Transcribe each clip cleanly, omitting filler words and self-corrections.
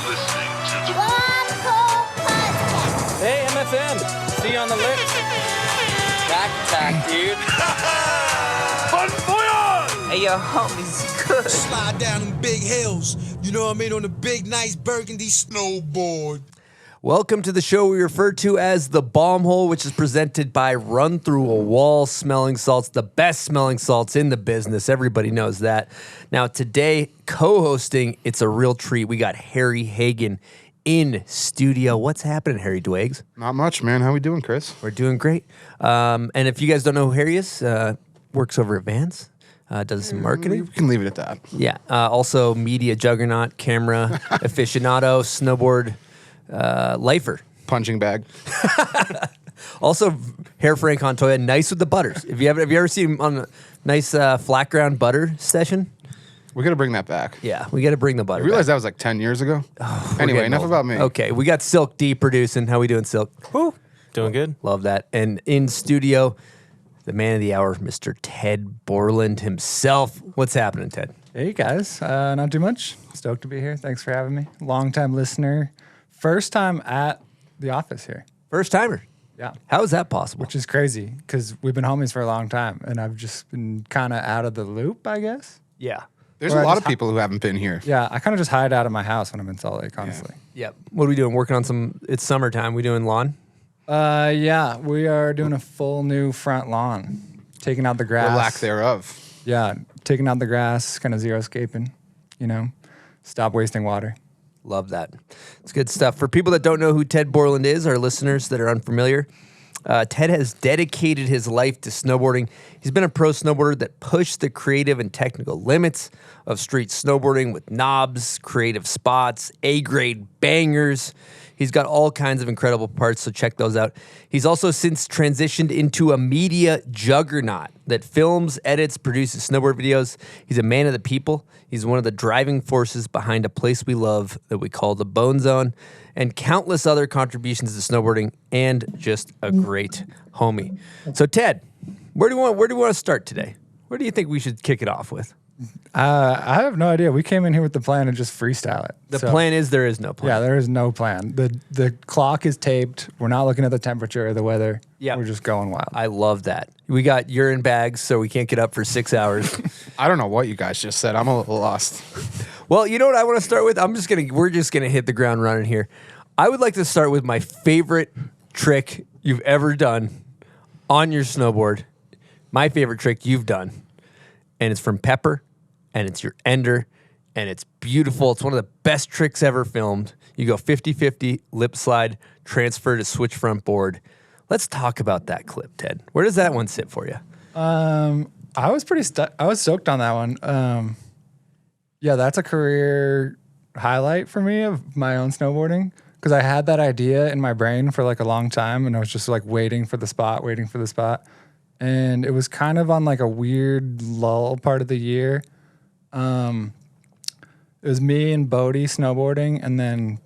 listening to the Hey, MFM. See you on the lift. Back attack, dude. Fun Boya! Hey, yo, homies, good. Slide down them big hills, you know what I mean, on the big, nice burgundy snowboard. Welcome to the show we refer to as The Bomb Hole, which is presented by Run Through a Wall Smelling Salts, the best smelling salts in the business. Everybody knows that. Now, today, co-hosting, it's a real treat. We got Harry Hagen in studio. What's happening, Harry Dwags? Not much, man. How we doing, Chris? We're doing great. And if you guys don't know who Harry is, works over at Vans, does some marketing. We can leave it at that. Yeah. Also, media juggernaut, camera aficionado, snowboard lifer. Punching bag. Also, hair Frank Montoya, nice with the butters. Have you ever seen him on a nice flat ground butter session? We got to bring that back. Yeah, we got to bring the butter I realized back. that was like 10 years ago. We're Anyway, getting enough old. about me. Okay, we got Silk D producing. How we doing, Silk? Woo. Doing good. Love that. And in studio, the man of the hour, Mr. Ted Borland himself. What's happening, Ted? Hey guys, not too much. Stoked to be here. Thanks for having me. Long-time listener. First time at the office here. First timer. Yeah. How is that possible? Which is crazy because we've been homies for a long time and I've just been kind of out of the loop, I guess. Yeah. There's Or a I lot just of people who haven't been here. Yeah, I kind of just hide out of my house when I'm in Salt Lake, honestly. Yep. What are we doing? Working on some, it's summertime. We doing lawn? Yeah, we are doing a full new front lawn. Taking out the grass. Or lack thereof. Yeah, taking out the grass, kind of zero-scaping, you know. Stop wasting water. Love that. It's good stuff. For people that don't know who Ted Borland is, our listeners that are unfamiliar, Ted has dedicated his life to snowboarding. He's been a pro snowboarder that pushed the creative and technical limits of street snowboarding with knobs, creative spots, A-grade bangers. He's got all kinds of incredible parts, so check those out. He's also since transitioned into a media juggernaut that films, edits, produces snowboard videos. He's a man of the people. He's one of the driving forces behind a place we love that we call the Bonezone, and countless other contributions to snowboarding, and just a great homie. So, Ted, where do you want to start today? Where do you think we should kick it off with? I have no idea. We came in here with the plan to just freestyle it. The plan is there is no plan. Yeah, there is no plan. The clock is taped. We're not looking at the temperature or the weather. Yeah. We're just going wild. I love that. We got urine bags, so we can't get up for 6 hours. I don't know what you guys just said. I'm a little lost. Well, you know what I want to start with? We're just gonna hit the ground running here. I would like to start with my favorite trick you've ever done on your snowboard. My favorite trick you've done. And it's from Pepper, and it's your ender, and it's beautiful. It's one of the best tricks ever filmed. You go 50-50, lip slide, transfer to switch front board. Let's talk about that clip, Ted. Where does that one sit for you? I was I was stoked on that one. Yeah, that's a career highlight for me of my own snowboarding because I had that idea in my brain for like a long time, and I was just like waiting for the spot. And it was kind of on like a weird lull part of the year. It was me and Bodie snowboarding, and then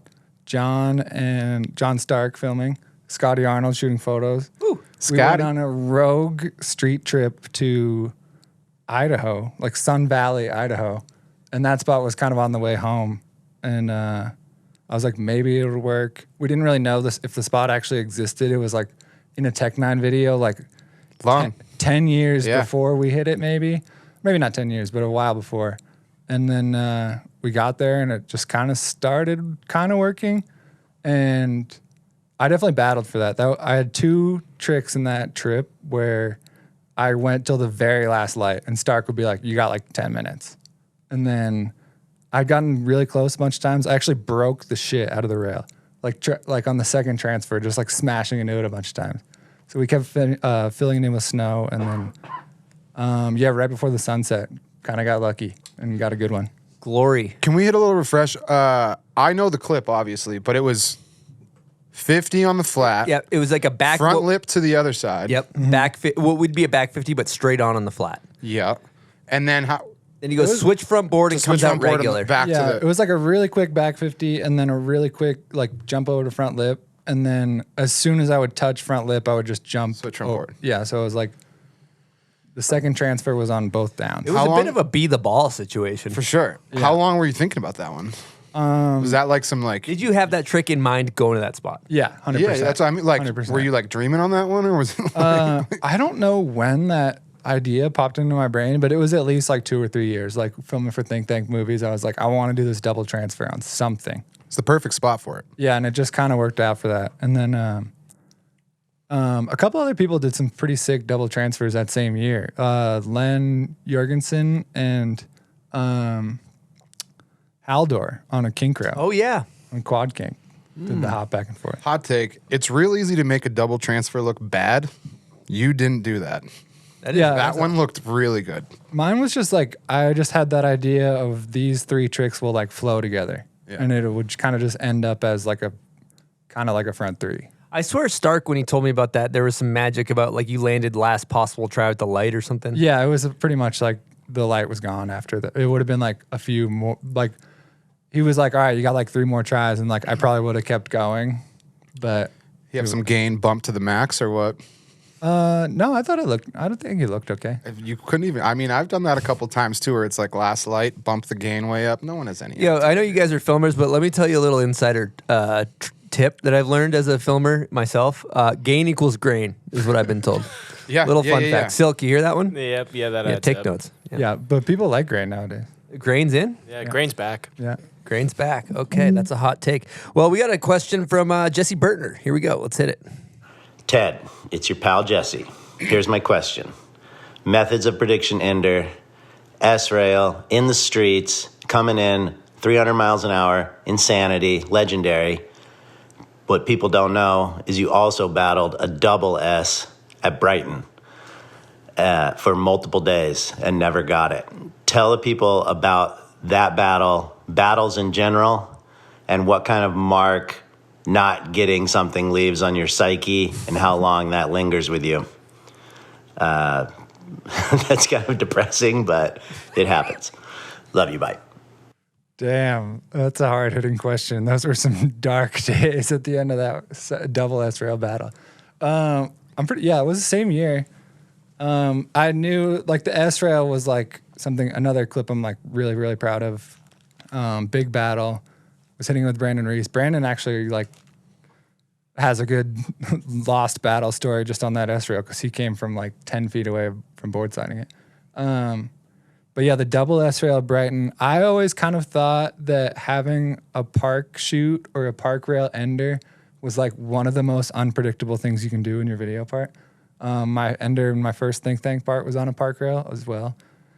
John Stark filming, Scotty Arnold shooting photos. Ooh, We Scotty. went on a rogue street trip to Idaho, like Sun Valley, Idaho. And that spot was kind of on the way home. And I was like, maybe it'll work. We didn't really know if the spot actually existed. It was like in a Tech 9 video, like Long. 10 years Yeah. before we hit it, maybe not 10 years, but a while before. And then we got there and it just kind of started kind of working. And I definitely battled for that. I had 2 tricks in that trip where I went till the very last light and Stark would be like, you got like 10 minutes. And then I'd gotten really close a bunch of times. I actually broke the shit out of the rail, like on the second transfer, just like smashing into it a bunch of times. So we kept filling it in with snow, and then, right before the sunset, kind of got lucky and got a good one. Glory. Can we hit a little refresh? I know the clip, obviously, but it was 50 on the flat. Yeah, it was like a back Front lip to the other side. Yep, back. What would be a back 50, but straight on the flat. Yeah. And then how? Then you go switch front board and comes out front board and regular. back Yeah, to it was like a really quick back 50 and then a really quick like jump over to front lip. And then as soon as I would touch front lip, I would just jump. Switch front board. Yeah, so it was like the second transfer was on both downs. It was How a long- bit of a be the ball situation. For sure. How long were you thinking about that one? Was that like some like? Did you have that trick in mind going to that spot? Yeah, 100%. Yeah, that's what I mean. Like, 100%. were you like dreaming on that one, or was it like, I don't know when that idea popped into my brain, but it was at least like 2 or 3 years. Like filming for Think Tank movies, I was like, I want to do this double transfer on something. it's the perfect spot for it? Yeah, and it just kind of worked out for that. And then a couple other people did some pretty sick double transfers that same year. Len Jorgensen and Haldor on a king crow. Oh yeah. On Quad King. Did the hop back and forth. Hot take. It's real easy to make a double transfer look bad. You didn't do that. Yeah, That one looked really good. mine was just like, I just had that idea of these 3 tricks will like flow together. Yeah. And it would kind of just end up as like a kind of like a front 3. I swear Stark, when he told me about that, there was some magic about like you landed last possible try with the light or something. Yeah, it was pretty much like the light was gone after that. It would have been like a few more, like he was like, all right, you got like 3 more tries. And like, I probably would have kept going, but You have some gain bump to the max or what? no, I don't think it looked okay. If you couldn't even. I mean, I've done that a couple times too, where it's like last light, bump the gain way up. No one has any. Yeah, I know you guys are filmers, but let me tell you a little insider tip that I've learned as a filmer myself. Gain equals grain is what I've been told. Yeah, Little yeah, fun yeah, fact. yeah. Silk, you hear that one? Yep, yeah, that Yeah, adds take up. notes. Yeah, but people like grain nowadays. Grain's in? Yeah, grain's back. Yeah. Grain's back. Okay, that's a hot take. Well, we got a question from Jesse Burtner. Here we go. Let's hit it. Ted, it's your pal Jesse. Here's my question. Methods of prediction ender, S-Rail, in the streets, coming in, 300 miles an hour, insanity, legendary. What people don't know is you also battled a double S at Brighton for multiple days and never got it. Tell the people about that battle, battles in general, and what kind of mark not getting something leaves on your psyche and how long that lingers with you. That's kind of depressing, but it happens. Love you, bye. Damn, that's a hard-hitting question. Those were some dark days at the end of that double S-Rail battle. It was the same year. I knew, like, the S-Rail was, like, another clip I'm, like, really, really proud of. Big battle. Was hitting with Brandon Reese. Brandon actually, like, has a good lost battle story just on that S-Rail because he came from, like, 10 feet away from board sliding it. But yeah, the double S-Rail at Brighton, I always kind of thought that having a park shoot or a park rail ender was like one of the most unpredictable things you can do in your video part. My ender in my first Think Tank part was on a park rail as well.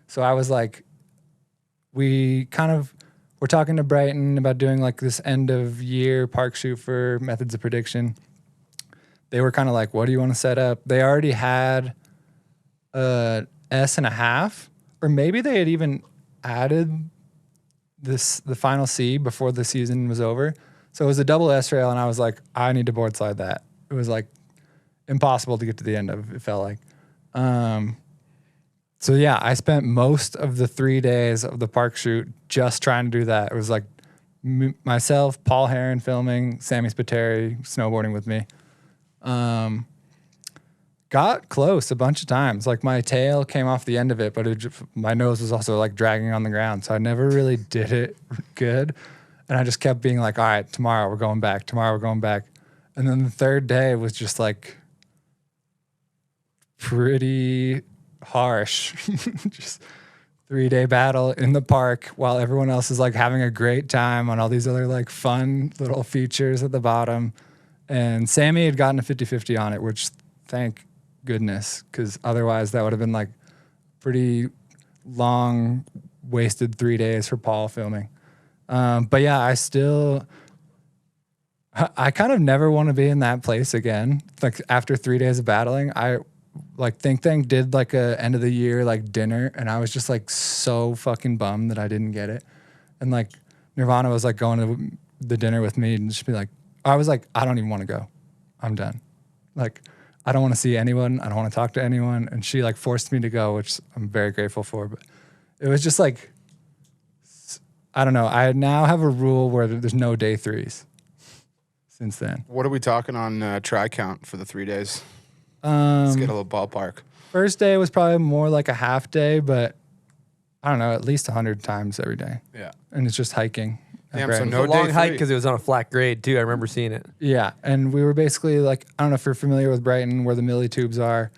So I was like, we're talking to Brighton about doing like this end of year park shoot for methods of prediction. They were kind of like, what do you want to set up? They already had a S.5. Or maybe they had even added the final C before the season was over. So it was a double S-Rail, and I was like, I need to board slide that. It was like impossible to get to the end of, it felt like. So yeah, I spent most of the 3 days of the park shoot just trying to do that. It was like myself, Paul Heron filming, Sammy Spiteri snowboarding with me. Got close a bunch of times. Like my tail came off the end of it, but my nose was also like dragging on the ground. So I never really did it good. And I just kept being like, all right, tomorrow we're going back. Tomorrow we're going back. And then the third day was just like pretty harsh. Just 3-day battle in the park while everyone else is like having a great time on all these other like fun little features at the bottom. And Sammy had gotten a 50-50 on it, which thank goodness, because otherwise that would have been like pretty long wasted 3 days for Paul filming. But yeah, I kind of never want to be in that place again. Like after 3 days of battling, I like Think Tank did like a end of the year like dinner, and I was just like so fucking bummed that I didn't get it. And like Nirvana was like going to the dinner with me and just be like, I was like, I don't even want to go. I'm done. Like, I don't want to see anyone. I don't want to talk to anyone. And she like forced me to go, which I'm very grateful for. But it was just like, I don't know. I now have a rule where there's no day threes since then. What are we talking on try count for the 3 days? Let's get a little ballpark. First day was probably more like a half day, but I don't know, at least 100 times every day. Yeah. And it's just hiking. Damn, so Right. no a long day hike three. because it was on a flat grade too. I remember seeing it. Yeah, and we were basically like, I don't know if you're familiar with Brighton, where the Millie Tubes are.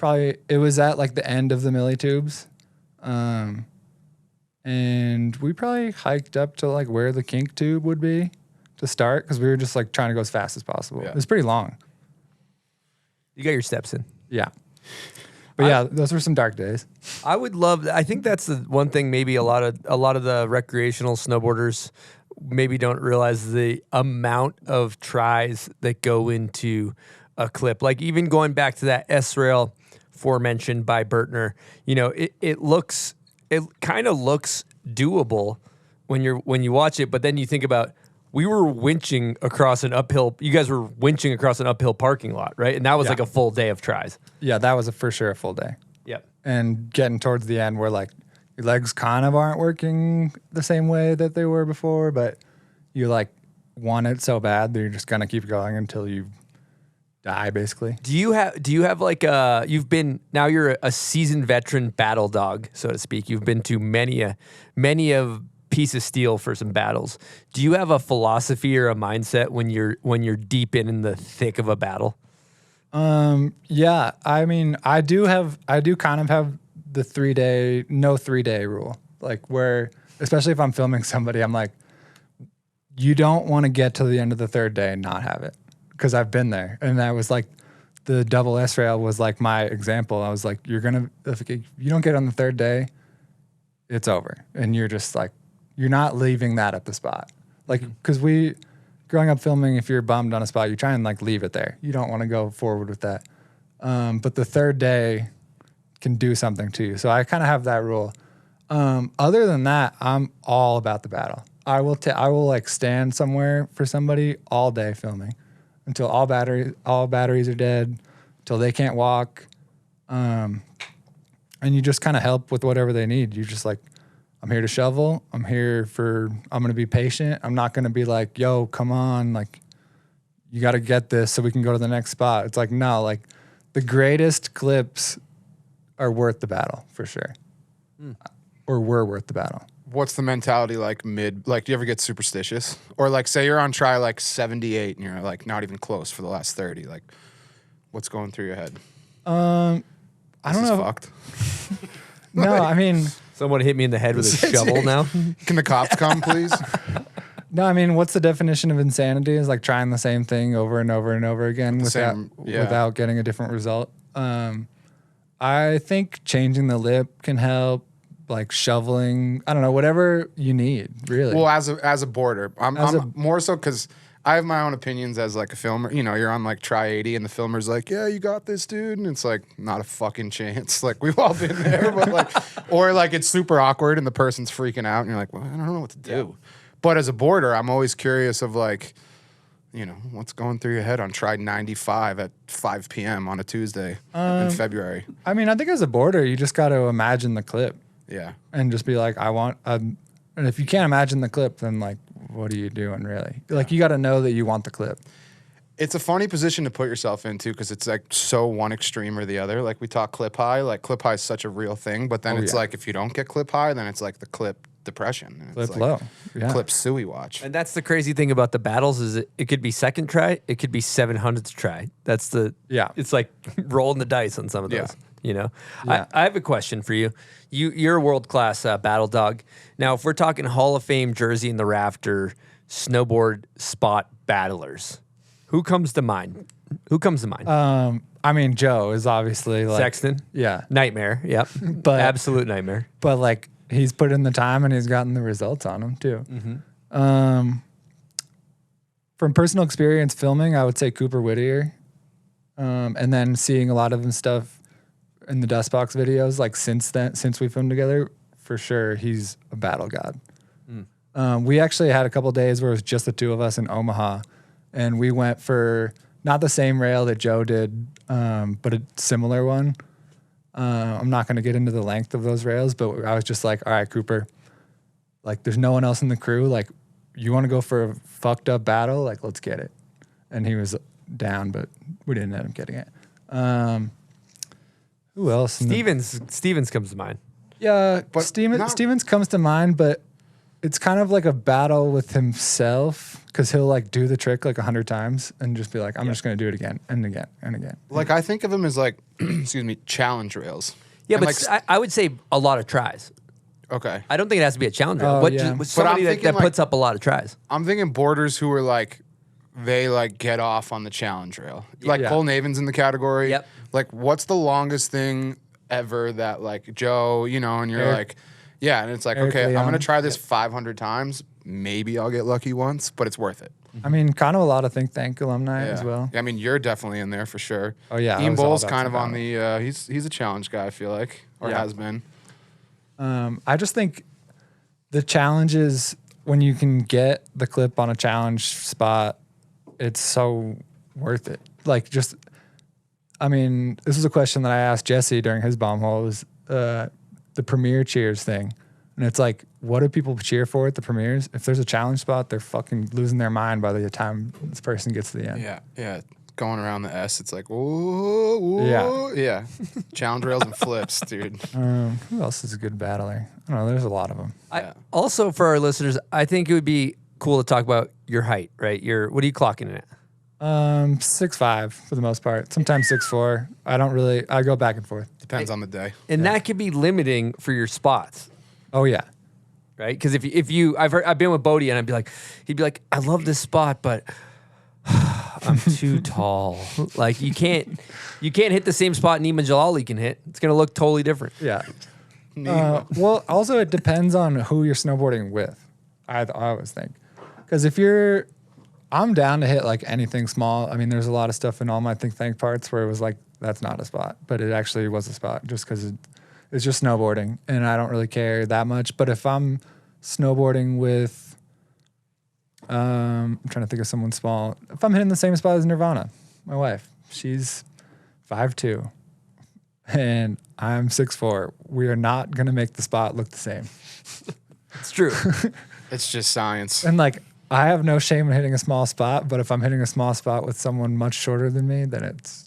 It was at like the end of the Millie Tubes, and we probably hiked up to like where the Kink Tube would be to start because we were just like trying to go as fast as possible. Yeah. It was pretty long. You got your steps in. Yeah, but yeah, those were some dark days. I would love. I think that's the one thing. Maybe a lot of the recreational snowboarders maybe don't realize the amount of tries that go into a clip. Like even going back to that S rail forementioned by Bertner, you know, it kind of looks doable when you watch it, but then you think about we were winching across an uphill. You guys were winching across an uphill parking lot, right? And that was Yeah. like a full day of tries. Yeah, that was for sure a full day. Yep. And getting towards the end where like your legs kind of aren't working the same way that they were before, but you like want it so bad that you're just gonna keep going until you die, basically. Do you have like you're a seasoned veteran battle dog, so to speak. You've been to many a piece of steel for some battles. Do you have a philosophy or a mindset when you're deep in the thick of a battle? Yeah, I mean, I do kind of have the 3-day rule. Like where, especially if I'm filming somebody, I'm like, you don't want to get to the end of the third day and not have it. Cause I've been there. And that was like, the double S rail was like my example. I was like, if you don't get on the third day, it's over. And you're just like, you're not leaving that at the spot. Like, cause growing up filming, if you're bummed on a spot, you try and like leave it there. You don't want to go forward with that. But the third day can do something to you. So I kind of have that rule. Other than that, I'm all about the battle. I will like stand somewhere for somebody all day filming until all batteries are dead, till they can't walk. And you just kind of help with whatever they need. You just like, I'm here to shovel. I'm going to be patient. I'm not going to be like, yo, come on. Like, you got to get this so we can go to the next spot. It's like, no, like the greatest clips are worth the battle for sure. Or were worth the battle. What's the mentality like like do you ever get superstitious? Or like say you're on try like 78 and you're like not even close for the last 30. Like what's going through your head? I don't know. Fucked. No, I mean, Someone hit me in the head with a shovel now. Can the cops come, please? no, I mean, what's the definition of insanity? Is like trying the same thing over and over and over again without getting a different result. I think changing the lip can help. Like shoveling, I don't know, whatever you need, really. Well, as a boarder, I'm more so because I have my own opinions as like a filmer. You know, you're on like try 80 and the filmer's like, yeah, you got this, dude. And it's like, not a fucking chance. Like we've all been there, but like, or like it's super awkward and the person's freaking out and you're like, well, I don't know what to do. Yeah. But as a boarder, I'm always curious of like, you know, what's going through your head on try 95 at 5 p.m. on a Tuesday in February. I mean, I think as a boarder, you just got to imagine the clip. Yeah. And just be like, and if you can't imagine the clip, then like, what are you doing really? Like, you got to know that you want the clip. It's a funny position to put yourself into because it's like so one extreme or the other. Like we talk clip high, like clip high is such a real thing, but then like if you don't get clip high, then it's like the clip depression. And Clip it's like low. Yeah. Clip suey watch. And that's the crazy thing about the battles is it could be second try, it could be 700th try. That's it's like rolling the dice on some of those. Yeah. You know, Yeah. I have a question for you. You're a world-class battle dog. Now, if we're talking Hall of Fame jersey in the rafter, snowboard spot battlers, who comes to mind? I mean, Joe is obviously like Sexton? Yeah. Nightmare, yep. But- absolute nightmare. But like, he's put in the time and he's gotten the results on him too. From personal experience filming, I would say Cooper Whittier. And then seeing a lot of his stuff in the Dustbox videos, like since we filmed together, for sure, he's a battle god. We actually had a couple days where it was just the two of us in Omaha, and we went for not the same rail that Joe did, but a similar one. I'm not going to get into the length of those rails, but I was just like, all right, Cooper, like there's no one else in the crew. Like, you want to go for a fucked up battle? Like, let's get it. And he was down, but we didn't end up getting it. Who else? Stevens comes to mind. Yeah, But Stevens comes to mind, but it's kind of like a battle with himself because he'll like do the trick like 100 times and just be like, I'm just going to do it again and again and again. Like I think of them as like, excuse me, challenge rails. Yeah, And but like, I would say a lot of tries. okay. I don't think it has to be a challenge. Oh, yeah. Somebody that thinking, puts up a lot of tries. I'm thinking boarders who are like, they like get off on the challenge rail. Like Yeah. Cole Navin's in the category. Yep. Like what's the longest thing ever that like Joe, you know, and you're Eric. like, yeah, and it's like, Eric okay, I'm Leon. going to try this 500 times. Maybe I'll get lucky once, but it's worth it. I mean, kind of a lot of Think Tank alumni as well. I mean, you're definitely in there for sure. Oh, yeah, I Ian was all Bowles about kind of Think on the, he's a challenge guy, I feel like, or Yeah. has been. I just think the challenge is when you can get the clip on a challenge spot, it's so worth it. Like just, I mean, this is a question that I asked Jesse during his bomb hole was the premiere cheers thing. And it's like, what do people cheer for at the premieres? If there's a challenge spot, they're fucking losing their mind by the time this person gets to the end. Yeah. Going around the S, it's like, whoa. Yeah. Challenge rails and flips, dude. Who else is a good battler? I don't know. There's a lot of them. Also, for our listeners, I think it would be cool to talk about your height, right? What are you clocking it at? 6'5" for the most part. Sometimes 6'4". I go back and forth. Depends on the day. And that could be limiting for your spots. Oh yeah. Right? Because I've been with Bodie and he'd be like, I love this spot, but I'm too tall. Like you can't hit the same spot Nima Jalali can hit. It's gonna look totally different. Yeah. Well, also it depends on who you're snowboarding with. I always think, because I'm down to hit like anything small. I mean, there's a lot of stuff in all my Think Tank parts where it was like, that's not a spot, but it actually was a spot just because it's just snowboarding and I don't really care that much. But if I'm snowboarding with, I'm trying to think of someone small. If I'm hitting the same spot as Nirvana, my wife, she's 5'2", and I'm 6'4". We are not going to make the spot look the same. It's true. It's just science. And like, I have no shame in hitting a small spot, but if I'm hitting a small spot with someone much shorter than me, then it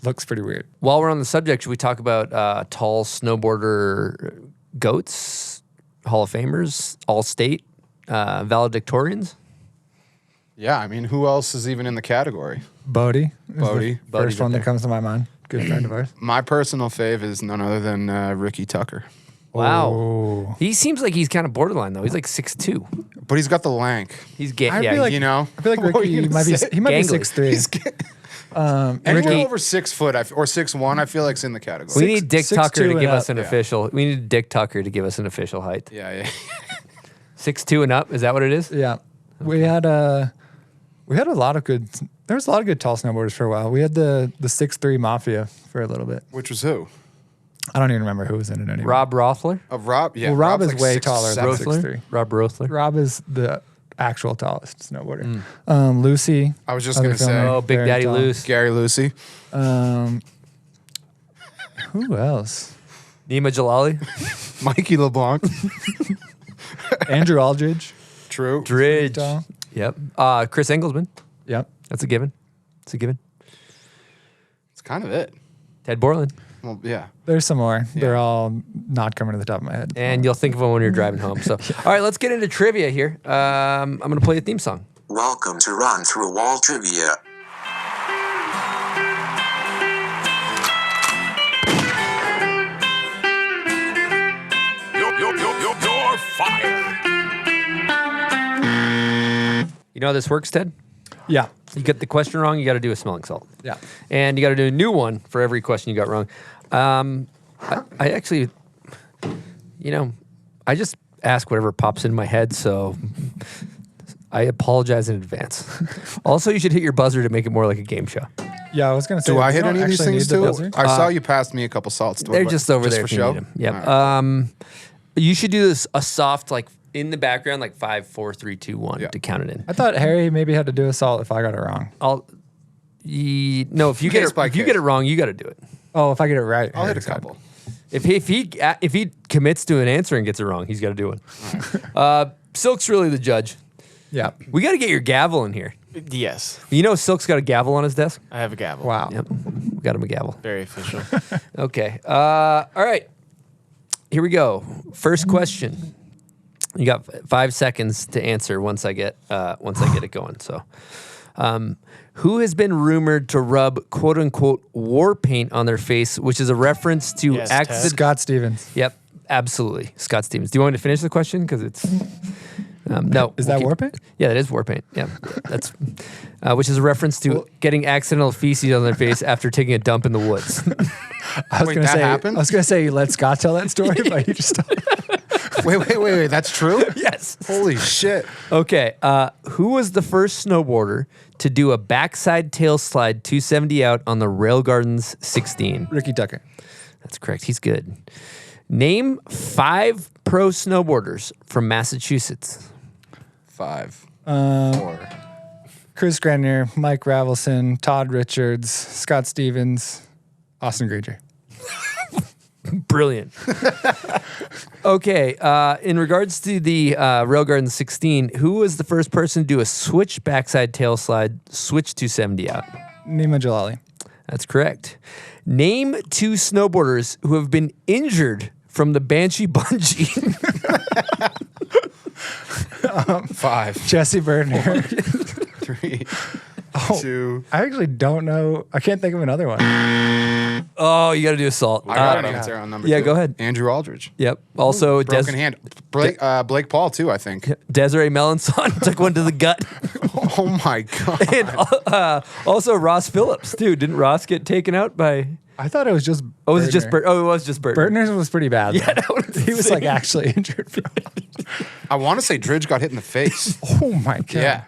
looks pretty weird. While we're on the subject, should we talk about tall snowboarder goats, Hall of Famers, All-State, valedictorians? Yeah, I mean, who else is even in the category? Bodie. Bodie. First one that comes to my mind. Good friend of ours. My personal fave is none other than Ricky Tucker. Wow. Oh. He seems like he's kind of borderline, though. He's like 6'2". But he's got the lank. He's gay. I Yeah, feel like- You know? I feel like What were Ricky you gonna might say? be Gangly. 6'3". Anyone Ricky- over 6 foot or 6'1", I feel like is in the category. we need Dick 6'2" Tucker to and give up, us an yeah. official. We need Dick Tucker to give us an official height. Yeah. 6'2" and up. Is that what it is? Yeah. We had a lot of good, there was a lot of good tall snowboarders for a while. We had the 6'3" Mafia for a little bit. Which was who? I don't even remember who was in it anymore. Rob Rothler. Of Rob? Yeah. Well, Rob Rob's is way 6'7". taller than Rothler. 6'3". Rob Rothler. Rob is the actual tallest snowboarder. Lucy. I was just other gonna say. filmer, Oh, Big very Daddy tall. Luce. Gary Lucy. Who else? Nima Jalali. Mikey LeBlanc. Andrew Aldridge. True. Dridge. Tall. Yep. Chris Engelsman. Yep. That's a given. It's a given. It's kind of it. Ted Borland. Well, yeah. There's some more. They're all not coming to the top of my head. And you'll think of them when you're driving home. So, all right, let's get into trivia here. I'm going to play a theme song. Welcome to Run Through Wall Trivia. You're fired. You know how this works, Ted? Yeah. You get the question wrong, you got to do a smelling salt. Yeah. And you got to do a new one for every question you got wrong. I actually, I just ask whatever pops in my head, so I apologize in advance. Also, you should hit your buzzer to make it more like a game show. Yeah, I was going to say. Do I you hit don't any of these actually things need the too? buzzer. I saw you passed me a couple salts. They're just over there for if you show. need them. Yep. All right. You should do this a soft, like in the background, like 5, 4, 3, 2, 1 Yeah. to count it in. I thought Harry maybe had to do a salt if I got it wrong. No, if you get Case by it, if you case. get it wrong, you got to do it. Oh, if I get it right. I'll hit a Harry's got it. couple. If he commits to an answer and gets it wrong, he's got to do it. Silk's really the judge. Yeah. We got to get your gavel in here. Yes, You know, Silk's got a gavel on his desk. I have a gavel. Wow. Yep, we got him a gavel. Very official. Okay. All right. Here we go. First question. You got 5 seconds to answer once I get it going. So, who has been rumored to rub "quote unquote" war paint on their face, which is a reference to accident? Scott Stevens. Yep, absolutely, Scott Stevens. Do you want me to finish the question? Because it's no. Is that war paint? Yeah, that is war paint. Yeah, that's which is a reference to getting accidental feces on their face after taking a dump in the woods. Wait, that happened? I was gonna say you let Scott tell that story, but you just Wait. That's true? Yes. Holy shit. Okay. Who was the first snowboarder to do a backside tail slide 270 out on the Rail Gardens 16? Ricky Tucker. That's correct. He's good. Name 5 pro snowboarders from Massachusetts. 5. 4. Chris Grenier, Mike Ravelson, Todd Richards, Scott Stevens, Austin Granger. Brilliant. Okay. In regards to the Rail Garden 16, who was the first person to do a switch backside tail slide, switch 270 out? Nima Jalali. That's correct. Name 2 snowboarders who have been injured from the Banshee bungee. 5. Jesse Berner. 3. 2. I actually don't know. I can't think of another one. Oh, you got to do assault. I got an answer on number 2. Yeah, go ahead. Andrew Aldridge. Yep. Also, Broken hand. Blake Paul, too, I think. Desiree Melanson took one to the gut. Oh, my God. And also Ross Phillips, too. Didn't Ross get taken out by... I thought it was just. Oh, was it just Bert? Oh, it was just Bert. Bertner's was pretty bad. Yeah, he was like actually injured. I want to say Dridge got hit in the face. Oh my god. Yeah.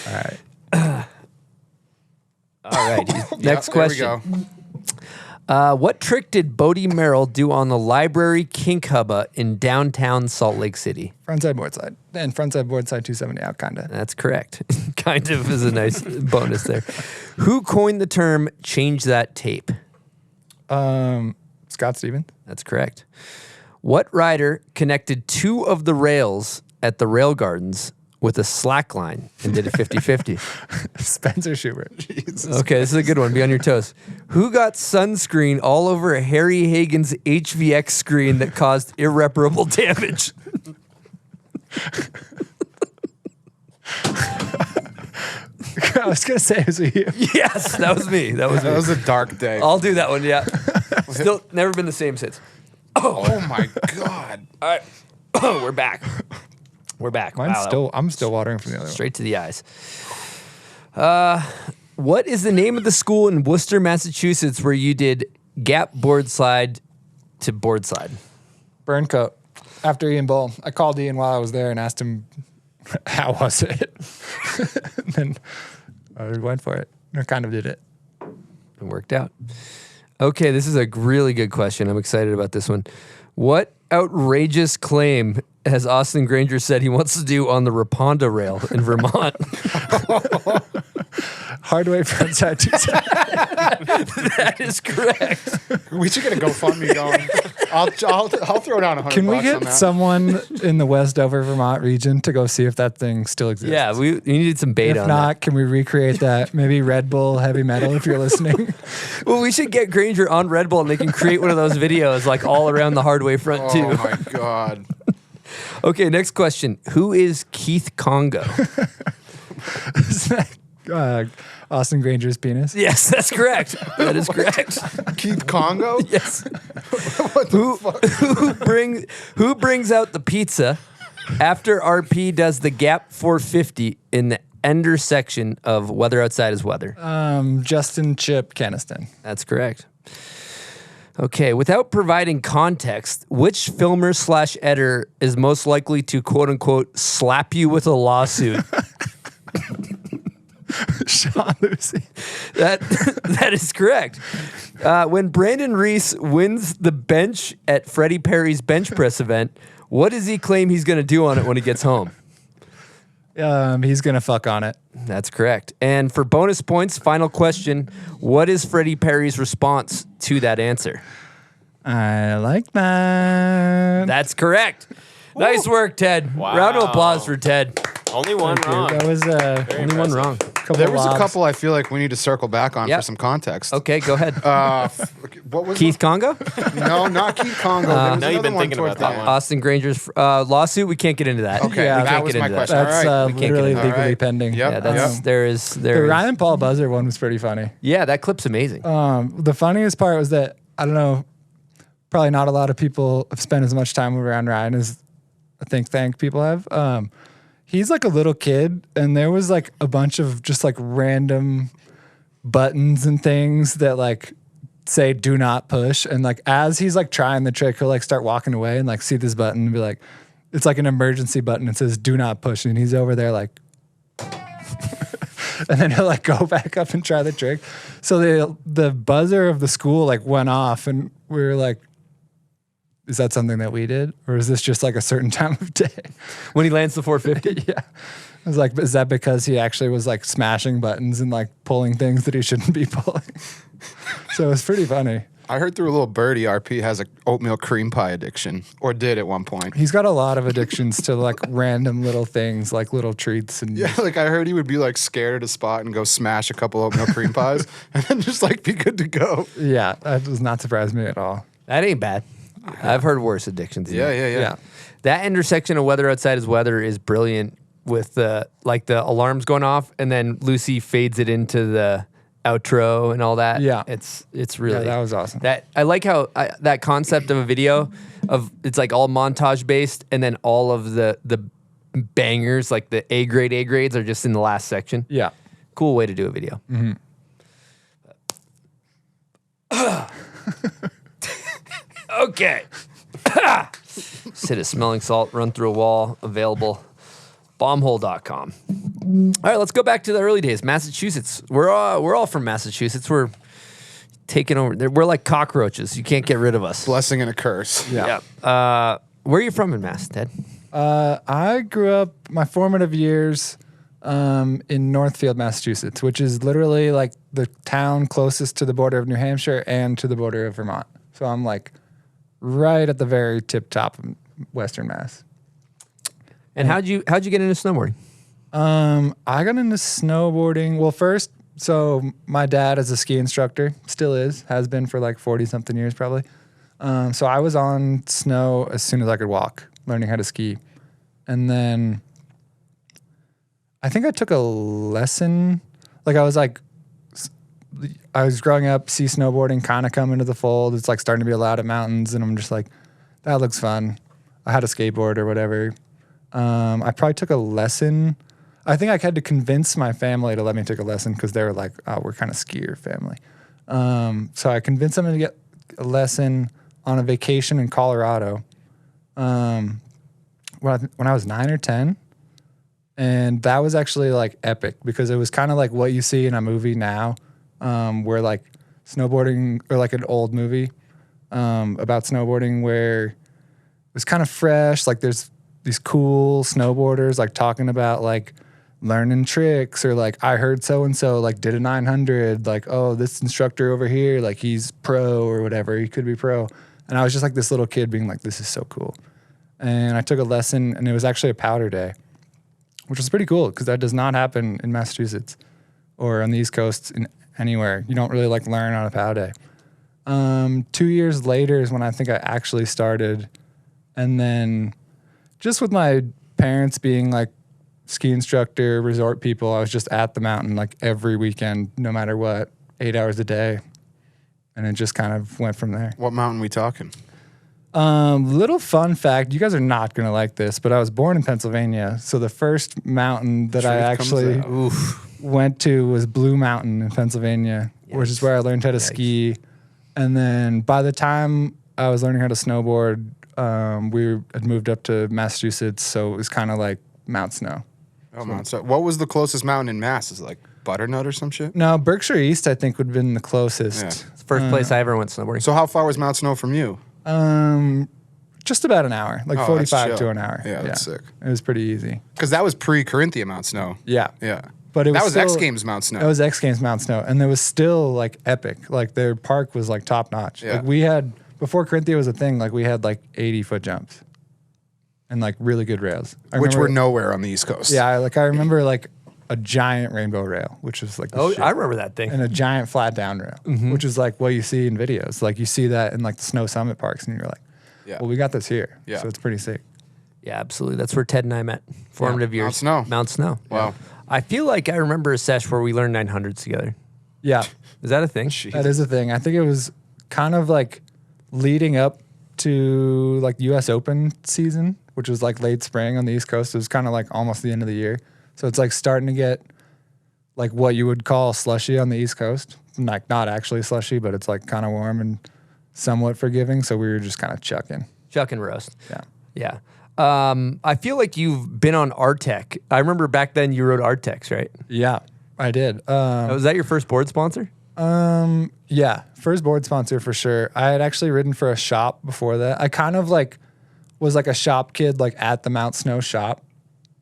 All right. All right. Next question. There we go. What trick did Bodie Merrill do on the library kink hubba in downtown Salt Lake City? Frontside board side. And frontside board side 270 out, kind of. That's correct. Kind of is a nice bonus there. Who coined the term change that tape? Scott Stevens. That's correct. What rider connected 2 of the rails at the Rail Gardens with a slack line and did a 50-50? Spencer Schubert. Okay, this is a good one. Be on your toes. Who got sunscreen all over Harry Hagen's HVX screen that caused irreparable damage? I was going to say, was it you? Yes, that was me. That was me. That was a dark day. I'll do that one, yeah. Still never been the same since. Oh, my God. All right. We're back. We're back. I'm still watering from the other one. Straight to the eyes. What is the name of the school in Worcester, Massachusetts, where you did gap board slide to board slide? Burncoat. After Ian Bull. I called Ian while I was there and asked him, how was it? And then I went for it. I kind of did it. It worked out. Okay, this is a really good question. I'm excited about this one. What outrageous claim has Austin Granger said he wants to do on the Raponda rail in Vermont? Hardway frontside 270. That is correct. We should get a GoFundMe going. I'll throw down $100 Can we on get that. someone in the Westover, Vermont region to go see if that thing still exists? Yeah, we needed some bait If on not, that. can we recreate that? Maybe Red Bull Heavy Metal if you're listening. Well, we should get Granger on Red Bull and they can create one of those videos like all around the Hardway front too. Oh, my God. Okay, next question. Who is Keith Congo? Austin Granger's penis. Yes, that's correct. That is correct. Keith Congo? Yes. What the fuck? Who brings out the pizza after RP does the gap 450 in the ender section of Weather Outside is Weather? Justin Chip Caniston. That's correct. Okay, without providing context, which filmer / editor is most likely to quote unquote slap you with a lawsuit? Sean Lucy. That is correct. When Brandon Reese wins the bench at Freddie Perry's bench press event, what does he claim he's going to do on it when he gets home? He's going to fuck on it. That's correct. And for bonus points, final question, what is Freddie Perry's response to that answer? I like that. That's correct. Nice work, Ted. Wow. Round of applause for Ted. Only one wrong. That was Very Only one impressive. wrong. There was a lobs. couple I feel like we need to circle back on Yep. for some context. Okay, go ahead. What was Keith Congo? No, not Keith Congo. There was Now you've another been one thinking towards about that the one. end. Austin Granger's lawsuit. We can't get into that. Okay, Yeah, we that can't was get my into question. that. That's All right. We can't get literally into legally All right. pending. Yep. Yeah, that's Yep. there is The Ryan Paul buzzer one was pretty funny. Yeah, that clip's amazing. The funniest part was that, I don't know, probably not a lot of people have spent as much time around Ryan as I think people have. He's like a little kid, and there was like a bunch of just like random buttons and things that like say do not push. And like as he's like trying the trick, he'll like start walking away and like see this button and be like, it's like an emergency button. It says do not push. And he's over there like, and then he'll like go back up and try the trick. So the buzzer of the school like went off, and we were like, is that something that we did? Or is this just like a certain time of day? When he lands the 450. Yeah. I was like, is that because he actually was like smashing buttons and like pulling things that he shouldn't be pulling? So it was pretty funny. I heard through a little birdie, RP has a oatmeal cream pie addiction, or did at one point. He's got a lot of addictions to like random little things, like little treats. And Yeah, like I heard he would be like scared at a spot and go smash a couple oatmeal cream pies and then just like be good to go. yeah, that does not surprise me at all. That ain't bad. I've heard worse addictions. than that. Yeah. That intersection of weather outside is weather is brilliant with the alarms going off, and then Lucy fades it into the outro and all that. Yeah. It's really Yeah, that was awesome. That I like how that concept of a video of it's like all montage based, and then all of the bangers like the A grades are just in the last section. Yeah. Cool way to do a video. Okay. Sit at smelling salt, run through a wall, available. Bombhole.com. All right, let's go back to the early days. Massachusetts. We're all from Massachusetts. We're taking over. We're like cockroaches. You can't get rid of us. Blessing and a curse. Yeah. Where are you from in Mass, Ted? I grew up my formative years in Northfield, Massachusetts, which is literally like the town closest to the border of New Hampshire and to the border of Vermont. So I'm like right at the very tip top of Western Mass. And how'd you get into snowboarding? I got into snowboarding. Well, first, so my dad is a ski instructor, still has been for like 40 something years probably. So I was on snow as soon as I could walk, learning how to ski. And then I think I took a lesson. Like I was growing up, see snowboarding kind of come into the fold. It's like starting to be allowed at mountains. And I'm just like, that looks fun. I had a skateboard or whatever. I probably took a lesson. I think I had to convince my family to let me take a lesson because they were like, oh, we're kind of skier family. So I convinced them to get a lesson on a vacation in Colorado when I was 9 or 10. And that was actually like epic because it was kind of like what you see in a movie now where like snowboarding, or like an old movie about snowboarding where it was kind of fresh. Like there's these cool snowboarders like talking about like learning tricks, or like I heard so-and-so like did a 900, like, oh, this instructor over here, like he's pro or whatever, he could be pro. And I was just like this little kid being like, this is so cool. And I took a lesson, and it was actually a powder day, which was pretty cool because that does not happen in Massachusetts or on the East Coast anywhere. You don't really like learn on a powder day. 2 years later is when I think I actually started. And then just with my parents being like ski instructor, resort people, I was just at the mountain like every weekend, no matter what, 8 hours a day. And it just kind of went from there. What mountain we talking? Little fun fact, you guys are not going to like this, but I was born in Pennsylvania. So the first mountain that I actually went to was Blue Mountain in Pennsylvania, which is where I learned how to ski. And then by the time I was learning how to snowboard, we had moved up to Massachusetts. So it was kind of like Mount Snow. Oh, Mount Snow. What was the closest mountain in Mass? Is it like Butternut or some shit? No, Berkshire East, I think, would have been the closest. Yeah. It's the first place I ever went snowboarding. So how far was Mount Snow from you? Just about an hour, like Oh, 45 that's to chill. an hour. Yeah, that's sick. It was pretty easy. Because that was pre-Corinthia Mount Snow. Yeah. Yeah. But that was still, X Games Mount Snow. That was X Games Mount Snow. And it was still like epic. Like their park was like top notch. Yeah. Like we had, before Corinthia was a thing, like we had like 80-foot jumps and like really good rails. Which were nowhere on the East Coast. Yeah, I remember like a giant rainbow rail, which is like the shit. I remember that thing. And a giant flat down rail, which is like what you see in videos. Like you see that in like the snow summit parks, and you're like, well, we got this here. Yeah. So it's pretty sick. Yeah, absolutely. That's where Ted and I met. Formative years. Mount Snow. Wow. I feel like I remember a sesh where we learned 900s together. Yeah. Is that a thing? That is a thing. I think it was kind of like leading up to like US Open season, which was like late spring on the East Coast. It was kind of like almost the end of the year. So it's like starting to get like what you would call slushy on the East Coast. Like not actually slushy, but it's like kind of warm and somewhat forgiving. So we were just kind of chucking. Chuck and roast. Yeah. Yeah. I feel like you've been on Artec. I remember back then you rode Artecs, right? Yeah, I did. Was that your first board sponsor? Yeah, first board sponsor for sure. I had actually ridden for a shop before that. I kind of like was like a shop kid, like at the Mount Snow shop.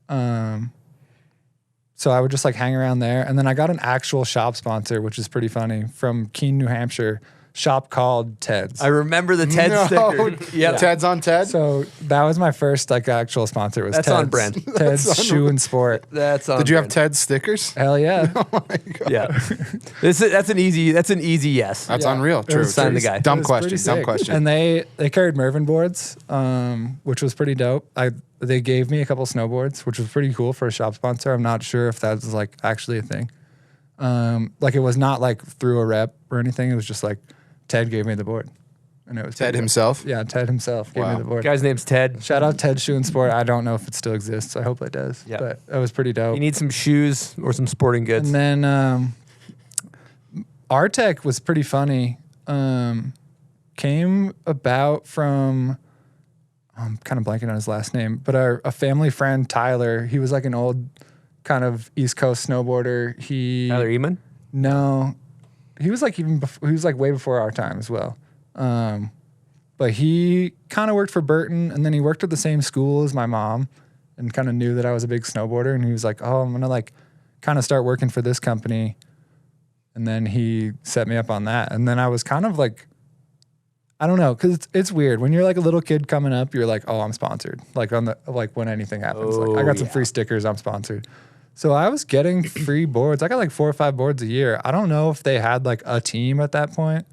So I would just like hang around there. And then I got an actual shop sponsor, which is pretty funny, from Keene, New Hampshire, shop called Ted's. I remember the Ted sticker. Yeah. Ted's on Ted? So that was my first like actual sponsor. Was That's Ted's, on brand. Ted's Shoe and Sport. That's on Did you have brand. Ted's stickers? Hell yeah. Oh my God. Yeah. That's an easy yes. That's Yeah. unreal. True. Sign the guy. Dumb It was question. pretty Dumb sick. question. And they carried Mervin boards, which was pretty dope. They gave me a couple snowboards, which was pretty cool for a shop sponsor. I'm not sure if that's like actually a thing. Like it was not like through a rep or anything. It was just like Ted gave me the board. And it was Ted pretty dope. himself? Yeah, Ted himself gave me the board. Guy's name's Ted. Shout out Ted Shoe and Sport. I don't know if it still exists. I hope it does. Yeah. But it was pretty dope. You need some shoes or some sporting goods. And then Artec was pretty funny. Came about from, I'm kind of blanking on his last name, but a family friend, Tyler, he was like an old kind of East Coast snowboarder. Tyler Eamon? No, he was like he was like way before our time as well. But he kind of worked for Burton, and then he worked at the same school as my mom and kind of knew that I was a big snowboarder. And he was like, oh, I'm going to like kind of start working for this company. And then he set me up on that. And then I was kind of like, I don't know, because it's weird. When you're like a little kid coming up, you're like, oh, I'm sponsored. Like on the like when anything happens. Like I got some free stickers, I'm sponsored. So I was getting free boards. I got like 4 or 5 boards a year. I don't know if they had like a team at that point,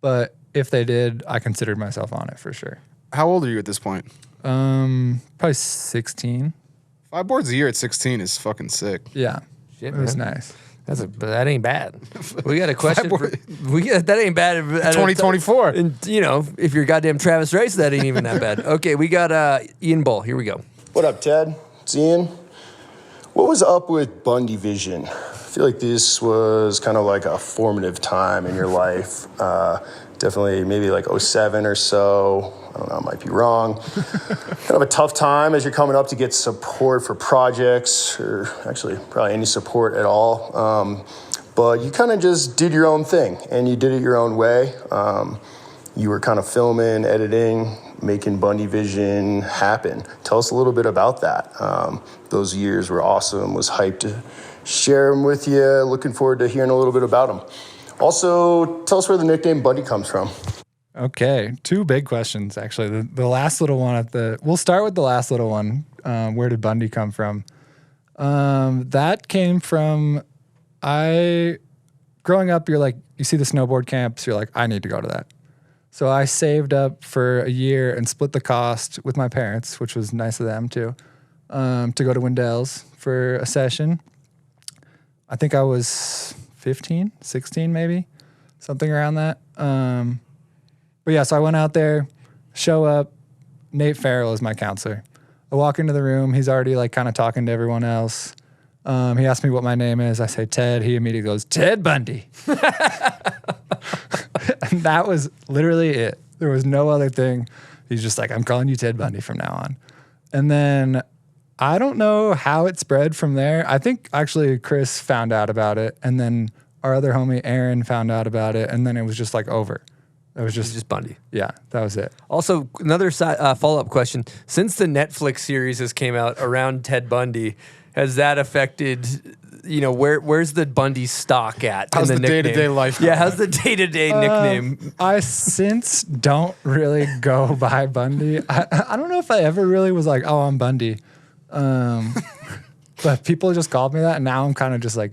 but if they did, I considered myself on it for sure. How old are you at this point? Probably 16. 5 boards a year at 16 is fucking sick. Yeah. Shit, It was man. nice. That ain't bad. We got a question. That ain't bad. 2024. And if you're goddamn Travis Rice, that ain't even that bad. Okay, we got Ian Bull. Here we go. What up, Ted? It's Ian. What was up with Bundy Vision? I feel like this was kind of like a formative time in your life. Definitely maybe like 07 or so. I don't know, I might be wrong. Kind of a tough time as you're coming up to get support for projects, or actually probably any support at all. But you kind of just did your own thing, and you did it your own way. You were kind of filming, editing, making Bundy Vision happen. Tell us a little bit about that. Those years were awesome. Was hyped to share them with you. Looking forward to hearing a little bit about them. Also, tell us where the nickname Bundy comes from. Okay, 2 big questions actually. The last little one we'll start with the last little one. Where did Bundy come from? That came from growing up. You're like, you see the snowboard camps. You're like, I need to go to that. So I saved up for a year and split the cost with my parents, which was nice of them too, to go to Wendell's for a session. I think I was 15, 16 maybe, something around that. But yeah, so I went out there, show up. Nate Farrell is my counselor. I walk into the room. He's already like kind of talking to everyone else. He asked me what my name is. I say Ted. He immediately goes, Ted Bundy. And that was literally it. There was no other thing. He's just like, I'm calling you Ted Bundy from now on. And then I don't know how it spread from there. I think actually Chris found out about it. And then our other homie, Aaron, found out about it. And then it was just like over. It was just Bundy. Yeah, that was it. Also, another follow-up question. Since the Netflix series has came out around Ted Bundy, has that affected, where's the Bundy stock at? How's in the nickname? day-to-day life? Yeah, how's the day-to-day nickname? I since don't really go by Bundy. I don't know if I ever really was like, oh, I'm Bundy. but people just called me that, and now I'm kind of just like,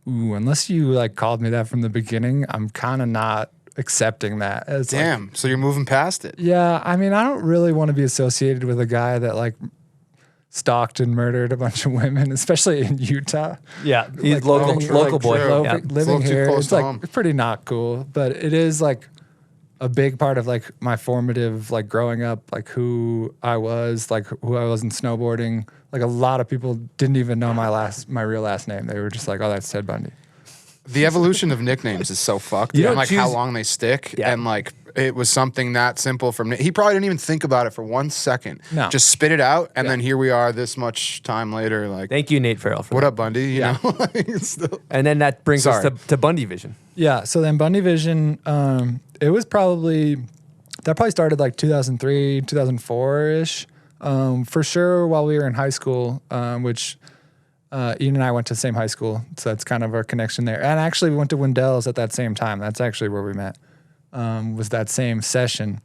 ooh, unless you like called me that from the beginning, I'm kind of not accepting that. It's Damn. like, So you're moving past it. yeah, I mean, I don't really want to be associated with a guy that like stalked and murdered a bunch of women, especially in Utah. Yeah, he's Like, local boy. true. Yeah. Living too here, close it's to like home. pretty not cool, but it is like a big part of like my formative, like growing up, like who I was, like who I was in snowboarding. Like a lot of people didn't even know my real last name. They were just like, oh, that's Ted Bundy. The evolution of nicknames is so fucked. You And don't like how choose- long they stick. Yeah. And like it was something that simple from he probably didn't even think about it for 1 second. No. Just spit it out, and then here we are this much time later. Like, Thank you, Nate Farrell, for what that. up, Bundy? You know? It's still- And then that brings us Sorry. to Bundy Vision. Yeah. So then Bundy Vision, it was probably started like 2003, 2004 ish. For sure, while we were in high school, which Ian and I went to the same high school, so that's kind of our connection there. And actually, we went to Wendell's at that same time. That's actually where we met. Was that same session.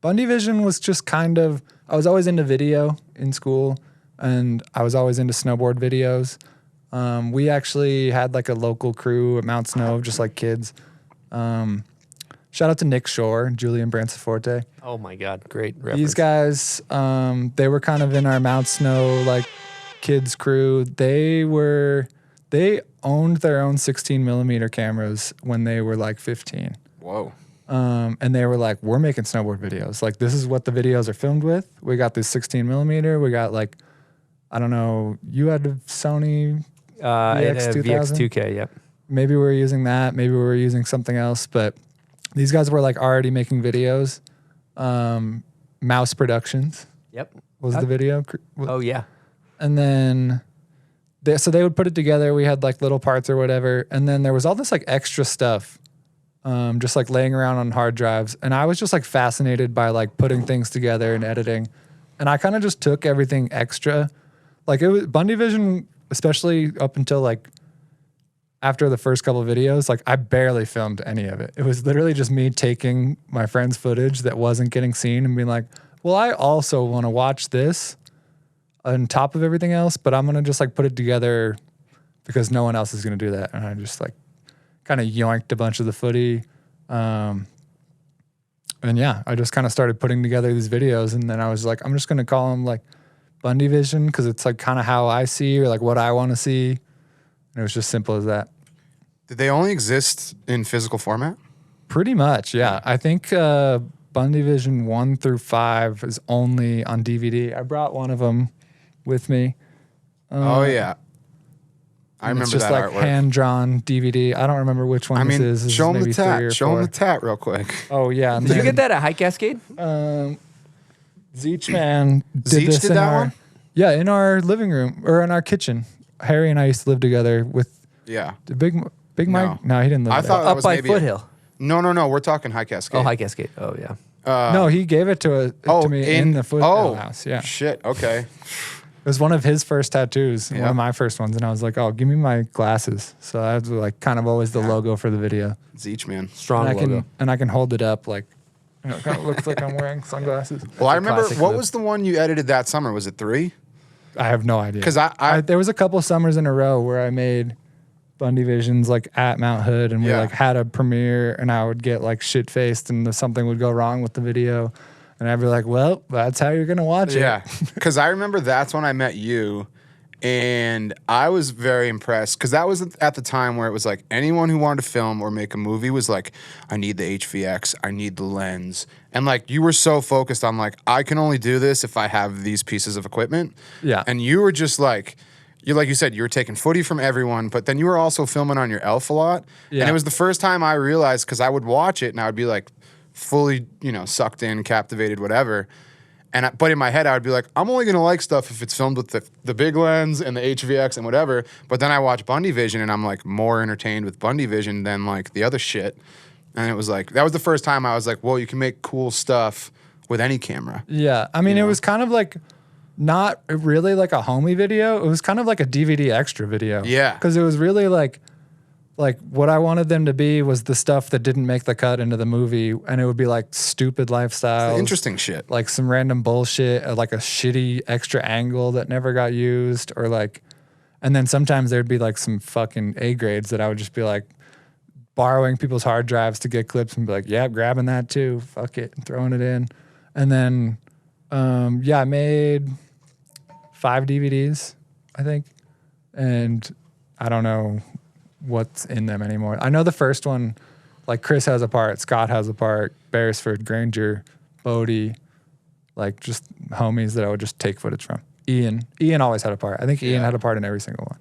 Bundy Vision was just kind of, I was always into video in school, and I was always into snowboard videos. We actually had like a local crew at Mount Snow of just like kids. Shout out to Nick Shore and Julian Branciforte. Oh my God, great reference. These guys, they were kind of in our Mount Snow like kids crew. They owned their own 16 millimeter cameras when they were like 15. Whoa. And they were like, we're making snowboard videos. Like, this is what the videos are filmed with. We got this 16 millimeter. We got like, I don't know, you had a Sony VX2000? VX2K, yep. Maybe we were using that. Maybe we were using something else. But these guys were like already making videos. Mouse Productions Yep. was the video. Oh, yeah. And then, so they would put it together. We had like little parts or whatever. And then there was all this like extra stuff. Just like laying around on hard drives. And I was just like fascinated by like putting things together and editing. And I kind of just took everything extra. Like it was Bundy Vision, especially up until like after the first couple of videos, like I barely filmed any of it. It was literally just me taking my friend's footage that wasn't getting seen and being like, well, I also want to watch this on top of everything else, but I'm going to just like put it together because no one else is going to do that. And I just like kind of yoinked a bunch of the footy. And yeah, I just kind of started putting together these videos, and then I was like, I'm just going to call them like Bundy Vision because it's like kind of how I see or like what I want to see. And it was just simple as that. Did they only exist in physical format? Pretty much, yeah. I think Bundy Vision 1 through 5 is only on DVD. I brought one of them with me. Oh, yeah. I remember it's just that like artwork. hand-drawn DVD. I don't remember which one I mean, this is. This show is them the maybe 3 tat. or Show them 4. the tat real quick. Oh, yeah. and Did you then, get that at High Cascade? Zeech man Zeech this did in that our, one? Yeah, in our living room or in our kitchen. Harry and I used to live together with Yeah. the big Mike. No, he didn't live I there. thought that Up was by maybe Foothill. No. We're talking High Cascade. Oh, High Cascade. Oh, yeah. No, he gave it to me in the Foothill house. Yeah. Shit. Okay. It was one of his first tattoos, one Yeah. of my first ones, and I was like, "Oh, give me my glasses." So that was like kind of always the logo for the video. Zeech, man. Strong And logo. I can hold it up like, you know, it kind of looks like I'm wearing sunglasses. Well, I remember, classic what look. was the one you edited that summer? Was it 3? I have no idea 'Cause I- there was a couple summers in a row where I made Bundy Visions like at Mount Hood, and we Yeah. like had a premiere, and I would get like shit faced, and something would go wrong with the video, and I'd be like, "Well, that's how you're gonna watch it." Yeah. Because I remember that's when I met you, and I was very impressed because that was at the time where it was like anyone who wanted to film or make a movie was like, I need the HVX, I need the lens. And like you were so focused on like, I can only do this if I have these pieces of equipment. Yeah. And you were just like you said, you were taking footy from everyone, but then you were also filming on your Elf a lot. Yeah. And it was the first time I realized, because I would watch it and I would be like fully, sucked in, captivated, whatever. But in my head, I would be like, I'm only gonna like stuff if it's filmed with the big lens and the HVX and whatever. But then I watch Bundy Vision and I'm like more entertained with Bundy Vision than like the other shit. And it was like, that was the first time I was like, whoa, you can make cool stuff with any camera. Yeah, I mean, it was kind of like not really like a homie video. It was kind of like a DVD extra video. Yeah. because it was really like what I wanted them to be was the stuff that didn't make the cut into the movie, and it would be like stupid lifestyles, Interesting shit. like some random bullshit, like a shitty extra angle that never got used, or like And then sometimes there'd be like some fucking A grades that I would just be like borrowing people's hard drives to get clips and be like, yeah, grabbing that too. Fuck it. And throwing it in. And then, I made 5 DVDs, I think. And I don't know what's in them anymore. I know the first one, like Chris has a part, Scott has a part, Beresford, Granger, Bodie, like just homies that I would just take footage from. Ian always had a part. I think Ian had a part in every single one.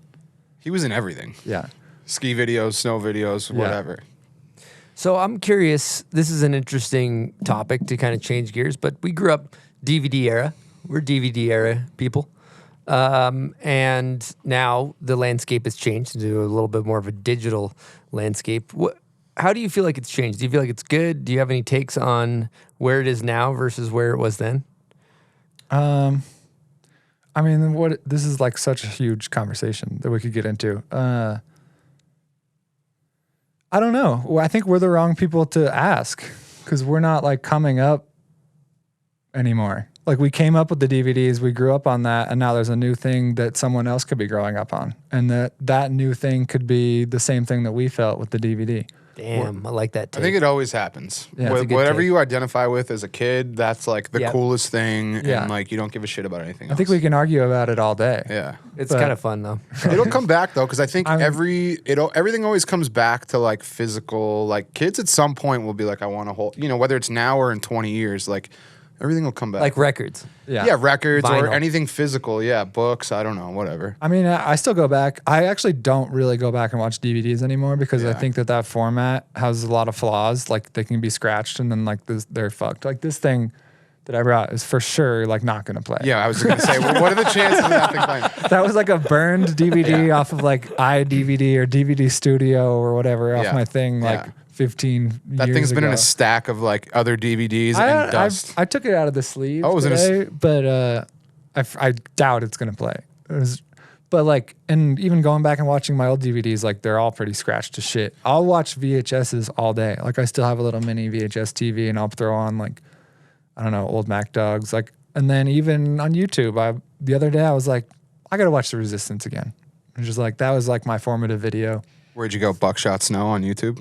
He was in everything. Yeah. Ski videos, snow videos, whatever. So I'm curious, this is an interesting topic to kind of change gears, but we grew up DVD era. We're DVD era people. And now the landscape has changed into a little bit more of a digital landscape. How do you feel like it's changed? Do you feel like it's good? Do you have any takes on where it is now versus where it was then? I mean, this is like such a huge conversation that we could get into. I don't know. Well, I think we're the wrong people to ask because we're not like coming up anymore. Like we came up with the DVDs, we grew up on that, and now there's a new thing that someone else could be growing up on. And that new thing could be the same thing that we felt with the DVD. Damn, I like that take. I think it always happens. Yeah, Whatever take. you identify with as a kid, that's like the coolest thing, Yeah. and like you don't give a shit about anything I else. think we can argue about it all day. Yeah. It's but- kind of fun though. It'll come back though, because I think I mean- everything always comes back to like physical. Like kids at some point will be like, I want to hold, whether it's now or in 20 years, like everything will come back. Like records. yeah, records or Vinyl. anything physical. Yeah, books. I don't know, whatever. I mean, I still go back. I actually don't really go back and watch DVDs anymore because I think that format has a lot of flaws. Like they can be scratched and then like they're fucked. Like this thing that I brought is for sure like not going to play. Yeah, I was going to say, well, what are the chances of that thing playing? That was like a burned DVD off of like iDVD or DVD Studio or whatever off my thing like 15 years ago. That thing's been in a stack of like other DVDs and dust. I took it out of the sleeve Oh, was it today, but I doubt it's going to play. But like, and even going back and watching my old DVDs, like they're all pretty scratched to shit. I'll watch VHSs all day. Like I still have a little mini VHS TV and I'll throw on like, I don't know, old Mac Dogs. Like, and then even on YouTube, the other day I was like, I got to watch The Resistance again. It's just like, that was like my formative video. Where'd you go? Buckshot Snow on YouTube?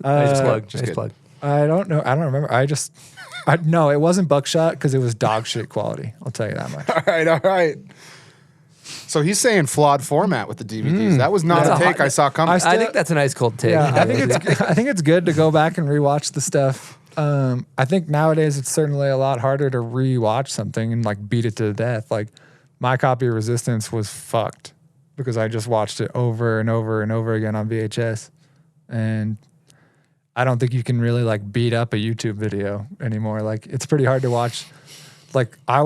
Nice plug. just Nice kidding. plug. I don't know. I don't remember. No, it wasn't Buckshot because it was dog shit quality. I'll tell you that much. All right. So he's saying flawed format with the DVDs. That was not That's a a take hot- I saw coming. I think that's a nice cold take. Yeah, I think it's good to go back and rewatch the stuff. I think nowadays it's certainly a lot harder to rewatch something and like beat it to death. Like my copy of Resistance was fucked because I just watched it over and over and over again on VHS, and I don't think you can really like beat up a YouTube video anymore. Like it's pretty hard to watch. Like I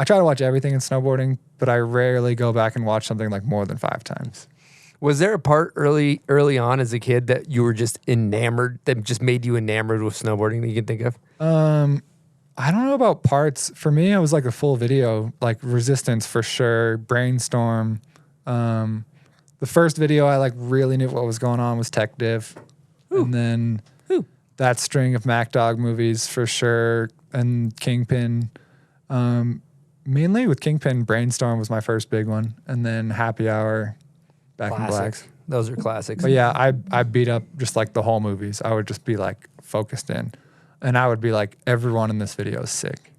try to watch everything in snowboarding, but I rarely go back and watch something like more than 5 times. Was there a part early on as a kid that you were just enamored, that just made you enamored with snowboarding that you can think of? I don't know about parts. For me, it was like a full video, like Resistance for sure, Brainstorm. The first video I like really knew what was going on was Tech Div. And then that string of Mac Dog movies for sure, and Kingpin. Mainly with Kingpin, Brainstorm was my first big one, and then Happy Hour, Back in Blacks. Those are classics. But yeah, I beat up just like the whole movies. I would just be like focused in, and I would be like, everyone in this video is sick.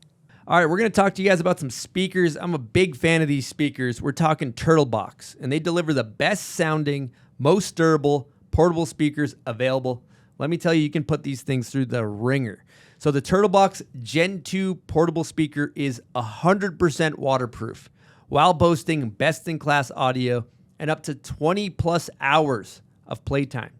All right, we're going to talk to you guys about some speakers. I'm a big fan of these speakers. We're talking Turtlebox, and they deliver the best sounding, most durable, portable speakers available. Let me tell you, you can put these things through the ringer. So the Turtlebox Gen 2 portable speaker is 100% waterproof while boasting best-in-class audio and up to 20 plus hours of playtime.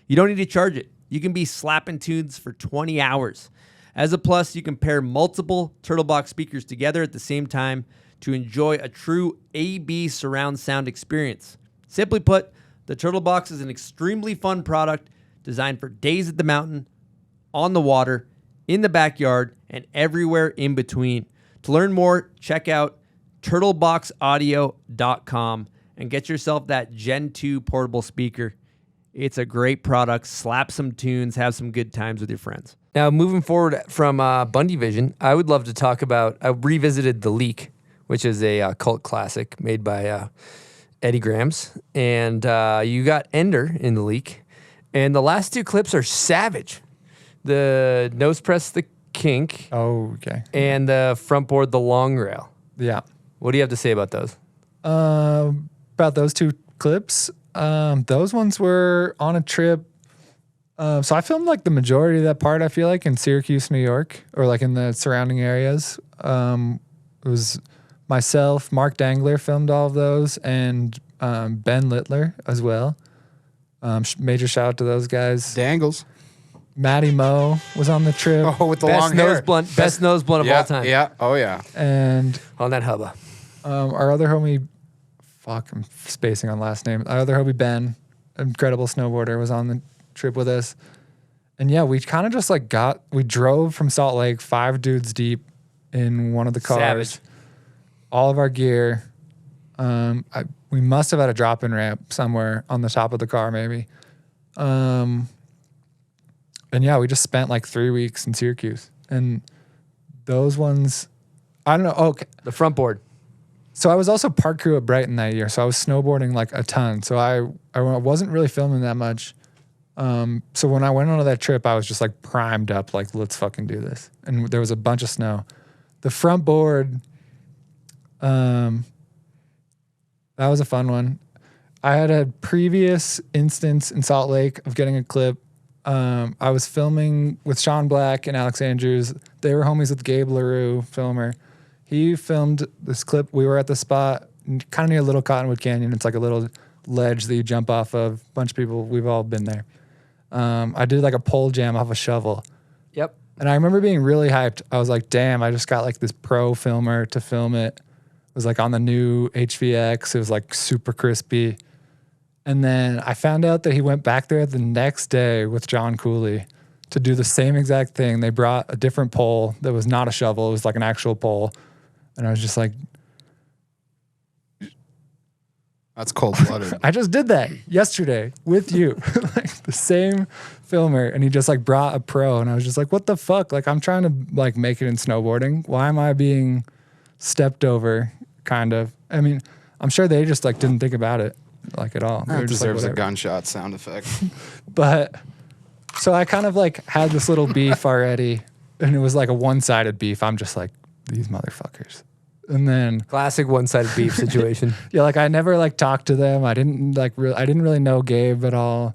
You don't need to charge it. You can be slapping tunes for 20 hours. As a plus, you can pair multiple Turtlebox speakers together at the same time to enjoy a true AB surround sound experience. Simply put, the Turtlebox is an extremely fun product designed for days at the mountain, on the water, in the backyard, and everywhere in between. To learn more, check out turtleboxaudio.com and get yourself that Gen 2 portable speaker. It's a great product. Slap some tunes, have some good times with your friends. Now, moving forward from Bundy Vision, I would love to talk about, I revisited the Leak which is a cult classic made by Eddie Grams. And you got Ender in the leak. And the last two clips are savage. The nose press, the kink. Oh, okay. And the front board, the long rail. Yeah. What do you have to say about those? About those two clips, those ones were on a trip. So I filmed like the majority of that part, I feel like, in Syracuse, New York, or like in the surrounding areas. It was myself, Mark Dangler filmed all of those, and Ben Littler as well. Major shout out to those guys. Dangles. Matty Moe was on the trip. Oh, with the long hair. Best nose blunt of all time. Yeah. Oh, yeah. And on that hubba. Our other homie, I'm spacing on last name. Our other homie, Ben, incredible snowboarder, was on the trip with us. And yeah, we kind of just like we drove from Salt Lake, 5 dudes deep in one of the cars. Savage. All of our gear. We must have had a drop-in ramp somewhere on the top of the car, maybe. And yeah, we just spent like 3 weeks in Syracuse. And those ones, I don't know. Okay. The front board. So I was also park crew at Brighton that year. So I was snowboarding like a ton. So I wasn't really filming that much. So when I went on that trip, I was just like primed up, like, let's fucking do this. And there was a bunch of snow. The front board, that was a fun one. I had a previous instance in Salt Lake of getting a clip. I was filming with Sean Black and Alex Andrews. They were homies with Gabe LaRue, filmer. He filmed this clip. We were at the spot kind of near Little Cottonwood Canyon. It's like a little ledge that you jump off of. A bunch of people, we've all been there. I did like a pole jam off a shovel. Yep. And I remember being really hyped. I was like, damn, I just got like this pro filmer to film it. It was like on the new HVX. It was like super crispy. And then I found out that he went back there the next day with John Cooley to do the same exact thing. They brought a different pole that was not a shovel. It was like an actual pole. And I was just like, that's cold-blooded. I just did that yesterday with you. Like the same filmer. And he just like brought a pro. And I was just like, what the fuck? Like I'm trying to like make it in snowboarding. Why am I being stepped over, kind of? I mean, I'm sure they just like didn't think about it like at all. That deserves a gunshot sound effect. But so I kind of like had this little beef already. And it was like a one-sided beef. I'm just like, these motherfuckers. And then classic one-sided beef situation. Yeah, like I never like talked to them. I didn't really know Gabe at all.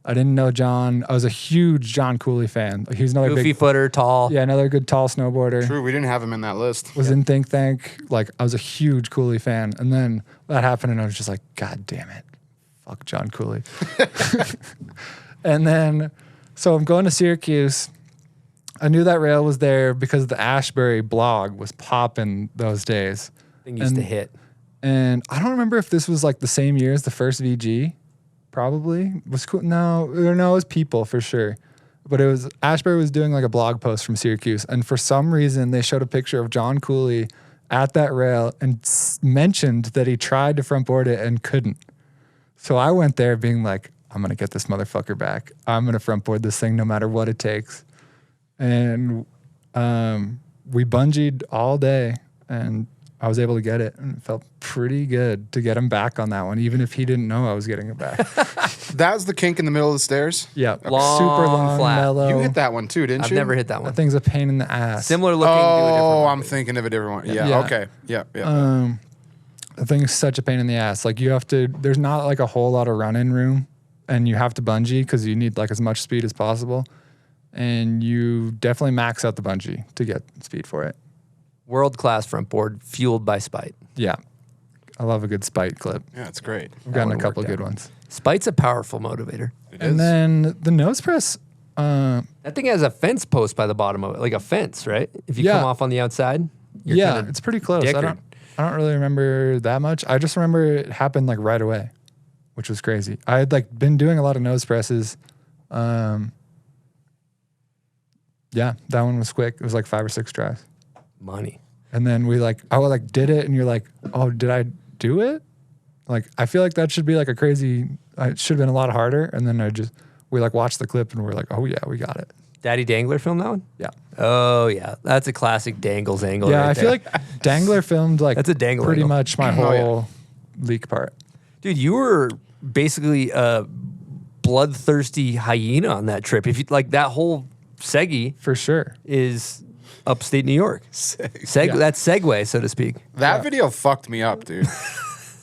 I didn't know John. I was a huge John Cooley fan. Like, he's another goofy footer, tall. Yeah, another good tall snowboarder. True, we didn't have him in that list. Was in Think Tank. Like I was a huge Cooley fan. And then that happened and I was just like, God damn it. Fuck John Cooley. And then so I'm going to Syracuse. I knew that rail was there because the Ashbury blog was popping those days. Thing used to hit. And I don't remember if this was like the same year as the first VG. Probably. Was cool. No, it was People for sure. But it was Ashbury was doing like a blog post from Syracuse. And for some reason, they showed a picture of John Cooley at that rail and mentioned that he tried to front board it and couldn't. So I went there being like, I'm going to get this motherfucker back. I'm going to front board this thing no matter what it takes. And we bungeed all day, and I was able to get it, and it felt pretty good to get him back on that one, even if he didn't know I was getting it back. That was the kink in the middle of the stairs? Yeah. Super long, flat. mellow. You hit that one too, didn't I've you? never hit that one. That thing's a pain in the ass. Similar looking. Oh, I'm thinking of a different one. Yeah, Yeah. okay. Yeah. The thing is such a pain in the ass. Like there's not like a whole lot of run-in room, and you have to bungee because you need like as much speed as possible. And you definitely max out the bungee to get speed for it. World-class front board, fueled by Spite. Yeah. I love a good Spite clip. Yeah, it's great. I've gotten a one couple worked good out. ones. Spite's a powerful motivator. And then the nose press, That thing has a fence post by the bottom of it, like a fence, right? If you come off on the outside, you're kinda it's pretty close. I dickered. don't really remember that much. I just remember it happened like right away, which was crazy. I had like been doing a lot of nose presses. Yeah, that one was quick. It was like 5 or 6 tries. Money. And then I did it, and you're like, oh, did I do it? Like, I feel like that should be like it should have been a lot harder. And then we like watched the clip and we're like, oh yeah, we got it. Daddy Dangler filmed that one? Yeah. Oh, yeah. That's a classic Dangles angle. Yeah, right I there. feel like Dangler filmed like That's a Dangler pretty angle. much my whole leak part. Dude, you were basically a bloodthirsty hyena on that trip. If you like that whole Seggy For sure. is upstate New York. That's Segway, so to speak. That video fucked me up, dude.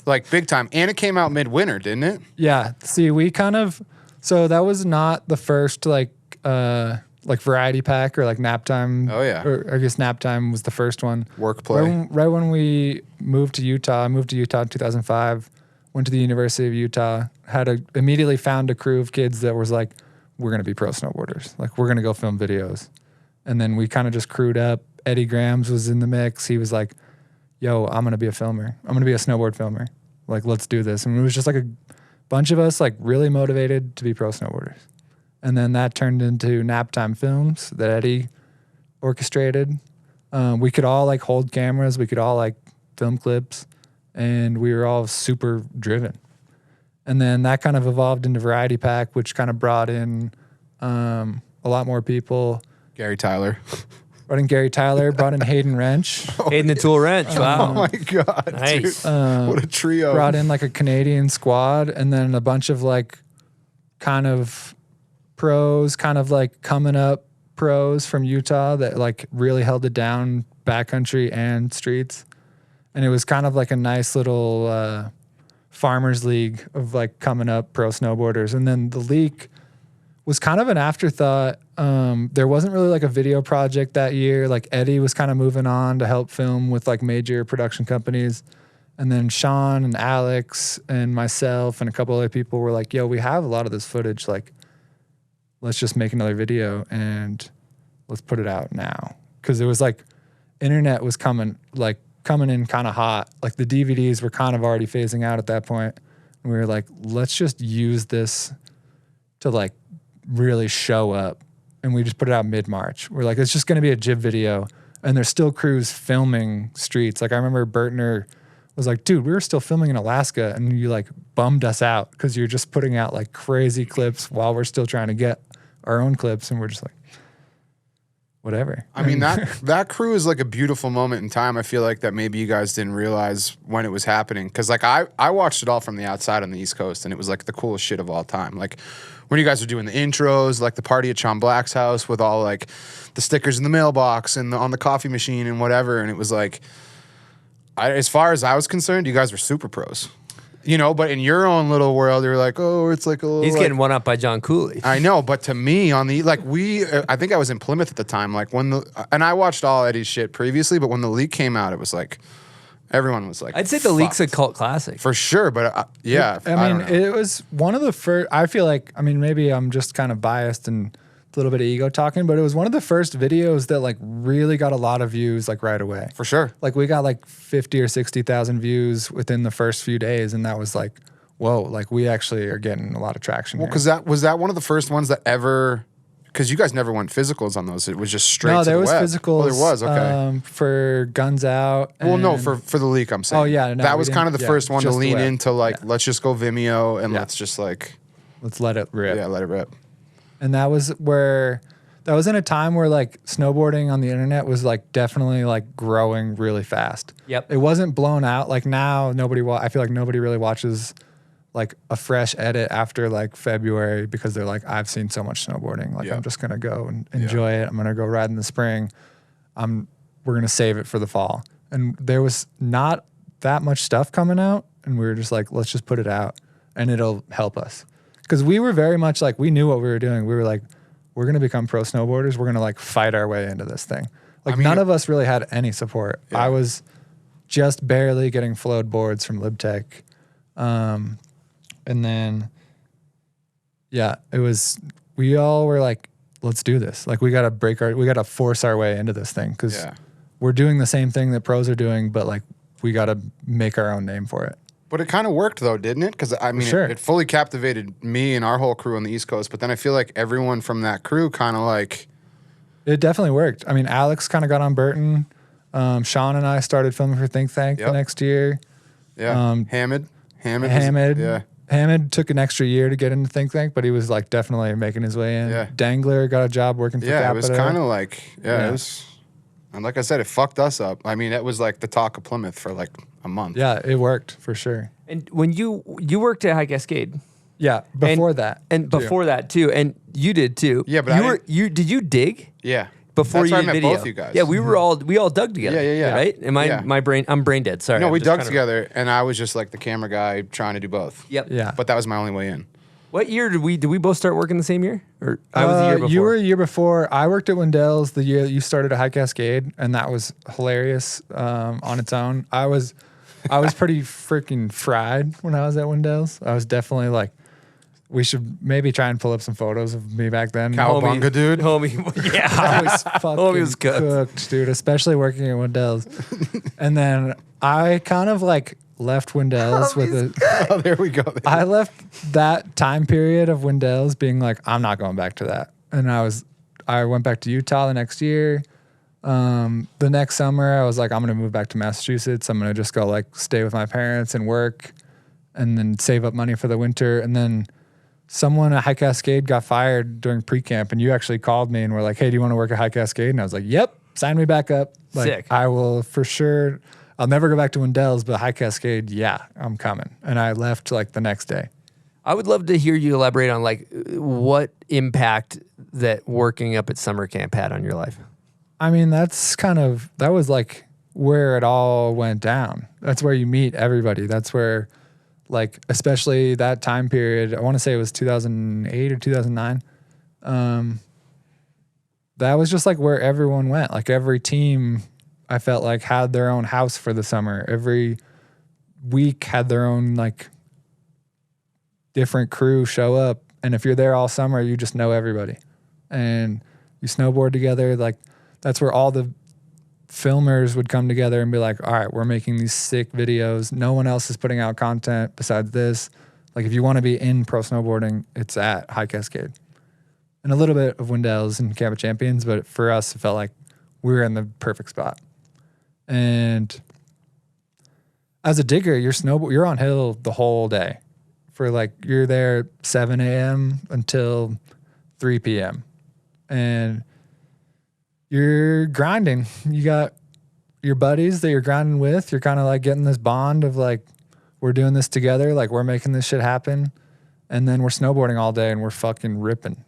Like big time. And it came out midwinter, didn't it? Yeah. See, we kind of so that was not the first like variety pack or like nap time. Oh, yeah. Or I guess nap time was the first one. Work play. Right when we moved to Utah, I moved to Utah in 2005, went to the University of Utah, immediately found a crew of kids that was like, we're going to be pro snowboarders. Like, we're going to go film videos. And then we kind of just crewed up. Eddie Grams was in the mix. He was like, yo, I'm going to be a filmer. I'm going to be a snowboard filmer. Like, let's do this. And it was just like a bunch of us like really motivated to be pro snowboarders. And then that turned into Nap Time Films that Eddie orchestrated. We could all like hold cameras. We could all like film clips. And we were all super driven. And then that kind of evolved into Variety Pack, which kind of brought in a lot more people. Gary Tyler. Brought in Gary Tyler, brought in Hayden Wrench. Hayden the Tool Wrench. Wow. Oh my God. Nice. Dude. What a trio. Brought in like a Canadian squad and then a bunch of like kind of pros, kind of like coming up pros from Utah that like really held it down backcountry and streets. And it was kind of like a nice little farmers league of like coming up pro snowboarders. And then the leak was kind of an afterthought. There wasn't really like a video project that year. Like Eddie was kind of moving on to help film with like major production companies. And then Sean and Alex and myself and a couple other people were like, yo, we have a lot of this footage. Like, let's just make another video and let's put it out now. Cause it was like, internet was coming in kind of hot. Like the DVDs were kind of already phasing out at that point. And we were like, let's just use this to like really show up. And we just put it out mid-March. We're like, it's just going to be a jib video. And there's still crews filming streets. Like I remember Burtner was like, dude, we were still filming in Alaska. And you like bummed us out because you're just putting out like crazy clips while we're still trying to get our own clips. And we're just like, whatever. I mean, that crew is like a beautiful moment in time. I feel like that maybe you guys didn't realize when it was happening. Cause like I watched it all from the outside on the East Coast and it was like the coolest shit of all time. Like when you guys were doing the intros, like the party at Sean Black's house with all like the stickers in the mailbox and on the coffee machine and whatever. And it was like, as far as I was concerned, you guys were super pros. You know, but in your own little world, you're like, oh, it's like a little. He's like, getting one up by John Cooley. I know, but to me, on the like, I think I was in Plymouth at the time. Like and I watched all Eddie's shit previously, but when the leak came out, it was like, everyone was like, I'd say the leak's a cult classic for sure. But yeah, I mean, it was one of the first. I feel like, I mean, maybe I'm just kind of biased and a little bit of ego talking, but it was one of the first videos that like really got a lot of views like right away. For sure. Like we got like 50 or 60,000 views within the first few days, and that was like, whoa, like we actually are getting a lot of traction. Well, because was that one of the first ones that ever. Because you guys never went physicals on those. It was just straight to the web. No, there was physicals. Oh, there was, okay. For Guns Out. Well, no, for the leak, I'm saying. Oh, yeah. No, that was kind of the first one to lean into, like, let's just go Vimeo and let's just, like... Let's let it rip. Yeah, let it rip. And that was in a time where, like, snowboarding on the internet was, like, definitely, like, growing really fast. Yep. It wasn't blown out. Like, now, I feel like nobody really watches... like a fresh edit after like February because they're like, I've seen so much snowboarding. Like I'm just going to go and enjoy it. I'm going to go ride in the spring. We're going to save it for the fall. And there was not that much stuff coming out. And we were just like, let's just put it out and it'll help us. Cause we were very much like, we knew what we were doing. We were like, we're going to become pro snowboarders. We're going to like fight our way into this thing. Like none of us really had any support. Yeah. I was just barely getting flowed boards from LibTech. And then, we all were like, let's do this. Like we got to force our way into this thing because we're doing the same thing that pros are doing, but like we got to make our own name for it. But it kind of worked though, didn't it? Because I mean, it fully captivated me and our whole crew on the East Coast. But then I feel like everyone from that crew kind of like. It definitely worked. I mean, Alex kind of got on Burton. Sean and I started filming for Think Tank the next year. Yeah. Hamid. Yeah. Hammond took an extra year to get into Think Tank, but he was like definitely making his way in. Yeah. Dangler got a job working for Capita. It was kind of like, it was, and like I said, it fucked us up. I mean, it was like the talk of Plymouth for like a month. Yeah, it worked for sure. And when you worked at High Cascade. Yeah, before that. And before that too. And you did too. Yeah, but did you dig? Yeah. Before That's you where I did met video. both you guys. Yeah, we all dug together. Yeah. Right? I'm brain dead. Sorry. No, I'm we just dug kind of- together, and I was just like the camera guy trying to do both. Yep. Yeah. But that was my only way in. What year did we both start working the same year? Or I was the year before. You were a year before. I worked at Wendell's the year that you started at High Cascade, and that was hilarious on its own. I was pretty freaking fried when I was at Wendell's. I was definitely like, we should maybe try and pull up some photos of me back then. Cowabunga, dude. Homie, yeah. I was fucking Homie was cooked, dude, especially working at Wendell's. And then I kind of like left Wendell's with a... Oh, there we go. I left that time period of Wendell's being like, I'm not going back to that. And I went back to Utah the next year. The next summer, I was like, I'm going to move back to Massachusetts. I'm going to just go like stay with my parents and work and then save up money for the winter. And then someone at High Cascade got fired during pre-camp, and you actually called me and were like, hey, do you want to work at High Cascade? And I was like, yep, sign me back up. Like, Sick. I will for sure. I'll never go back to Wendell's, but High Cascade, yeah, I'm coming. And I left like the next day. I would love to hear you elaborate on like what impact that working up at summer camp had on your life. I mean, that was like where it all went down. That's where you meet everybody. That's where, like, especially that time period, I want to say it was 2008 or 2009. That was just like where everyone went. Like every team, I felt like had their own house for the summer. Every week had their own like different crew show up. And if you're there all summer, you just know everybody. And you snowboard together. Like that's where all the filmers would come together and be like, all right, we're making these sick videos. No one else is putting out content besides this. Like if you want to be in pro snowboarding, it's at High Cascade. And a little bit of Wendell's and Camp of Champions, but for us, it felt like we were in the perfect spot. And as a digger, you're on hill the whole day. For like, you're there 7 a.m. until 3 p.m. And you're grinding. You got your buddies that you're grinding with. You're kind of like getting this bond of like, we're doing this together. Like we're making this shit happen. And then we're snowboarding all day and we're fucking ripping.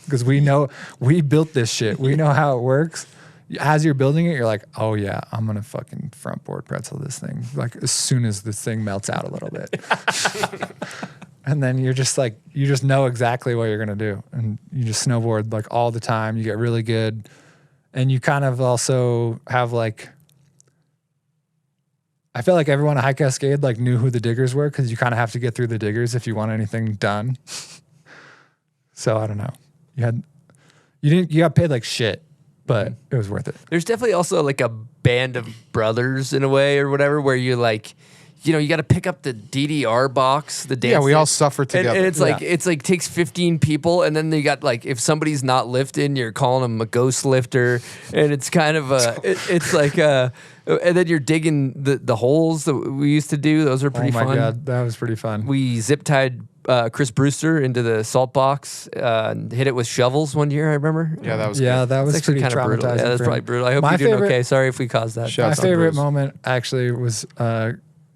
Because we know, we built this shit. We know how it works. As you're building it, you're like, oh yeah, I'm going to fucking front board pretzel this thing. Like as soon as this thing melts out a little bit. And then you're just like, you just know exactly what you're going to do. And you just snowboard like all the time. You get really good. And you kind of also have like, I feel like everyone at High Cascade like knew who the diggers were because you kind of have to get through the diggers if you want anything done. So I don't know. You got paid like shit, but it was worth it. There's definitely also like a band of brothers in a way or whatever where you like, you know, you got to pick up the DDR box, the dance. Yeah, we all stick. suffer together. And it's like takes 15 people, and then you got like if somebody's not lifting, you're calling them a ghost lifter, and it's kind of it's like and then you're digging the holes that we used to do. Those were pretty fun. Oh my god, that was pretty fun. We zip tied Chris Brewster into the salt box, and hit it with shovels one year. I remember. Yeah, that was that was actually pretty kind of brutal. traumatizing. Yeah, that's for probably him. brutal. I hope My you're doing favorite- okay. Sorry if we caused that. My Shouts on favorite Bruce. moment actually was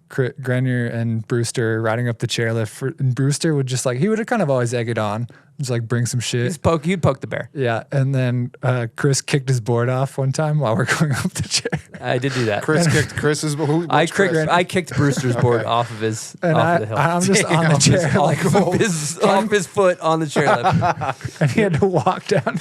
Grenier and Brewster riding up the chairlift. And Brewster would just like, he would kind of always egg it on, just like bring some shit. You'd poke the bear. Yeah, and then Chris kicked his board off one time while we're going up the chair. I did do that. Chris kicked Chris's. I kicked Brewster's board off of his And off of the hill. I'm just on the chair, like, off his foot on the chairlift. and he had to walk down.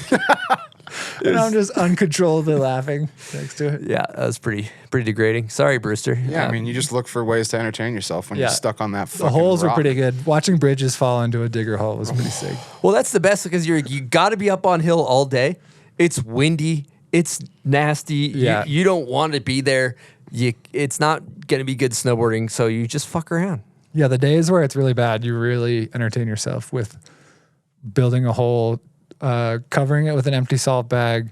And I'm just uncontrollably laughing next to it. Yeah, that was pretty degrading. Sorry, Brewster. Yeah, I mean, you just look for ways to entertain yourself when you're stuck on that fucking The holes rock. were pretty good. Watching Bridges fall into a digger hole was pretty sick. Well, that's the best because you got to be up on hill all day. It's windy. It's nasty. Yeah. You don't want to be there. It's not going to be good snowboarding, so you just fuck around. Yeah, the days where it's really bad, you really entertain yourself with building a hole, covering it with an empty salt bag,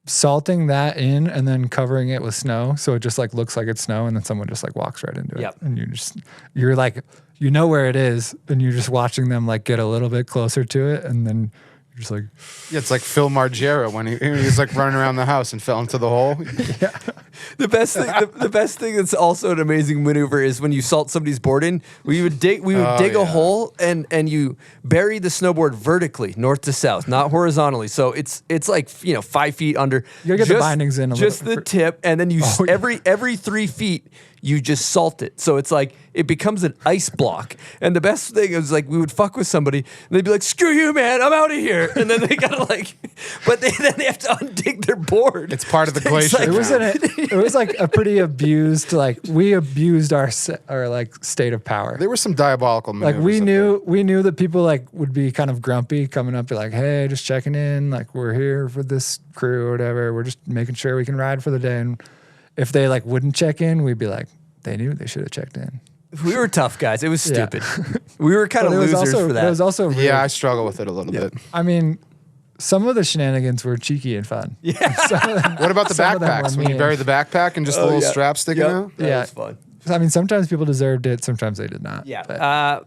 salting that in, and then covering it with snow, so it just like looks like it's snow, and then someone just like walks right into it. Yep. And you're like, you know where it is, and you're just watching them like get a little bit closer to it, and then you're just like, Yeah, it's like Phil Margera when he was like running around the house and fell into the hole. The best thing that's also an amazing maneuver is when you salt somebody's board in. We would dig a hole and you bury the snowboard vertically, north to south, not horizontally. So it's like 5 feet under. You gotta get the bindings in a just little the tip, and then you every 3 feet you just salt it. So it's like it becomes an ice block. And the best thing is like we would fuck with somebody and they'd be like, "Screw you, man, I'm out of here." And then they gotta but then they have to undig their board. It's part of the glacier. It was like a pretty abused, like we abused our like state of power. There were some diabolical maneuvers. Like we knew that people like would be kind of grumpy coming up, be like, "Hey, just checking in. Like we're here for this crew or whatever. We're just making sure we can ride for the day." And if they like wouldn't check in, we'd be like, "They knew they should have checked in." We were tough guys. It was stupid. We were kind of losers for that. It was also really, I struggle with it a little bit. I mean, some of the shenanigans were cheeky and fun. Yeah. What about the Some of them backpacks? were When you mean. bury the backpack and just a little strap sticking out? That was fun. I mean, sometimes people deserved it. Sometimes they did not. Yeah. But,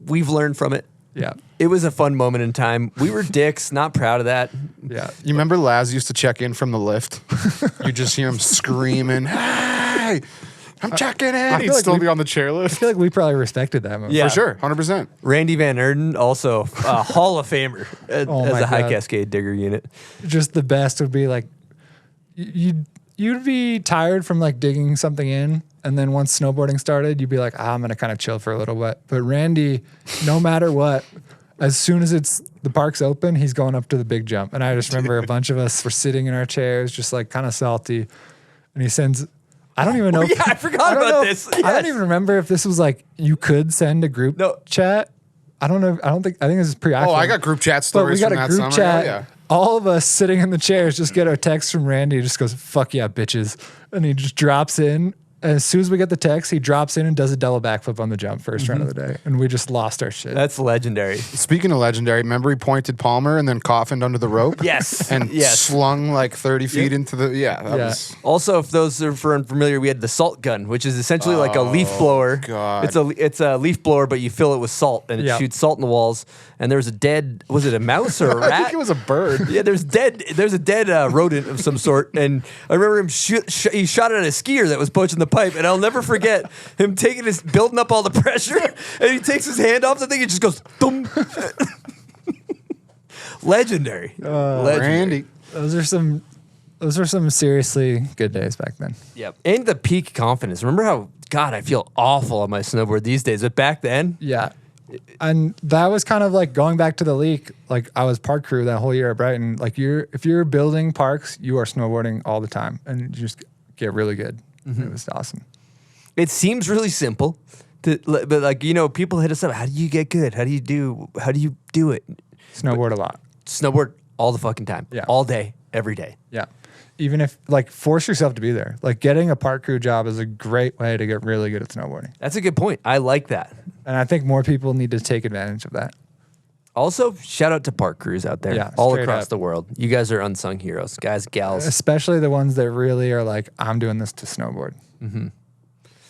We've learned from it. yeah. It was a fun moment in time. We were dicks, not proud of that. Yeah. You remember Laz used to check in from the lift? You just hear him screaming, "Hey, I'm checking in." He'd feel like still we- be on the chairlift. I feel like we probably respected that moment. Yeah. For sure, 100%. Randy Van Erden, also a Hall of Famer as Oh my a high God. Cascade digger unit. Just the best would be like, you'd be tired from like digging something in. And then once snowboarding started, you'd be like, I'm going to kind of chill for a little bit. But Randy, no matter what, as soon as the park's open, he's going up to the big jump. And I just remember a bunch of us were sitting in our chairs, just like kind of salty. And he sends, I don't even know. yeah, I forgot about this. I don't even remember if this was like, you could send a group chat. I don't know. I think this is pre-iPhone. Oh, I got group chat But stories we got from a that group summer. chat. Oh, yeah. All of us sitting in the chairs just get a text from Randy. He just goes, "Fuck yeah, bitches." And he just drops in. And as soon as we get the text, he drops in and does a double backflip on the jump first round of the day. And we just lost our shit. That's legendary. Speaking of legendary, remember he pointed Palmer and then coffined under the rope? Yes. And slung like 30 feet into the, that was... Also, if those are for unfamiliar, we had the salt gun, which is essentially like a leaf blower. God. It's a leaf blower, but you fill it with salt, and it shoots salt in the walls. And there was was it a mouse or a rat? I think it was a bird. Yeah, there's a dead rodent of some sort, and I remember him he shot it at a skier that was poaching the pipe, and I'll never forget him building up all the pressure, and he takes his hand off the thing, and just goes thump. Legendary. Randy. Those are some seriously good days back then. Yep. And the peak confidence. Remember how, God, I feel awful on my snowboard these days, but back then, Yeah. And that was kind of like going back to the leak. Like I was park crew that whole year at Brighton. Like if you're building parks, you are snowboarding all the time, and you just get really good. Mm-hmm. It was awesome. it seems really simple, but like, people hit us up. How do you get good? How do you do it? Snowboard a lot. Snowboard all the fucking time. Yeah. All day, every day. Yeah. Even if, force yourself to be there. Like, getting a park crew job is a great way to get really good at snowboarding. That's a good point. I like that. And I think more people need to take advantage of that. Also, shout out to park crews out there, Yeah, all straight across up. the world. You guys are unsung heroes, guys, gals. Especially the ones that really are like, I'm doing this to snowboard. Mm-hmm.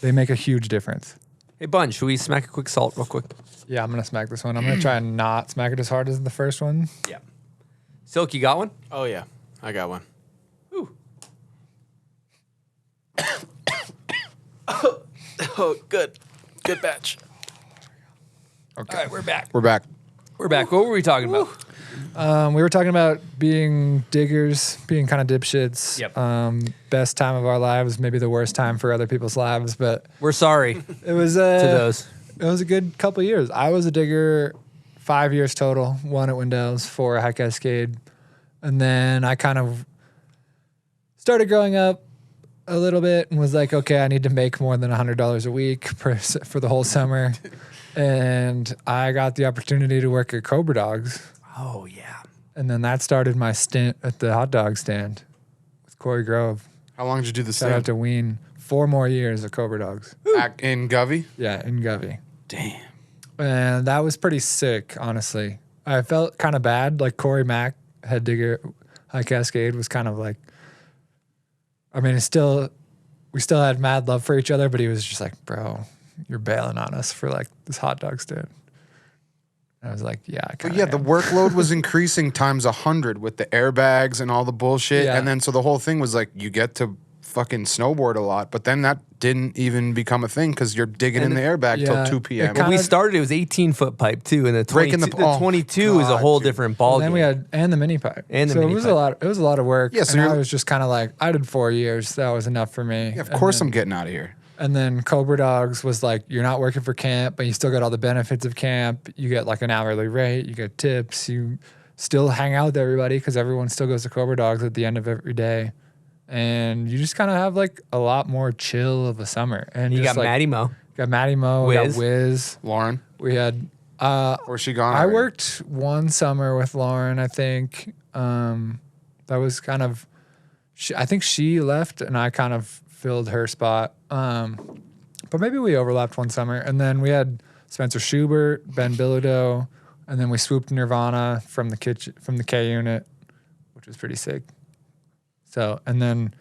They make a huge difference. Hey, Bun, should we smack a quick salt real quick? Yeah, I'm going to smack this one. I'm going to try and not smack it as hard as the first one. Yeah. Silk, you got one? Oh, yeah. I got one. Ooh. Oh, good. Good batch. Okay. All right, we're back. We're back. We're back. What were we talking about? We were talking about being diggers, being kind of dipshits. Yep. Best time of our lives, maybe the worst time for other people's lives, but We're sorry it was to those. It was a good couple of years. I was a digger 5 years total, 1 at Wendell's, 4 at High Cascade. And then I kind of started growing up a little bit and was like, okay, I need to make more than $100 a week for the whole summer. And I got the opportunity to work at Cobra Dogs. Oh, yeah. And then that started my stint at the hot dog stand with Corey Grove. How long did you do the Shout out stand? to Ween. 4 more years at Cobra Dogs. In Govey? Yeah, in Govey. Damn. And that was pretty sick, honestly. I felt kind of bad. Like, Corey Mack, head digger, High Cascade, was kind of like, I mean, we still had mad love for each other, but he was just like, bro, you're bailing on us for like this hot dog stand. I was like, yeah, I But yeah, the workload was increasing times 100 with the airbags and all the bullshit. Yeah. And then so the whole thing was like, you get to fucking snowboard a lot, but then that didn't even become a thing because you're digging in the airbag till 2 p.m. When we started, it was 18-foot pipe too, and the 22, Breaking the 22 is a whole different ball Then game. we had and the mini pipe. And the so mini it was pipe. a lot. It was a lot of work. Yeah, so and I you're- was just kind of like, I did 4 years. That was enough for me. Yeah, of course I'm getting out of here. And then Cobra Dogs was like, you're not working for camp, but you still get all the benefits of camp. You get like an hourly rate. You get tips. You still hang out with everybody because everyone still goes to Cobra Dogs at the end of every day. And you just kind of have like a lot more chill of a summer. And you just, got like, Matty Mo. Got Matty Mo. We Wiz. got Wiz. Lauren, We had. where's she gone? I already? worked one summer with Lauren, I think. That was kind of, I think she left and I kind of filled her spot. But maybe we overlapped one summer. And then we had Spencer Schubert, Ben Bilodeau, and then we swooped Nirvana from the kitchen, from the K unit, which was pretty sick. So, and then,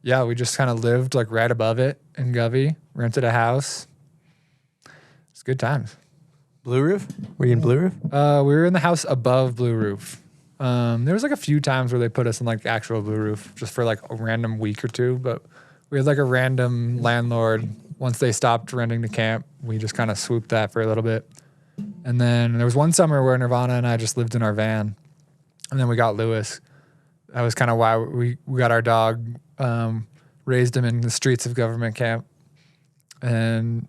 yeah, we just kind of lived like right above it in Govey, rented a house. It's good times. Blue Roof? Were you in Blue Roof? We were in the house above Blue Roof. There was like a few times where they put us in like actual Blue Roof just for like a random week or two, but we had like a random landlord. Once they stopped renting the camp, we just kind of swooped that for a little bit. And then there was one summer where Nirvana and I just lived in our van, and then we got Lewis. That was kind of why we got our dog, raised him in the streets of government camp. And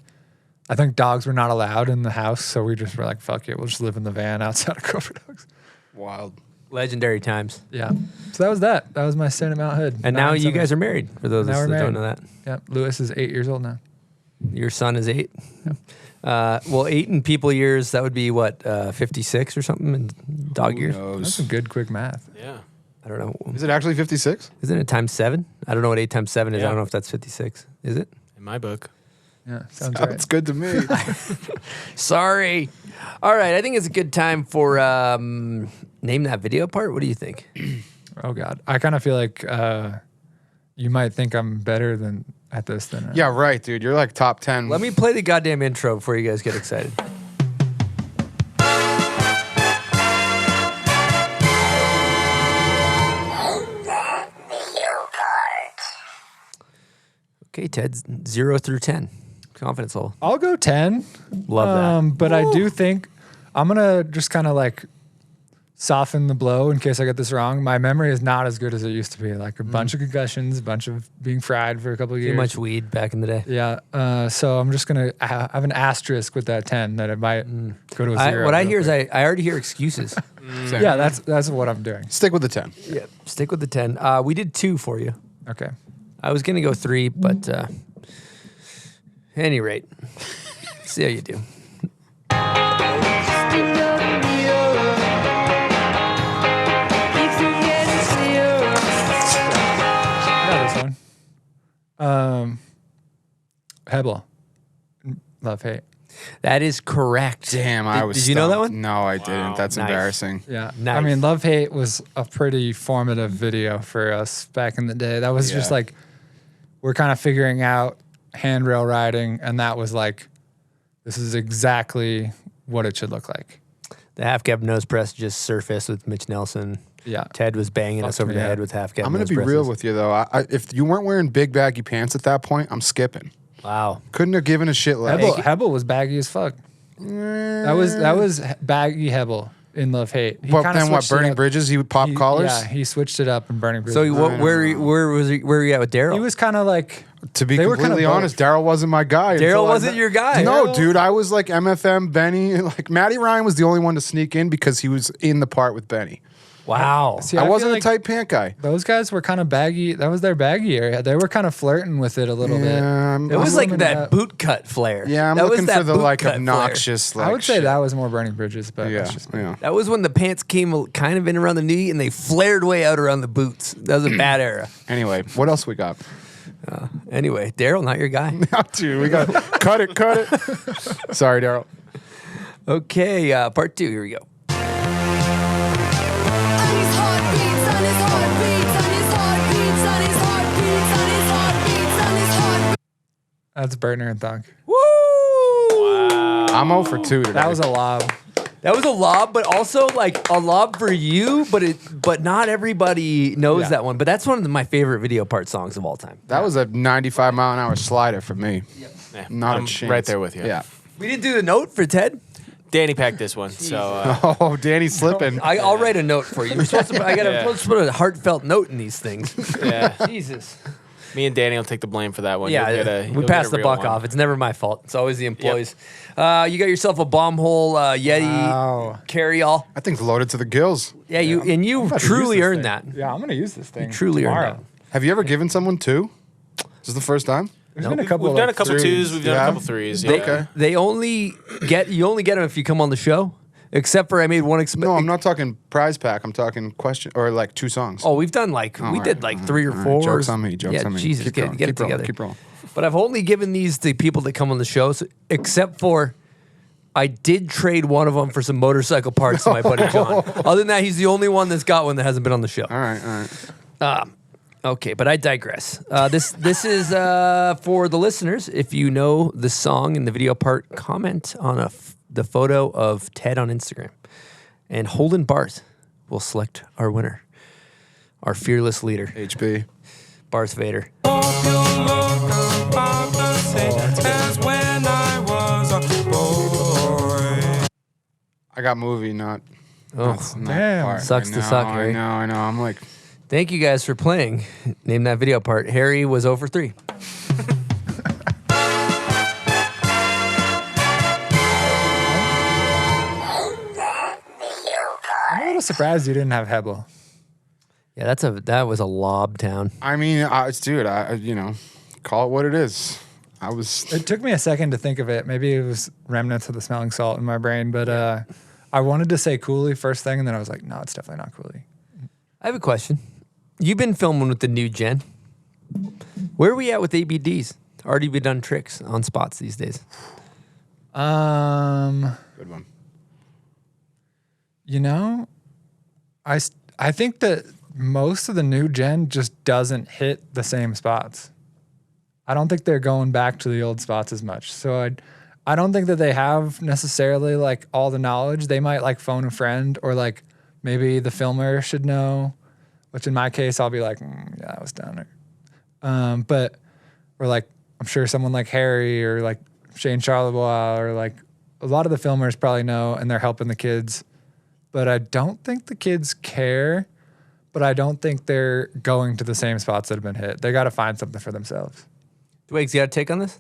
I think dogs were not allowed in the house, so we just were like, fuck it, we'll just live in the van outside of Cobra Dogs. Wild. Legendary times. Yeah. So that was that. That was my stint at Mount Hood. And now you guys are married, for those Now that we're don't married. know that. Yep. Lewis is 8 years old now. Your son is 8? Well, 8 in people years, that would be what, 56 or something in dog years? That's some good quick math. Yeah. I don't know. Is it actually 56? Isn't it times 7? I don't know what 8 times 7 is. I Yeah. don't know if that's 56. Is it? In my book. Yeah. Sounds That's right. good to me. Sorry. All right. I think it's a good time for name that video part. What do you think? Oh, God. I kind of feel like you might think I'm better than at this than Yeah, right, dude. You're like top 10. Let me play the goddamn intro before you guys get excited. Okay, Ted, 0 through 10. Confidence level. I'll go 10. Love that. But I do think I'm going to just kind of like soften the blow in case I get this wrong. My memory is not as good as it used to be. Like a bunch of concussions, a bunch of being fried for a couple of years. Too much weed back in the day. Yeah. So I'm just going to have an asterisk with that 10 that it might go to a 0. What I hear is I already hear excuses. Yeah, that's what I'm doing. Stick with the 10. Yeah, stick with the 10. We did 2 for you. Okay. I was going to go 3, but any rate, see how you do. I got this one. Hebel. Love hate. That is correct. Damn, I was Did you know that stumped. one? No, I didn't. That's Nice. embarrassing. Yeah. Nice. I mean, Love Hate was a pretty formative video for us back in the day. That was just Yeah. like, we're kind of figuring out handrail riding, and that was like, this is exactly what it should look like. The half cab nose press just surfaced with Mitch Nelson. Yeah. Ted was banging us Fucked over me the up. head with half cab I'm going nose to be presses. real with you, though. If you weren't wearing big baggy pants at that point, I'm skipping. Wow. Couldn't have given a shit less. Hebel was baggy as fuck. That was baggy Hebel in Love Hate. He But kinda then what, switched it Burning up. Bridges, he would pop collars? Yeah, he switched it up in Burning Bridges. So where were you at with Daryl? he was kind of like, To be They were completely kinda both. honest, Daryl wasn't my guy. Daryl until I wasn't met- your guy. No, Daryl- dude. I was like MFM, Benny. Like Matty Ryan was the only one to sneak in because he was in the part with Benny. Wow. See, I feel wasn't like a tight pant guy. those guys were kind of baggy. That was their baggy area. They were kind of flirting with it a little bit. It was like Warming it that up. boot cut flare. Yeah, I'm That was looking that for the boot like cut obnoxious. Like, I would say shit. that was more Burning Bridges, but Yeah, that's just me. yeah. That was when the pants came kind of in around the knee and they flared way out around the boots. That was a bad era. Anyway, what else we got? Anyway, Daryl, not your guy. Dude, we got cut it. Sorry, Daryl. Okay, part 2. Here we go. That's Burner and Thunk. Woo! I'm 0 for 2 today. That was a lob. That was a lob, but also like a lob for you, but not everybody knows that one. But that's one of my favorite video part songs of all time. That was a 95-mile-an-hour slider for me. Yeah, Not I'm a chance. right there with you. Yeah. We didn't do the note for Ted. Danny packed this one, so Oh, Danny's slipping. I'll write a note for you. You're supposed to, I'm supposed to put a heartfult note in these things. yeah. Jesus. Me and Danny will take the blame for that one. Yeah, You'll we get passed a the real buck one. off. It's never my fault. It's always the employees. You got yourself a bomb hole Yeti carry-all. I think loaded to the gills. Yeah, you about to truly use this earned thing. that. Yeah, I'm gonna use this thing. Truly earned tomorrow. that. Have you ever given someone 2? Is this the first time? There's been a couple. We've done a like, couple threes. 2s. We've done a couple 3s. They, Yeah. Okay. they only get them if you come on the show. Except for I made one. No, I'm not talking prize pack. I'm talking question or like 2 songs. Oh, we've done we all did right, like 3 or all right. 4. Joke's on me. Joke's on me. Jesus, Keep get going, it keep rolling, together. keep rolling. But I've only given these to people that come on the show, so, except for I did trade one of them for some motorcycle parts to my buddy John. Other than that, he's the only one that's got one that hasn't been on the show. All right. Okay, but I digress. This is for the listeners. If you know the song and the video part, comment on the photo of Ted on Instagram. And Holden Barth will select our winner, our fearless leader, HB. Barth Vader. I got movie, not. Oh, not damn. part. Sucks to suck, Harry. I know. I'm like, thank you guys for playing. Name that video part. Harry was 0 for 3. I'm a little surprised you didn't have Hebel. Yeah, that was a lob town. I mean, dude, call it what it is. It took me a second to think of it. Maybe it was remnants of the smelling salt in my brain, but I wanted to say Cooley first thing, and then I was like, no, it's definitely not Cooley. I have a question. You've been filming with the new gen. Where are we at with ABDs? Already been done tricks on spots these days. Good one. You know, I think that most of the new gen just doesn't hit the same spots. I don't think they're going back to the old spots as much. So I don't think that they have necessarily like all the knowledge. They might like phone a friend, or like maybe the filmer should know, which in my case, I'll be like, yeah, that was done. Or like, I'm sure someone like Harry or like Shane Charlebois or like a lot of the filmers probably know, and they're helping the kids. But I don't think the kids care, but I don't think they're going to the same spots that have been hit. They got to find something for themselves. Dwags, you got a take on this?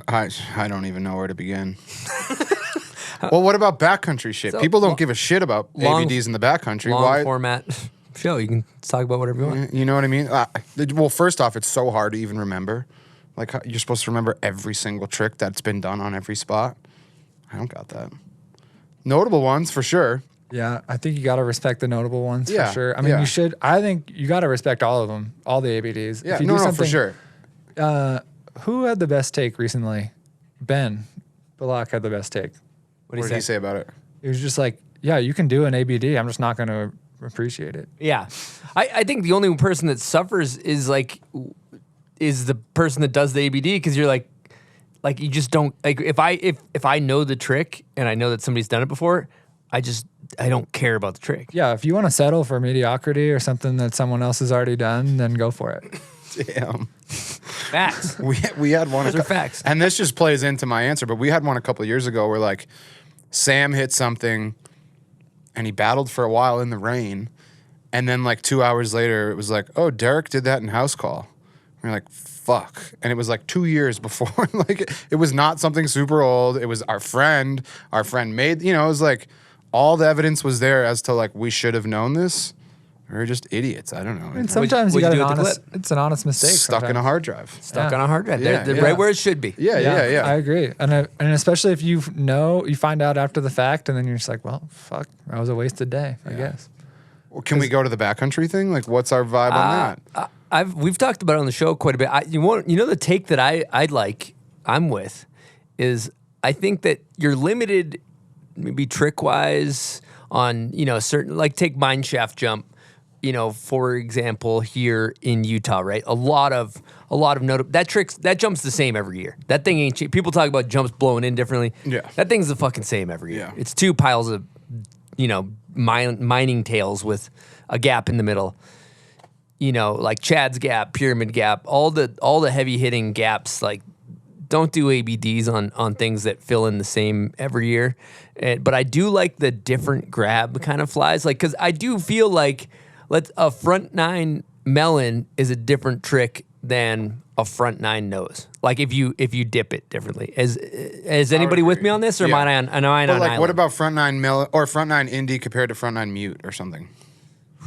I don't even know where to begin. Well, what about backcountry shit? So, People don't give a shit about ABDs in the backcountry. Long Why? format show. You can talk about whatever you want. You know what I mean? Well, first off, it's so hard to even remember. Like, you're supposed to remember every single trick that's been done on every spot. I don't got that. Notable ones, for sure. Yeah, I think you got to respect the notable ones Yeah, for sure. I mean, yeah. you should. I think you got to respect all of them, all the ABDs. Yeah, If you no, do for something- sure. Who had the best take recently? Ben Balak had the best take. What did he say about it? He was just like, yeah, you can do an ABD. I'm just not going to appreciate it. Yeah. I think the only person that suffers is the person that does the ABD, because you're like you just don't like if I know the trick and I know that somebody's done it before, I don't care about the trick. Yeah, if you want to settle for mediocrity or something that someone else has already done, then go for it. Damn. Facts. We had one. Those are facts. And this just plays into my answer, but we had one a couple of years ago where like Sam hit something and he battled for a while in the rain. And then like 2 hours later, it was like, oh, Derek did that in house call. And we're like, fuck. And it was like 2 years before. Like it was not something super old. It was our friend. Our friend made, it was like all the evidence was there as to like we should have known this. We're just idiots. I don't know. And sometimes you what'd got you do with the it's an honest mistake. Stuck in a sometimes. hard drive. Stuck on a hard drive. Yeah, They're yeah. right where it should be. Yeah. I agree. And especially if you find out after the fact, and then you're just like, well, fuck, that was a wasted day, I guess. Well, can we go to the backcountry thing? Like, what's our vibe on that? We've talked about it on the show quite a bit. The take that I'm with is I think that you're limited, maybe trick wise, on certain, like take mine shaft jump. for example, here in Utah, right? A lot of that jump's the same every year. That thing ain't cheap. People talk about jumps blowing in differently. Yeah. That thing's the fucking same every year. Yeah. It's two piles of, mining tails with a gap in the middle. Like Chad's Gap, Pyramid Gap, all the heavy hitting gaps. Like, don't do ABDs on things that fill in the same every year. But I do like the different grab kind of flies. Like, because I do feel like a front nine melon is a different trick than a front nine nose. Like if you dip it differently. Is anybody with me on this, or am I on? What about front nine melon or front nine indie compared to front nine mute or something?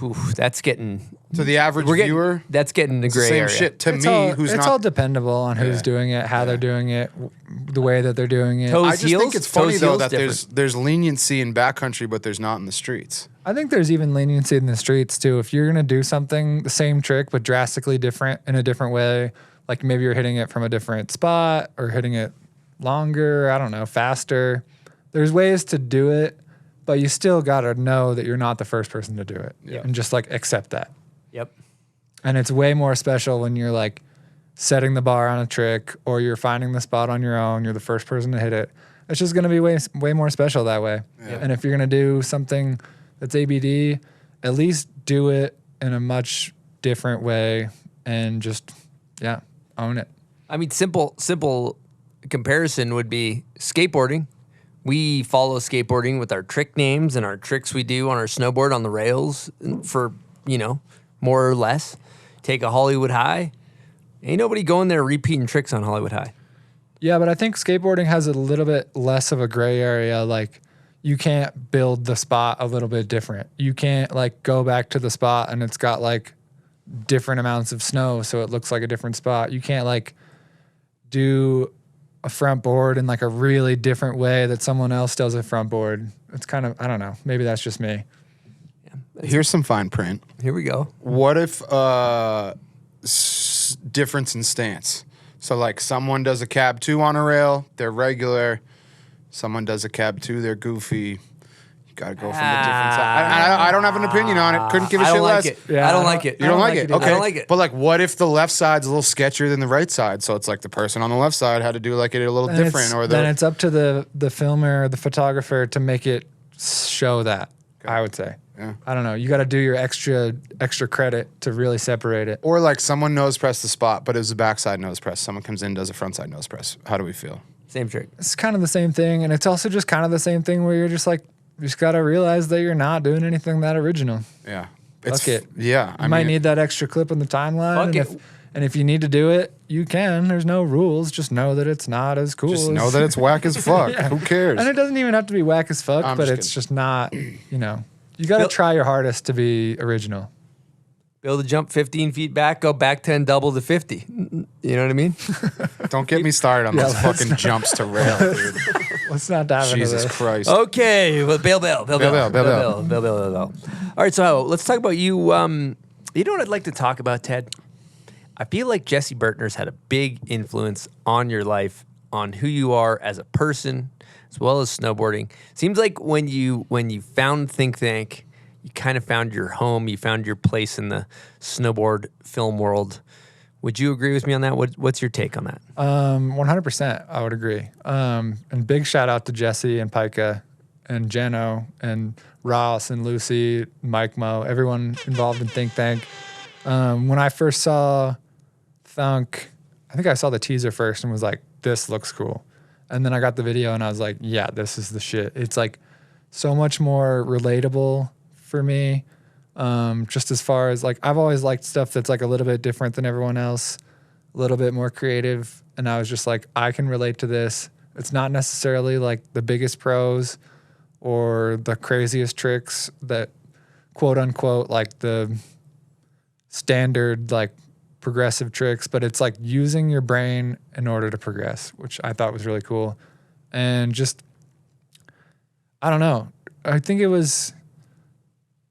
Ooh, that's getting to the average viewer. That's getting the gray same area. Shit to it's me. All, it's all dependable on who's doing it, how they're doing it, the way that they're doing it. I just think it's funny though that there's leniency in backcountry, but there's not in the streets. I think there's even leniency in the streets too. If you're gonna do something the same trick but drastically different in a different way, like maybe you're hitting it from a different spot or hitting it longer, I don't know, faster. There's ways to do it. But you still got to know that you're not the first person to do it and just like accept that. Yep. And it's way more special when you're like setting the bar on a trick or you're finding the spot on your own. You're the first person to hit it. It's just going to be way more special that way. Yeah. And if you're going to do something that's ABD, at least do it in a much different way and just, own it. I mean, simple comparison would be skateboarding. We follow skateboarding with our trick names and our tricks we do on our snowboard on the rails for, more or less. Take a Hollywood High. Ain't nobody going there repeating tricks on Hollywood High. Yeah, but I think skateboarding has a little bit less of a gray area. Like, you can't build the spot a little bit different. You can't, like, go back to the spot and it's got, like, different amounts of snow so it looks like a different spot. You can't, like, do a front board in like a really different way that someone else does a front board. It's kind of, I don't know. Maybe that's just me. Yeah. Here's some fine print. Here we go. What if difference in stance? So like someone does a cab 2 on a rail, they're regular. Someone does a cab 2, they're goofy. You gotta go from the different side. I don't have an opinion on it. Couldn't give a shit less. Yeah, I don't like it. You don't like it? Okay. I don't like it. But like, what if the left side's a little sketchier than the right side? So it's like the person on the left side had to do like it a little different, then it's up to the filmer or the photographer to make it show that. Okay. I would say. Yeah. I don't know. You got to do your extra credit to really separate it. Or like someone nose press the spot, but it was a backside nose press. Someone comes in, does a frontside nose press. How do we feel? Same trick. It's kind of the same thing, and it's also just kind of the same thing where you're just like, you just got to realize that you're not doing anything that original. Yeah. Fuck it. Yeah. You might need that extra clip in the timeline. And if you need to do it, you can. There's no rules. Just know that it's not as cool. Just know that it's whack as fuck. Yeah. Who cares? And it doesn't even have to be whack as fuck, but it's just not, you got to try your hardest to be original. Be able to jump 15 feet back, go back 10, double to 50. You know what I mean? Don't get me started on those fucking jumps to rail, dude. Let's not dive into this. Jesus Christ. Okay, well, bail. All right, so let's talk about you. You know what I'd like to talk about, Ted? I feel like Jesse Burtner's had a big influence on your life, on who you are as a person, as well as snowboarding. Seems like when you found Think Tank, you kind of found your home. You found your place in the snowboard film world. Would you agree with me on that? What's your take on that? 100%. I would agree. And big shout out to Jesse and Pika and Jeno and Ross and Lucy, Mike Mo, everyone involved in Think Tank. When I first saw Thunk, I think I saw the teaser first and was like, this looks cool. And then I got the video and I was like, yeah, this is the shit. It's like so much more relatable for me. Just as far as like, I've always liked stuff that's like a little bit different than everyone else, a little bit more creative. And I was just like, I can relate to this. It's not necessarily like the biggest pros or the craziest tricks that quote unquote, like the standard, like progressive tricks, but it's like using your brain in order to progress, which I thought was really cool. And just, I don't know. I think it was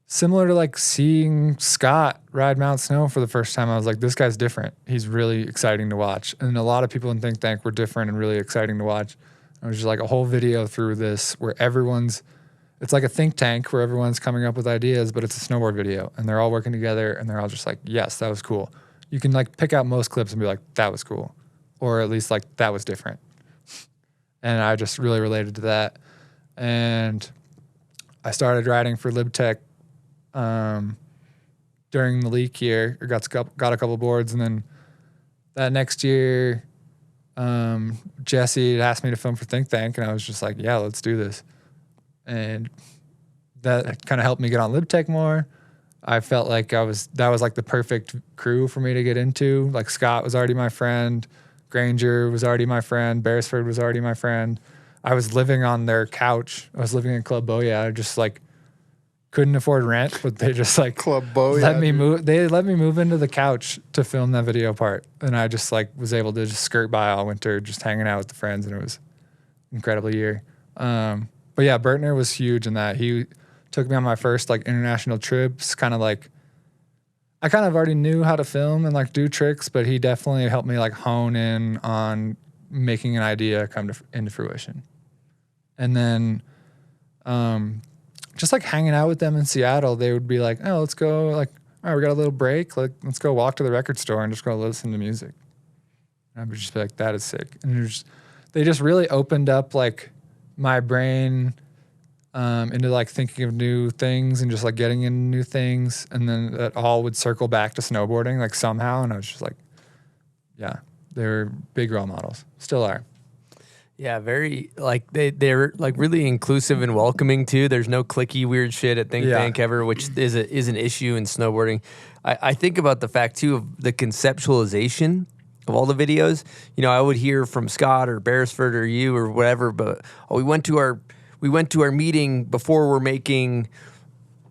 similar to like seeing Scott ride Mount Snow for the first time. I was like, this guy's different. He's really exciting to watch. And a lot of people in Think Tank were different and really exciting to watch. It was just like a whole video through this where everyone's it's like a think tank where everyone's coming up with ideas, but it's a snowboard video and they're all working together and they're all just like, yes, that was cool. You can like pick out most clips and be like, that was cool. Or at least like that was different. And I just really related to that. And I started riding for LibTech during the leak year. I got a couple boards, and then that next year, Jesse had asked me to film for Think Tank, and I was just like, yeah, let's do this. And that kind of helped me get on LibTech more. I felt like that was like the perfect crew for me to get into. Like Scott was already my friend. Granger was already my friend. Beresford was already my friend. I was living on their couch. I was living in Club Boya. I just like couldn't afford rent, but they just like Club Boya, let me move. They let me move into the couch to film that video part, and I just like was able to just skirt by all winter, just hanging out with the friends, and it was an incredible year. But yeah, Bertner was huge in that. He took me on my first like international trips. Kind of like I kind of already knew how to film and like do tricks, but he definitely helped me like hone in on making an idea come into fruition. And then just like hanging out with them in Seattle, they would be like, oh, let's go, like, all right, we got a little break. Like, let's go walk to the record store and just go listen to music. And I would just be like, that is sick. And they just really opened up like my brain into like thinking of new things and just like getting into new things. And then that all would circle back to snowboarding like somehow. And I was just like, yeah, they were big role models. Still are. Yeah, very like they're like really inclusive and welcoming too. There's no cliquey weird shit at Think Tank ever, which is an issue in snowboarding. I think about the fact too of the conceptualization of all the videos. You know, I would hear from Scott or Beresford or you or whatever, but we went to our meeting before we're making,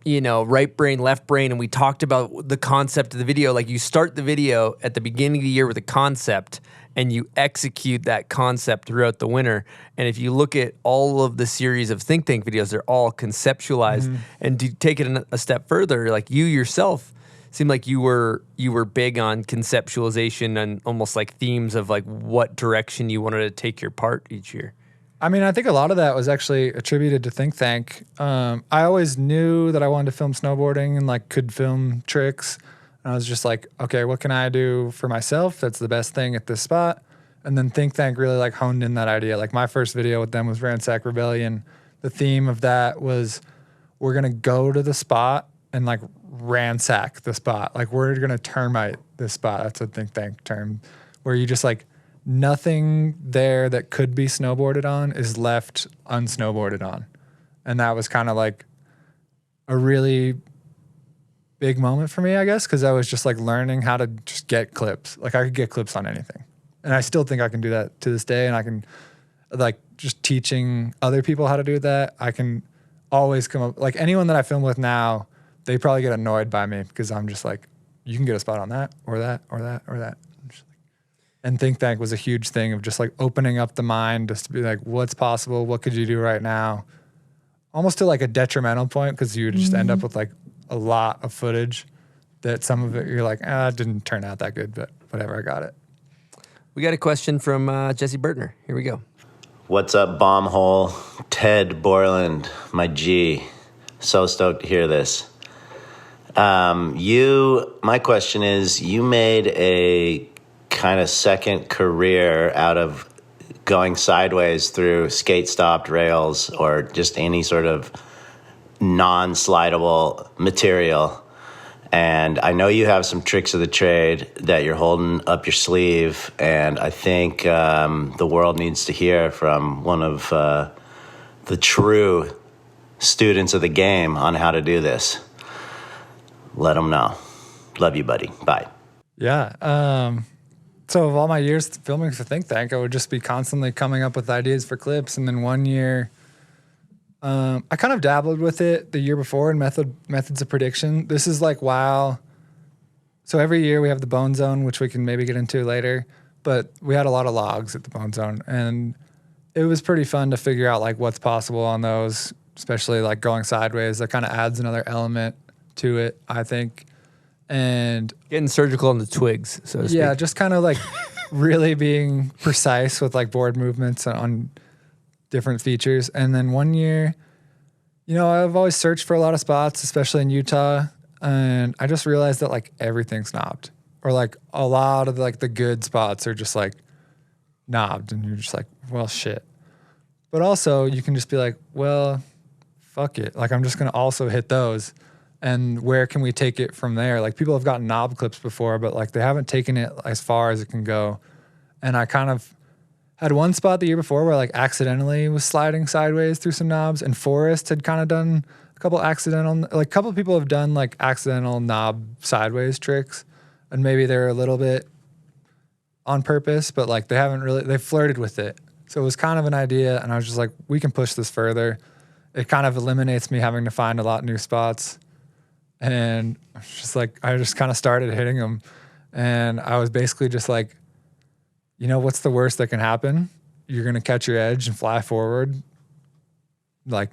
you know, right brain, left brain, and we talked about the concept of the video. Like you start the video at the beginning of the year with a concept, and you execute that concept throughout the winter. And if you look at all of the series of Think Tank videos, they're all conceptualized. Mm-hmm. And to take it a step further, like you yourself seemed like you were big on conceptualization and almost like themes of like what direction you wanted to take your part each year. I mean, I think a lot of that was actually attributed to Think Tank. I always knew that I wanted to film snowboarding and like could film tricks. And I was just like, okay, what can I do for myself that's the best thing at this spot? And then Think Tank really like honed in that idea. Like my first video with them was Ransack Rebellion. The theme of that was we're going to go to the spot and like ransack the spot. Like we're going to termite this spot. That's a Think Tank term where you just like nothing there that could be snowboarded on is left unsnowboarded on. And that was kind of like a really big moment for me, I guess, because I was just like learning how to just get clips. Like I could get clips on anything. And I still think I can do that to this day. And I can like just teaching other people how to do that. I can always come up, like anyone that I film with now, they probably get annoyed by me because I'm just like, you can get a spot on that or that or that or that. And Think Tank was a huge thing of just like opening up the mind just to be like, what's possible? What could you do right now? Almost to like a detrimental point because you would just end up with like a lot of footage that some of it you're like, it didn't turn out that good, but whatever, I got it. We got a question from Jesse Bertner. Here we go. What's up, Bombhole? Ted Borland, my G. So stoked to hear this. My question is, you made a kind of second career out of going sideways through skate-stopped rails or just any sort of non-slidable material. And I know you have some tricks of the trade that you're holding up your sleeve, and I think the world needs to hear from one of the true students of the game on how to do this. Let them know. Love you, buddy. Bye. Yeah. So of all my years filming for Think Tank, I would just be constantly coming up with ideas for clips. And then one year, I kind of dabbled with it the year before in methods of prediction. This is like, wow. So every year we have the Bonezone, which we can maybe get into later. But we had a lot of logs at the Bonezone. And it was pretty fun to figure out like what's possible on those, especially like going sideways. That kind of adds another element to it, I think. And getting surgical on the twigs, so to speak. Yeah, just kind of like really being precise with like board movements on different features. And then one year, I've always searched for a lot of spots, especially in Utah, and I just realized that like everything's knobbed, or like a lot of like the good spots are just like knobbed, and you're just like, well, shit. But also you can just be like, well, fuck it. Like I'm just gonna also hit those, and where can we take it from there? Like people have gotten knob clips before, but like they haven't taken it as far as it can go. And I kind of had one spot the year before where I like accidentally was sliding sideways through some knobs, and Forrest had kind of done a couple of people have done like accidental knob sideways tricks, and maybe they're a little bit on purpose, but like they flirted with it. So it was kind of an idea, and I was just like, we can push this further. It kind of eliminates me having to find a lot of new spots. And I just kind of started hitting them, and I was basically just like, what's the worst that can happen? You're going to catch your edge and fly forward. Like,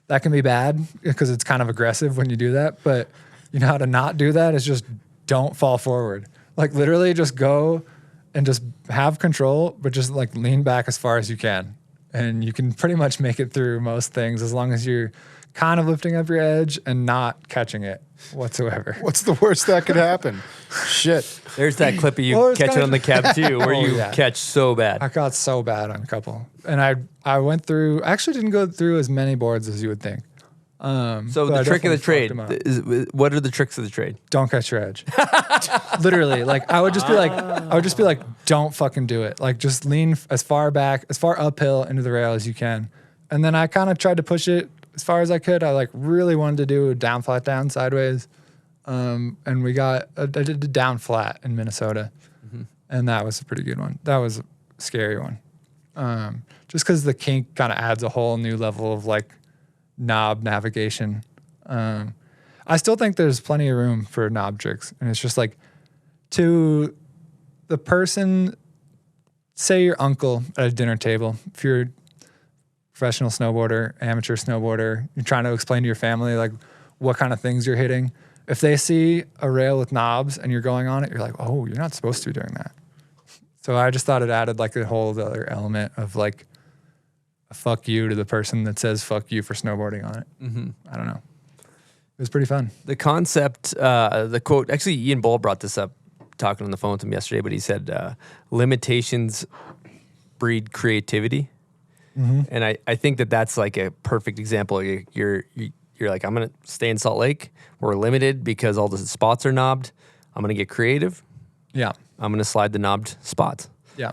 that can be bad because it's kind of aggressive when you do that. But you know how to not do that is just don't fall forward. Like, literally just go and just have control, but just like lean back as far as you can. And you can pretty much make it through most things as long as you're kind of lifting up your edge and not catching it whatsoever. What's the worst that could happen? Shit. There's that clip of you catching on the cab too, where you catch so bad. I got so bad on a couple. And I went through, I actually didn't go through as many boards as you would think. So the trick of the trade, what are the tricks of the trade? Don't catch your edge. Literally, like I would just be like, don't fucking do it. Like just lean as far back, as far uphill into the rail as you can. And then I kind of tried to push it as far as I could. I like really wanted to do a down, flat, down, sideways. And I did a down flat in Minnesota. And that was a pretty good one. That was a scary one. Just because the kink kind of adds a whole new level of like knob navigation. I still think there's plenty of room for knob tricks. And it's just like to the person, say your uncle at a dinner table, if you're professional snowboarder, amateur snowboarder, you're trying to explain to your family like what kind of things you're hitting. If they see a rail with knobs and you're going on it, you're like, oh, you're not supposed to be doing that. So I just thought it added like a whole other element of like a fuck you to the person that says fuck you for snowboarding on it. I don't know. It was pretty fun. The concept, the quote, actually Ian Boll brought this up talking on the phone with him yesterday, but he said limitations breed creativity. And I think that's like a perfect example. You're like, I'm going to stay in Salt Lake. We're limited because all the spots are knobbed. I'm going to get creative. Yeah. I'm going to slide the knobbed spots. Yeah.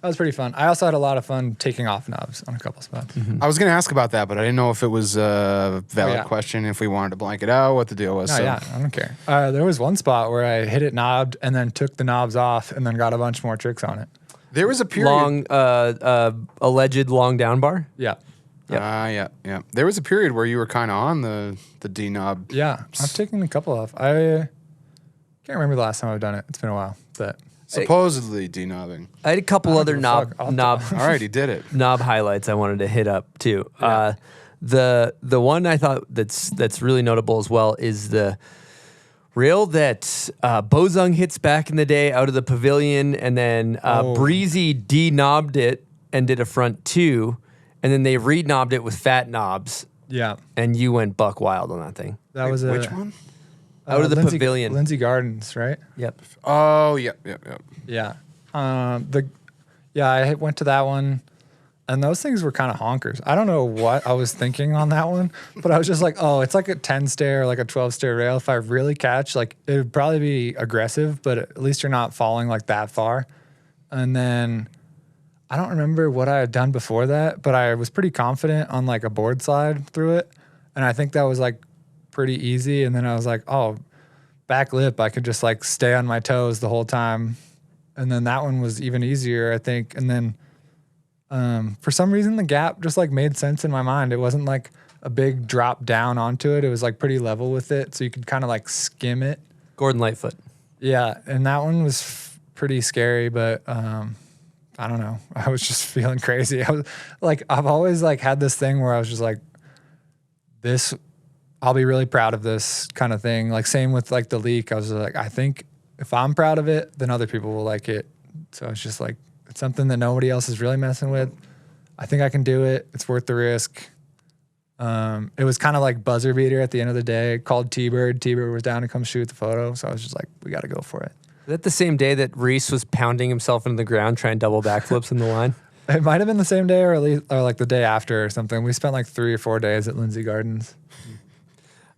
That was pretty fun. I also had a lot of fun taking off knobs on a couple spots. I was going to ask about that, but I didn't know if it was a valid question, if we wanted to blank it out, what the deal was. Yeah, I don't care. There was one spot where I hit it knobbed and then took the knobs off and then got a bunch more tricks on it. There was a period. Alleged long down bar? Yeah. Yeah. There was a period where you were kind of on the D knob. Yeah. I've taken a couple off. I can't remember the last time I've done it. It's been a while. But supposedly D knobbing. I had a couple other knob. All right, he did it. Knob highlights I wanted to hit up too. Yeah. The one I thought that's really notable as well is the rail that Bonezone hits back in the day out of the pavilion, and then Breezy de-knobbed it and did a front two, and then they re-knobbed it with fat knobs. Yeah. And you went buck wild on that thing. That was which one? Out of the pavilion. Lindsay Gardens, right? Yep. Oh, yep. Yeah. I went to that one. And those things were kind of honkers. I don't know what I was thinking on that one, but I was just like, oh, it's like a 10 stair, like a 12 stair rail. If I really catch, like it would probably be aggressive, but at least you're not falling like that far. And then I don't remember what I had done before that, but I was pretty confident on like a board slide through it. And I think that was like pretty easy. And then I was like, oh, back lip, I could just like stay on my toes the whole time. And then that one was even easier, I think. And then for some reason, the gap just like made sense in my mind. It wasn't like a big drop down onto it. It was like pretty level with it. So you could kind of like skim it. Gordon Lightfoot. Yeah. And that one was pretty scary, but I don't know. I was just feeling crazy. I was like, I've always like had this thing where I was just like, this, I'll be really proud of this kind of thing. Like same with like the leak. I was like, I think if I'm proud of it, then other people will like it. So it's just like, it's something that nobody else is really messing with. I think I can do it. It's worth the risk. It was kind of like buzzer beater at the end of the day. Called T-Bird. T-Bird was down to come shoot the photo. So I was just like, we got to go for it. Is that the same day that Reese was pounding himself into the ground trying double backflips in the line? It might have been the same day or at least or like the day after or something. We spent like 3 or 4 days at Lindsay Gardens.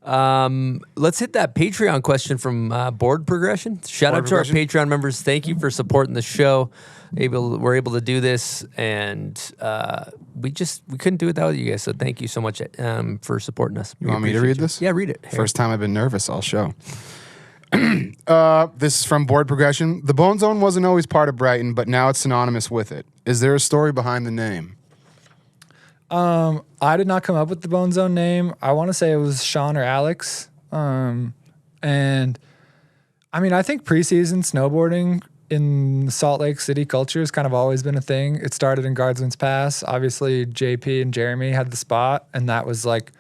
Let's hit that Patreon question from Board Progression. Shout out to our Patreon members. Thank you for supporting the show. We're able to do this, and we couldn't do it without you guys. So thank you so much for supporting us. You want me to read this? Yeah, read it. First time I've been nervous. I'll show. This is from Board Progression. The Bonezone wasn't always part of Brighton, but now it's synonymous with it. Is there a story behind the name? I did not come up with the Bonezone name. I want to say it was Sean or Alex. And I mean, I think preseason snowboarding in Salt Lake City culture has kind of always been a thing. It started in Guardsman's Pass. Obviously, JP and Jeremy had the spot, and that was like,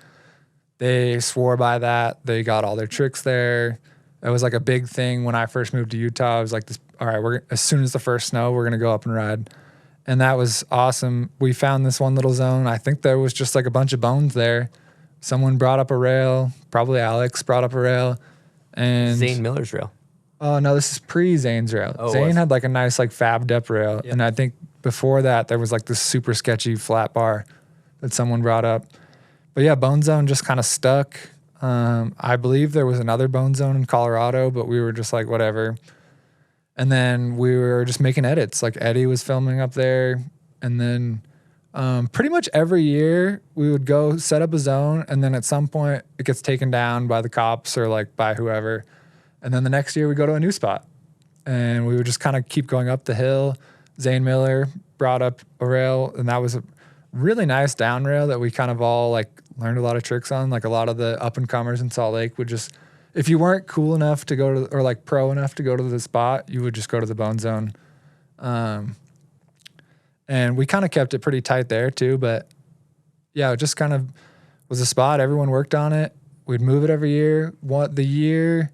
they swore by that. They got all their tricks there. It was like a big thing when I first moved to Utah. I was like, all right, as soon as the first snow, we're going to go up and ride. And that was awesome. We found this one little zone. I think there was just like a bunch of bones there. Someone brought up a rail. Probably Alex brought up a rail. And Zane Miller's rail. Oh, no, this is pre-Zane's rail. Oh, Zane had like a nice like fab dep rail. Yep. And I think before that, there was like this super sketchy flat bar that someone brought up. But yeah, Bonezone just kind of stuck. I believe there was another Bonezone in Colorado, but we were just like, whatever. And then we were just making edits. Like Eddie was filming up there. And then pretty much every year we would go set up a zone. And then at some point it gets taken down by the cops or like by whoever. And then the next year we go to a new spot. And we would just kind of keep going up the hill. Zane Miller brought up a rail. And that was a really nice down rail that we kind of all like learned a lot of tricks on. Like a lot of the up and comers in Salt Lake would just, if you weren't cool enough to go to, or like pro enough to go to the spot, you would just go to the Bonezone. And we kind of kept it pretty tight there too, but yeah, it just kind of was a spot. Everyone worked on it. We'd move it every year. The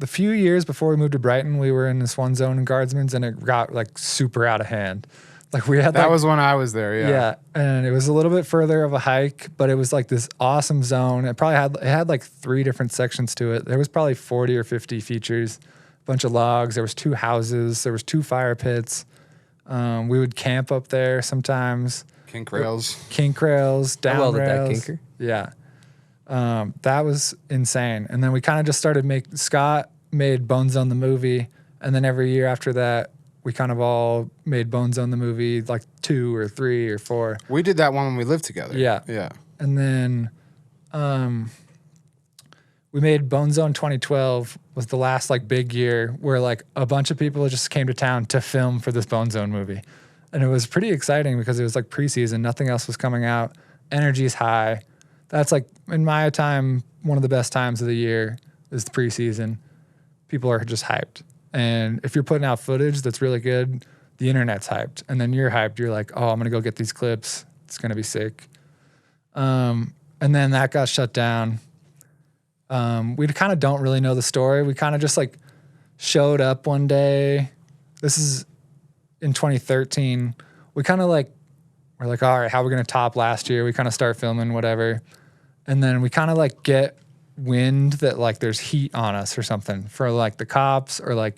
few years before we moved to Brighton, we were in this one zone in Guardsman's and it got like super out of hand. Like we had that was when I was there, yeah. Yeah, and it was a little bit further of a hike, but it was like this awesome zone. It had like 3 different sections to it. There was probably 40 or 50 features, a bunch of logs. There was 2 houses. There was 2 fire pits. We would camp up there sometimes. Kink rails, down rails. That kinker. Yeah, that was insane. And then we kind of just started Scott made Bonezone the movie, and then every year after that, we kind of all made Bonezone the movie, like 2 or 3 or 4. We did that one when we lived together. Yeah. Yeah. And then we made Bonezone 2012 was the last like big year where like a bunch of people just came to town to film for this Bonezone movie. And it was pretty exciting because it was like preseason. Nothing else was coming out. Energy is high. That's like, in my time, one of the best times of the year is the preseason. People are just hyped. And if you're putting out footage that's really good, the internet's hyped. And then you're hyped. You're like, oh, I'm going to go get these clips. It's going to be sick. And then that got shut down. We kind of don't really know the story. We kind of just like showed up one day. This is in 2013. We kind of like, we're like, all right, how are we going to top last year? We kind of start filming whatever. And then we kind of like get wind that like there's heat on us or something for like the cops or like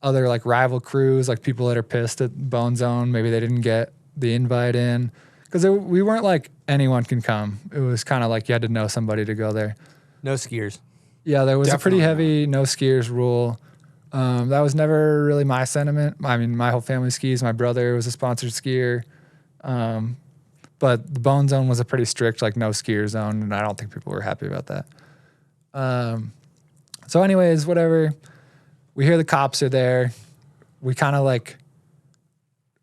other like rival crews, like people that are pissed at Bonezone. Maybe they didn't get the invite in because we weren't like anyone can come. It was kind of like you had to know somebody to go there. No skiers. Yeah, there was Definitely a pretty heavy no skiers rule. That was never really my sentiment. I mean, my whole family skis. My brother was a sponsored skier. But the Bonezone was a pretty strict like no skier zone, and I don't think people were happy about that. So anyways, whatever. We hear the cops are there. We kind of like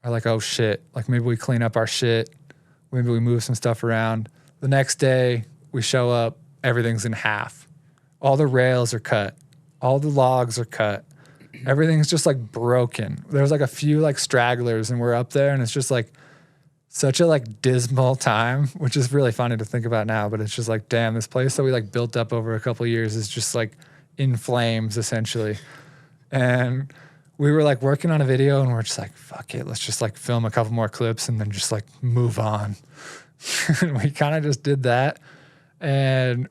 are like, oh shit. Like maybe we clean up our shit. Maybe we move some stuff around. The next day we show up, everything's in half. All the rails are cut. All the logs are cut. Everything's just like broken. There's like a few like stragglers and we're up there and it's just like such a like dismal time, which is really funny to think about now, but it's just like, damn, this place that we like built up over a couple of years is just like in flames essentially. And we were like working on a video and we're just like, fuck it, let's just like film a couple more clips and then just like move on. We kind of just did that. And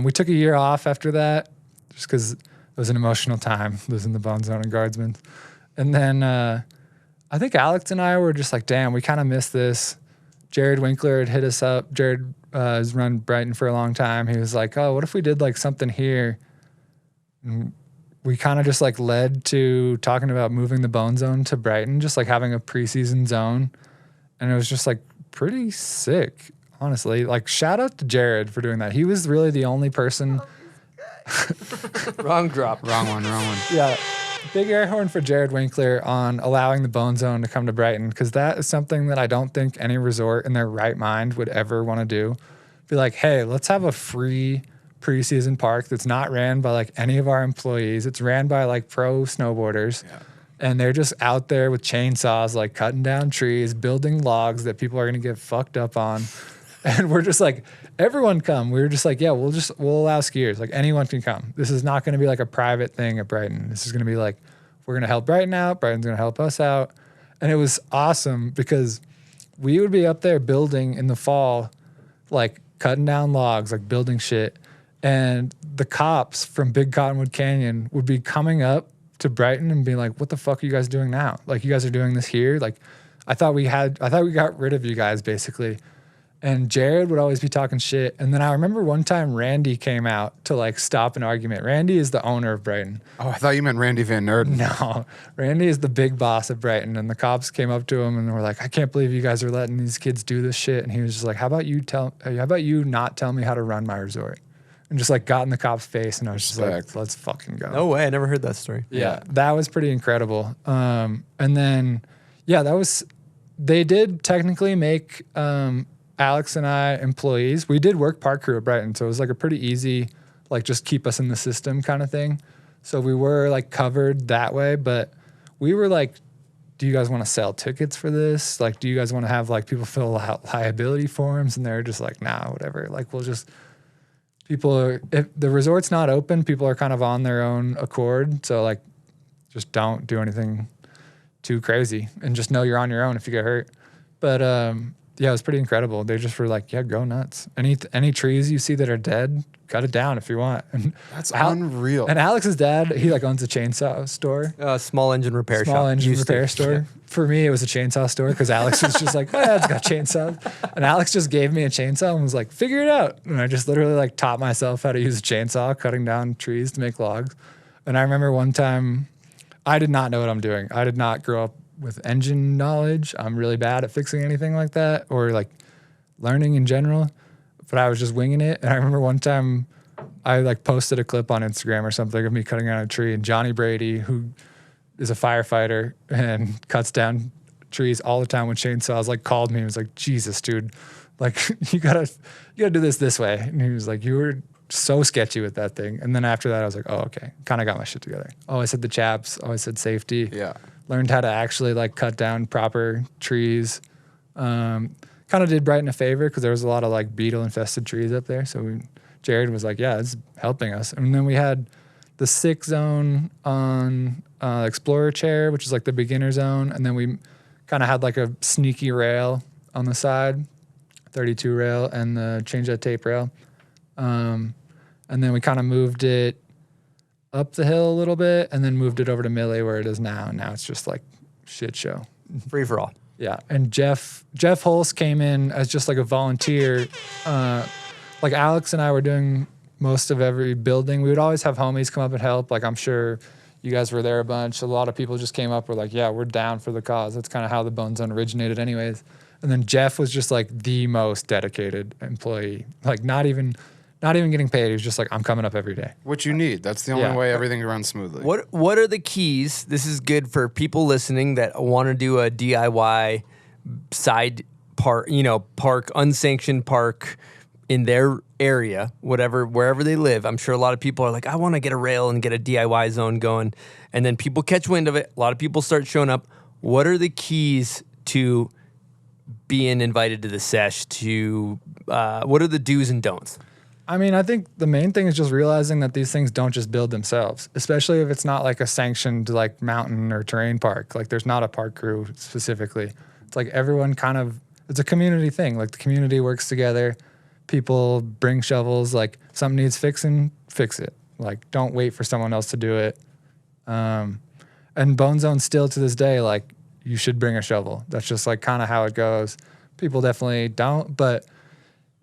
we took a year off after that just because it was an emotional time losing the Bonezone and Guardsmen. And then I think Alex and I were just like, damn, we kind of missed this. Jared Winkler had hit us up. Jared has run Brighton for a long time. He was like, oh, what if we did like something here? And we kind of just like led to talking about moving the Bonezone to Brighton, just like having a preseason zone. And it was just like pretty sick, honestly. Like shout out to Jared for doing that. He was really the only person. Wrong drop. Wrong one. Yeah. Big air horn for Jared Winkler on allowing the Bonezone to come to Brighton, because that is something that I don't think any resort in their right mind would ever want to do. Be like, hey, let's have a free preseason park that's not ran by like any of our employees. It's ran by like pro snowboarders. Yeah. And they're just out there with chainsaws, like cutting down trees, building logs that people are going to get fucked up on. And we're just like, everyone come. We were just like, yeah, we'll allow skiers. Like anyone can come. This is not going to be like a private thing at Brighton. This is going to be like, we're going to help Brighton out. Brighton's going to help us out. And it was awesome because we would be up there building in the fall, like cutting down logs, like building shit. And the cops from Big Cottonwood Canyon would be coming up to Brighton and being like, what the fuck are you guys doing now? Like, you guys are doing this here? Like, I thought we got rid of you guys, basically. And Jared would always be talking shit. And then I remember one time Randy came out to like stop an argument. Randy is the owner of Brighton. Oh, I thought you meant Randy Van Nerden. No, Randy is the big boss of Brighton. And the cops came up to him and were like, I can't believe you guys are letting these kids do this shit. And he was just like, how about you not tell me how to run my resort? And just like got in the cop's face. And I was just like, let's fucking go. No way. I never heard that story. Yeah, that was pretty incredible. And then, yeah, they did technically make Alex and I employees. We did work park crew at Brighton, so it was like a pretty easy, like just keep us in the system kind of thing. So we were like covered that way, but we were like, do you guys want to sell tickets for this? Like, do you guys want to have like people fill out liability forms? And they're just like, nah, whatever. Like, if the resort's not open, people are kind of on their own accord. So like, just don't do anything too crazy and just know you're on your own if you get hurt. But, yeah, it was pretty incredible. They just were like, yeah, go nuts. Any trees you see that are dead, cut it down if you want. And that's unreal. And Alex's dad, he like owns a chainsaw store. Small engine repair shop. Small engine repair store. Yeah. For me, it was a chainsaw store because Alex was just like, my dad's got chainsaws. And Alex just gave me a chainsaw and was like, figure it out. And I just literally like taught myself how to use a chainsaw, cutting down trees to make logs. And I remember one time, I did not know what I'm doing. I did not grow up with engine knowledge. I'm really bad at fixing anything like that or like learning in general, but I was just winging it. And I remember one time I like posted a clip on Instagram or something of me cutting down a tree, and Johnny Brady, who is a firefighter and cuts down trees all the time with chainsaws, like called me and was like, Jesus, dude, like you gotta do this way. And he was like, you were so sketchy with that thing. And then after that I was like, oh, okay. Kind of got my shit together. Oh, I said the chaps. Oh, I said safety. Yeah. Learned how to actually like cut down proper trees. Kind of did Brighton a favor because there was a lot of like beetle infested trees up there. So Jared was like, yeah, it's helping us. And then we had the 6 zone on Explorer chair, which is like the beginner zone. And then we kind of had like a sneaky rail on the side, 32 rail, and the change that tape rail. And then we kind of moved it up the hill a little bit and then moved it over to Millie where it is now. And now it's just like shit show. Free for all. Yeah. And Jeff Hulse came in as just like a volunteer. Like Alex and I were doing most of every building. We would always have homies come up and help. Like I'm sure you guys were there a bunch. A lot of people just came up, were like, yeah, we're down for the cause. That's kind of how the Bonezone originated anyways. And then Jeff was just like the most dedicated employee. Like not even getting paid. He was just like, I'm coming up every day. What you need. That's the only way everything runs smoothly. What are the keys? This is good for people listening that want to do a DIY side park, unsanctioned park in their area, wherever they live. I'm sure a lot of people are like, I want to get a rail and get a DIY zone going. And then people catch wind of it. A lot of people start showing up. What are the keys to being invited to the sesh? What are the do's and don'ts? I mean, I think the main thing is just realizing that these things don't just build themselves, especially if it's not like a sanctioned like mountain or terrain park. Like there's not a park crew specifically. It's like everyone kind of it's a community thing. Like the community works together. People bring shovels. Like something needs fixing, fix it. Like don't wait for someone else to do it. And Bonezone still to this day, like you should bring a shovel. That's just like kind of how it goes. People definitely don't, but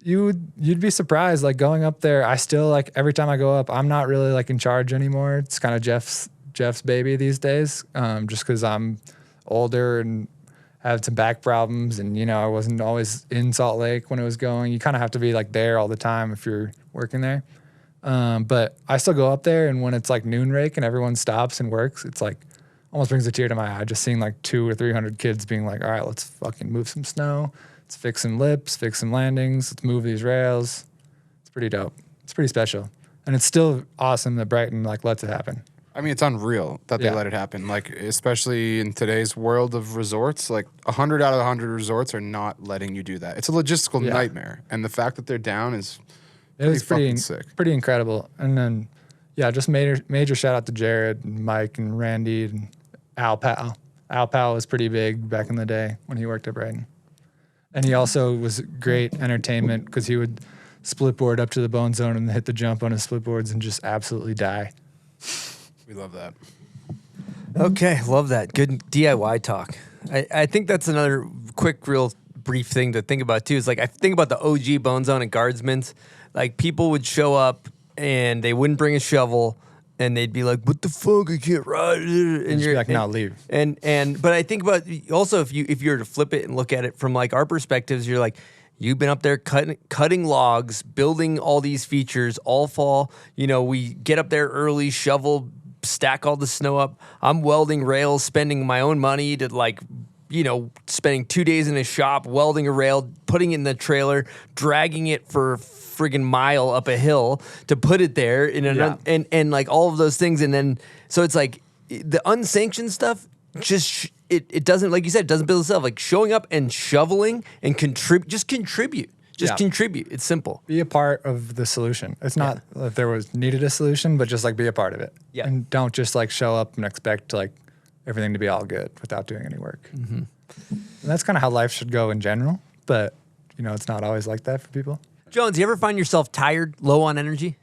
you'd be surprised. Like going up there, I still like every time I go up, I'm not really like in charge anymore. It's kind of Jeff's baby these days, just because I'm older and have some back problems, and I wasn't always in Salt Lake when it was going. You kind of have to be like there all the time if you're working there. But I still go up there, and when it's like noon rake and everyone stops and works, it's like almost brings a tear to my eye just seeing like 200 or 300 kids being like, all right, let's fucking move some snow. Let's fix some lips, fix some landings. Let's move these rails. It's pretty dope. It's pretty special. And it's still awesome that Brighton like lets it happen. I mean, it's unreal that they let it happen. Like, especially in today's world of resorts, like 100 out of 100 resorts are not letting you do that. It's a logistical nightmare. And the fact that they're down is pretty sick. Pretty incredible. And then, just major shout out to Jared and Mike and Randy and Al Powell. Al Powell was pretty big back in the day when he worked at Brighton. And he also was great entertainment because he would split board up to the Bonezone and hit the jump on his split boards and just absolutely die. We love that. Okay, love that. Good DIY talk. I think that's another quick, real brief thing to think about too. Is like I think about the OG Bonezone and Guardsmen's. Like people would show up and they wouldn't bring a shovel, and they'd be like, "What the fuck? I can't ride." And you're like, "No, leave." But I think about also if you were to flip it and look at it from like our perspectives, you're like, you've been up there cutting logs, building all these features all fall. We get up there early, shovel, stack all the snow up. I'm welding rails, spending my own money to spending 2 days in a shop, welding a rail, putting it in the trailer, dragging it for a friggin' mile up a hill to put it there and like all of those things. And then, so it's like the unsanctioned stuff, just it doesn't, like you said, it doesn't build itself. Like showing up and shoveling and contribute. Contribute. It's simple. Be a part of the solution. It's not if there was needed a solution, but just like be a part of it. Yeah. And don't just like show up and expect like everything to be all good without doing any work. Mm-hmm. And that's kind of how life should go in general. But it's not always like that for people. Jones, you ever find yourself tired, low on energy?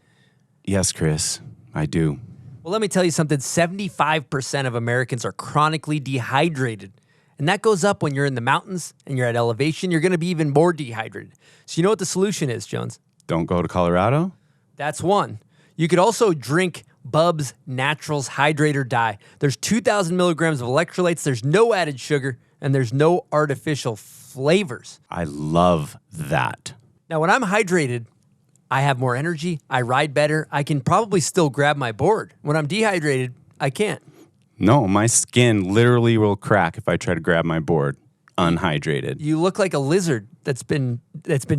Yes, Chris, I do. Well, let me tell you something. 75% of Americans are chronically dehydrated. And that goes up when you're in the mountains and you're at elevation. You're going to be even more dehydrated. So you know what the solution is, Jones? Don't go to Colorado? That's one. You could also drink Bubs Naturals Hydrate or Die. There's 2,000 milligrams of electrolytes. There's no added sugar, and there's no artificial flavors. I love that. Now, when I'm hydrated, I have more energy. I ride better. I can probably still grab my board. When I'm dehydrated, I can't. No, my skin literally will crack if I try to grab my board unhydrated. You look like a lizard that's been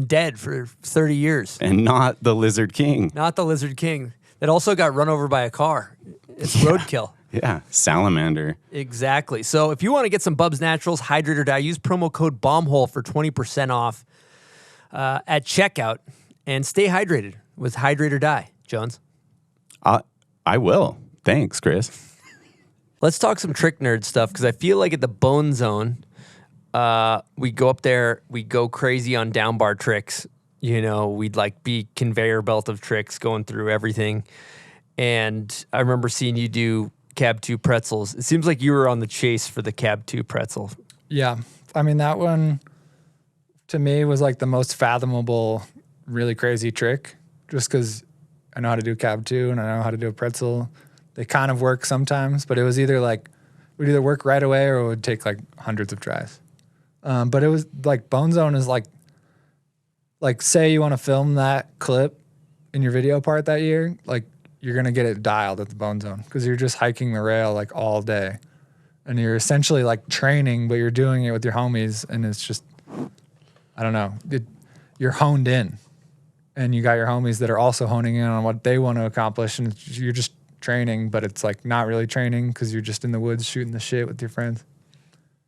dead for 30 years. And not the Lizard King. Not the Lizard King. That also got run over by a car. It's roadkill. Yeah, salamander. Exactly. So if you want to get some Bubs Naturals Hydrate or Die, use promo code BOMBHOLE for 20% off at checkout. And stay hydrated with Hydrate or Die, Jones. I will. Thanks, Chris. Let's talk some trick nerd stuff, because I feel like at the Bonezone, we go up there, we go crazy on down bar tricks. We'd like be conveyor belt of tricks going through everything. And I remember seeing you do Cab 2 pretzels. It seems like you were on the chase for the Cab 2 pretzel. Yeah. I mean, that one to me was like the most fathomable, really crazy trick, just because I know how to do Cab 2 and I know how to do a pretzel. They kind of work sometimes, but it was either like, would either work right away or it would take like hundreds of tries. But it was like Bonezone is like say you want to film that clip in your video part that year, like you're going to get it dialed at the Bonezone because you're just hiking the rail like all day. And you're essentially like training, but you're doing it with your homies. And it's just, I don't know, you're honed in. And you got your homies that are also honing in on what they want to accomplish. And you're just training, but it's like not really training because you're just in the woods shooting the shit with your friends.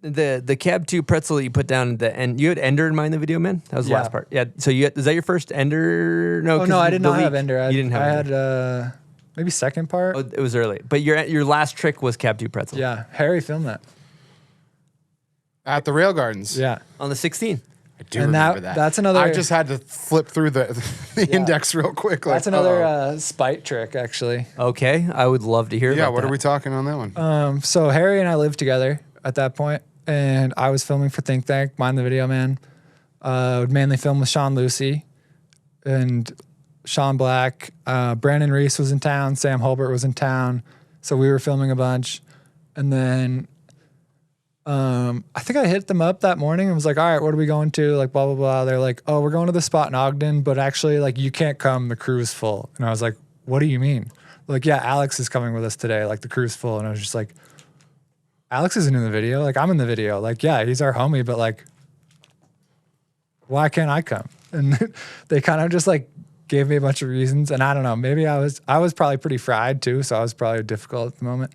The Cab 2 pretzel that you put down at the end, you had Ender in mind in the video, man? That was the last part. Yeah. So is that your first Ender? No, I did not have Ender. You didn't have Ender. I had maybe second part. Oh, it was early. But your last trick was Cab 2 pretzel. Yeah. Harry filmed that. At the Rail Gardens. Yeah. On the 16th. I do remember that. That's another. I just had to flip through the index real quick. Like, that's another spite trick, actually. Okay, I would love to hear about what that. are we talking on that one? So Harry and I lived together at that point, and I was filming for Think Tank, Mind the Video Man. Would mainly film with Sean Lucy and Sean Black. Brandon Reese was in town. Sam Holbert was in town. So we were filming a bunch. And then I think I hit them up that morning and was like, all right, what are we going to? Like, blah, blah, blah. They're like, oh, we're going to the spot in Ogden, but actually, like, you can't come. The crew's full. And I was like, what do you mean? Like, yeah, Alex is coming with us today. Like, the crew's full. And I was just like, Alex isn't in the video. Like, I'm in the video. Like, yeah, he's our homie, but like, why can't I come? And they kind of just like gave me a bunch of reasons. And I don't know, maybe I was probably pretty fried too. So I was probably difficult at the moment,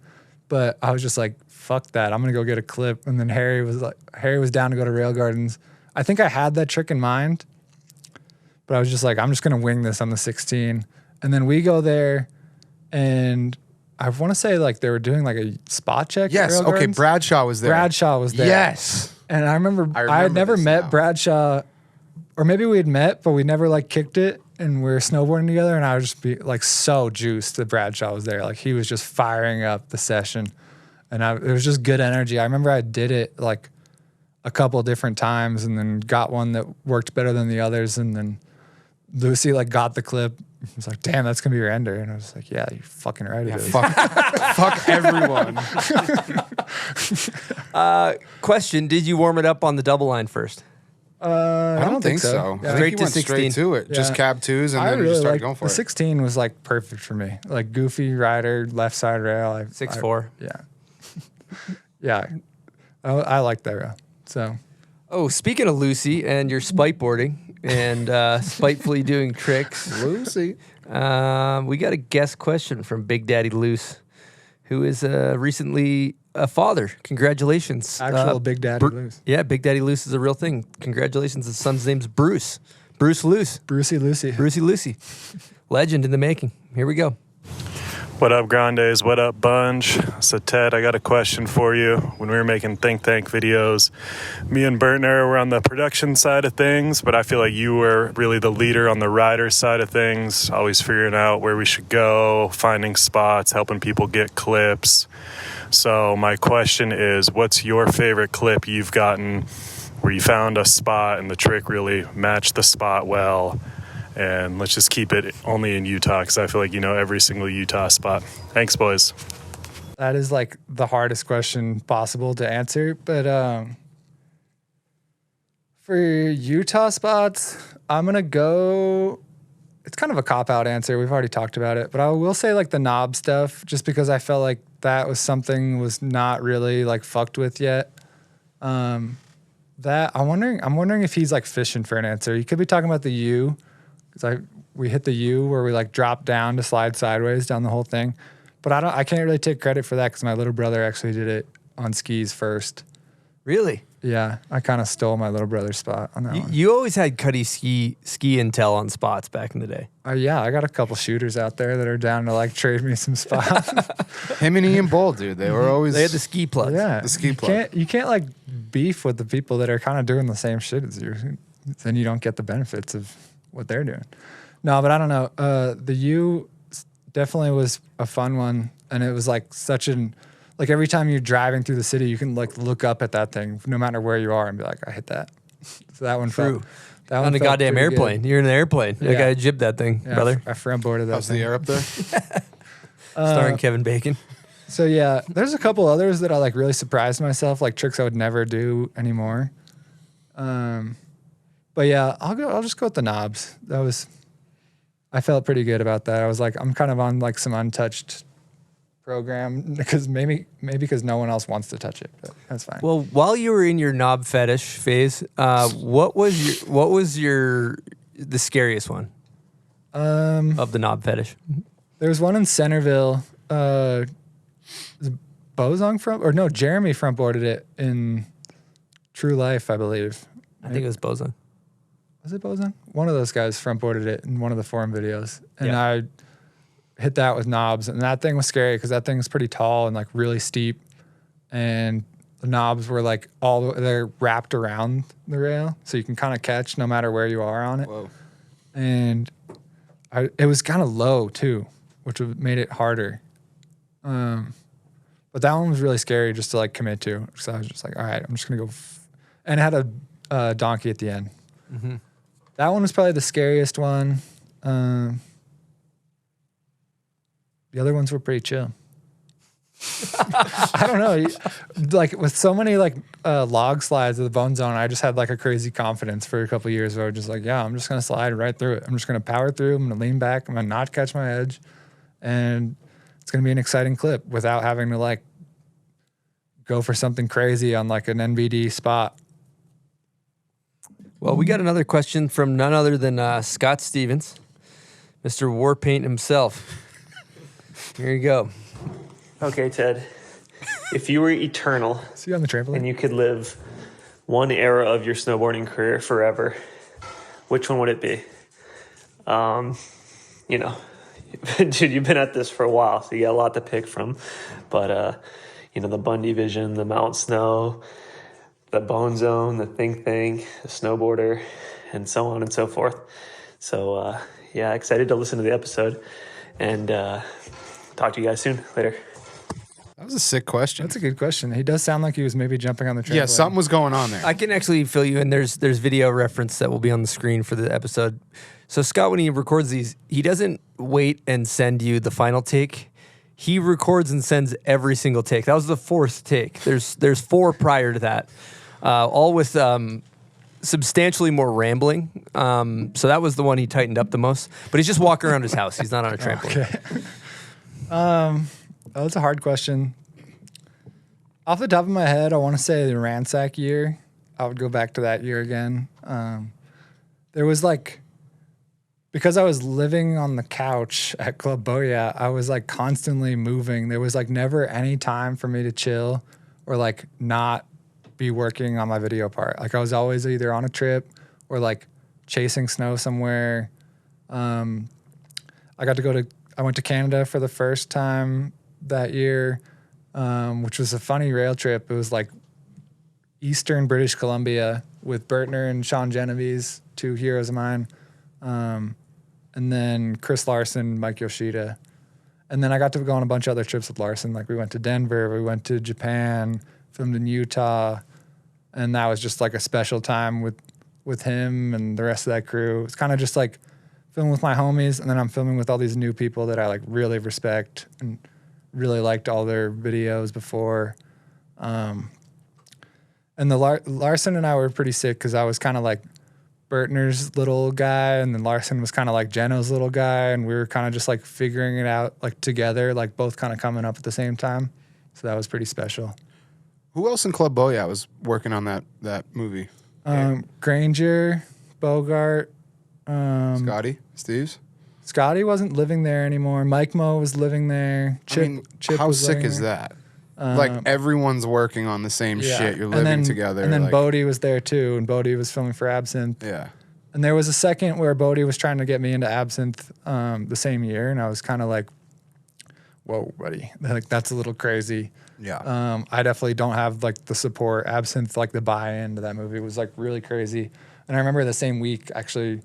but I was just like, fuck that. I'm going to go get a clip. And then Harry was down to go to Rail Gardens. I think I had that trick in mind, but I was just like, I'm just going to wing this on the 16. And then we go there and I want to say like they were doing like a spot check. Yes. At Rail Okay. Gardens. Bradshaw was there. Bradshaw was there. Yes. And I remember I had never met Bradshaw, or maybe we had met, but we never like kicked it and we were snowboarding together. And I would just be like so juiced that Bradshaw was there. Like he was just firing up the session and it was just good energy. I remember I did it like a couple different times and then got one that worked better than the others. And then Lucy like got the clip. He's like, damn, that's gonna be your ender. And I was like, yeah, you're fucking right. It is. Fuck everyone. Question: did you warm it up on the double line first? I don't think so. Yeah. I think he went straight to it. Yeah. Just cab twos and then you just started going for the it. 16 was like perfect for me. Like goofy rider, left side rail. 6'4". Yeah. Yeah. I like that rail. So. Oh, speaking of Lucy and your spiteboarding and spitefully doing tricks, Lucy, we got a guest question from Big Daddy Luce, who is recently a father. Congratulations. Actual Big Daddy Luce. Yeah, Big Daddy Luce is a real thing. Congratulations. His son's name's Bruce. Bruce Luce. Brucey Lucy. Brucey Lucy. Legend in the making. Here we go. What up, Grandes? What up, Bunch? So, Ted, I got a question for you. When we were making Think Tank videos, me and Bertner were on the production side of things, but I feel like you were really the leader on the rider side of things, always figuring out where we should go, finding spots, helping people get clips. So my question is, what's your favorite clip you've gotten where you found a spot and the trick really matched the spot well? And let's just keep it only in Utah because I feel like you know every single Utah spot. Thanks, boys. That is like the hardest question possible to answer. But for Utah spots, I'm going to go... It's kind of a cop-out answer. We've already talked about it. But I will say like the knob stuff just because I felt like that was something was not really like fucked with yet. That I'm wondering if he's like fishing for an answer. He could be talking about the U. Because we hit the U where we like dropped down to slide sideways down the whole thing, but I can't really take credit for that because my little brother actually did it on skis first. Really? Yeah, I kind of stole my little brother's spot on that one. You always had Cuddy ski intel on spots back in the day. Yeah, I got a couple shooters out there that are down to like trade me some spots. Him and Ian Bull, dude, they were always... They had the ski plugs. Yeah, the ski plug. You can't like beef with the people that are kind of doing the same shit as you. Then you don't get the benefits of what they're doing. No, but I don't know. The U definitely was a fun one. And it was like like every time you're driving through the city, you can like look up at that thing no matter where you are and be like, I hit that. So that one True. That one on the felt goddamn pretty airplane. good. You're in an airplane. Yeah. I got to jib that thing, Yeah, brother. I front boarded that How's thing. the air up there? Starring Kevin Bacon. So yeah, there's a couple others that I like really surprised myself, like tricks I would never do anymore. But yeah, I'll just go with the knobs. I felt pretty good about that. I was like, I'm kind of on like some untouched program because maybe because no one else wants to touch it, but that's fine. Well, while you were in your knob fetish phase, what was the scariest one of the knob fetish? There was one in Centerville. Bozone Jeremy front boarded it in True Life, I believe. I think it was Bonezone. Was it Bozone? One of those guys front boarded it in one of the forum videos. And I hit that with knobs. And that thing was scary because that thing was pretty tall and like really steep. And The knobs were like they're wrapped around the rail, so you can kind of catch no matter where you are on it. Whoa. And it was kind of low too, which made it harder. But that one was really scary just to like commit to. So I was just like, all right, I'm just gonna go. And it had a donkey at the end. Mm-hmm. That one was probably the scariest one. The other ones were pretty chill. I don't know. Like with so many like log slides of the Bonezone, I just had like a crazy confidence for a couple of years where I was just like, yeah, I'm just gonna slide right through it. I'm just gonna power through. I'm gonna lean back. I'm gonna not catch my edge, and it's gonna be an exciting clip without having to like go for something crazy on like an NBD spot. Well, we got another question from none other than Scott Stevens, Mr. Warpaint himself. Here you go. Okay, Ted. If you were eternal See you on the trampoline. and you could live one era of your snowboarding career forever, which one would it be? You know, dude, you've been at this for a while, so you got a lot to pick from. But, you know, the Bundy Vision, the Mount Snow, the Bonezone, the Think, the Snowboarder, and so on and so forth. So, yeah, excited to listen to the episode and talk to you guys soon. Later. That was a sick question. That's a good question. He does sound like he was maybe jumping on the trampoline. Yeah, something was going on there. I can actually fill you in. There's video reference that will be on the screen for the episode. So Scott, when he records these, he doesn't wait and send you the final take. He records and sends every single take. That was the fourth take. There's 4 prior to that, all with substantially more rambling. So that was the one he tightened up the most. But he's just walking around his house. He's not on a trampoline. Okay. Oh, that's a hard question. Off the top of my head, I want to say the Ransack year. I would go back to that year again. There was like, because I was living on the couch at Club Boya, I was like constantly moving. There was like never any time for me to chill or like not be working on my video part. Like I was always either on a trip or like chasing snow somewhere. I went to Canada for the first time that year, which was a funny rail trip. It was like eastern British Columbia with Bertner and Sean Genovese, 2 heroes of mine. And then Chris Larson, Mike Yoshida. And then I got to go on a bunch of other trips with Larson. Like we went to Denver, we went to Japan, filmed in Utah. And that was just like a special time with him and the rest of that crew. It's kind of just like filming with my homies, and then I'm filming with all these new people that I like really respect and really liked all their videos before. And the Larson and I were pretty sick because I was kind of like Bertner's little guy, and then Larson was kind of like Geno's little guy, and we were kind of just like figuring it out like together, like both kind of coming up at the same time. So that was pretty special. Who else in Club Boya was working on that movie? Granger, Bogart, Scotty, Steves. Scotty wasn't living there anymore. Mike Mo was living there. Chip how was sick living is there. that? Like everyone's working on the same shit. You're living together. And then like, Bodie was there too, and Bodie was filming for Absinthe. Yeah. And there was a second where Bodie was trying to get me into Absinthe the same year, and I was kind of like, whoa, buddy. Like, that's a little crazy. Yeah. I definitely don't have like the support. Absinthe, like the buy-in to that movie was like really crazy. And I remember the same week, actually,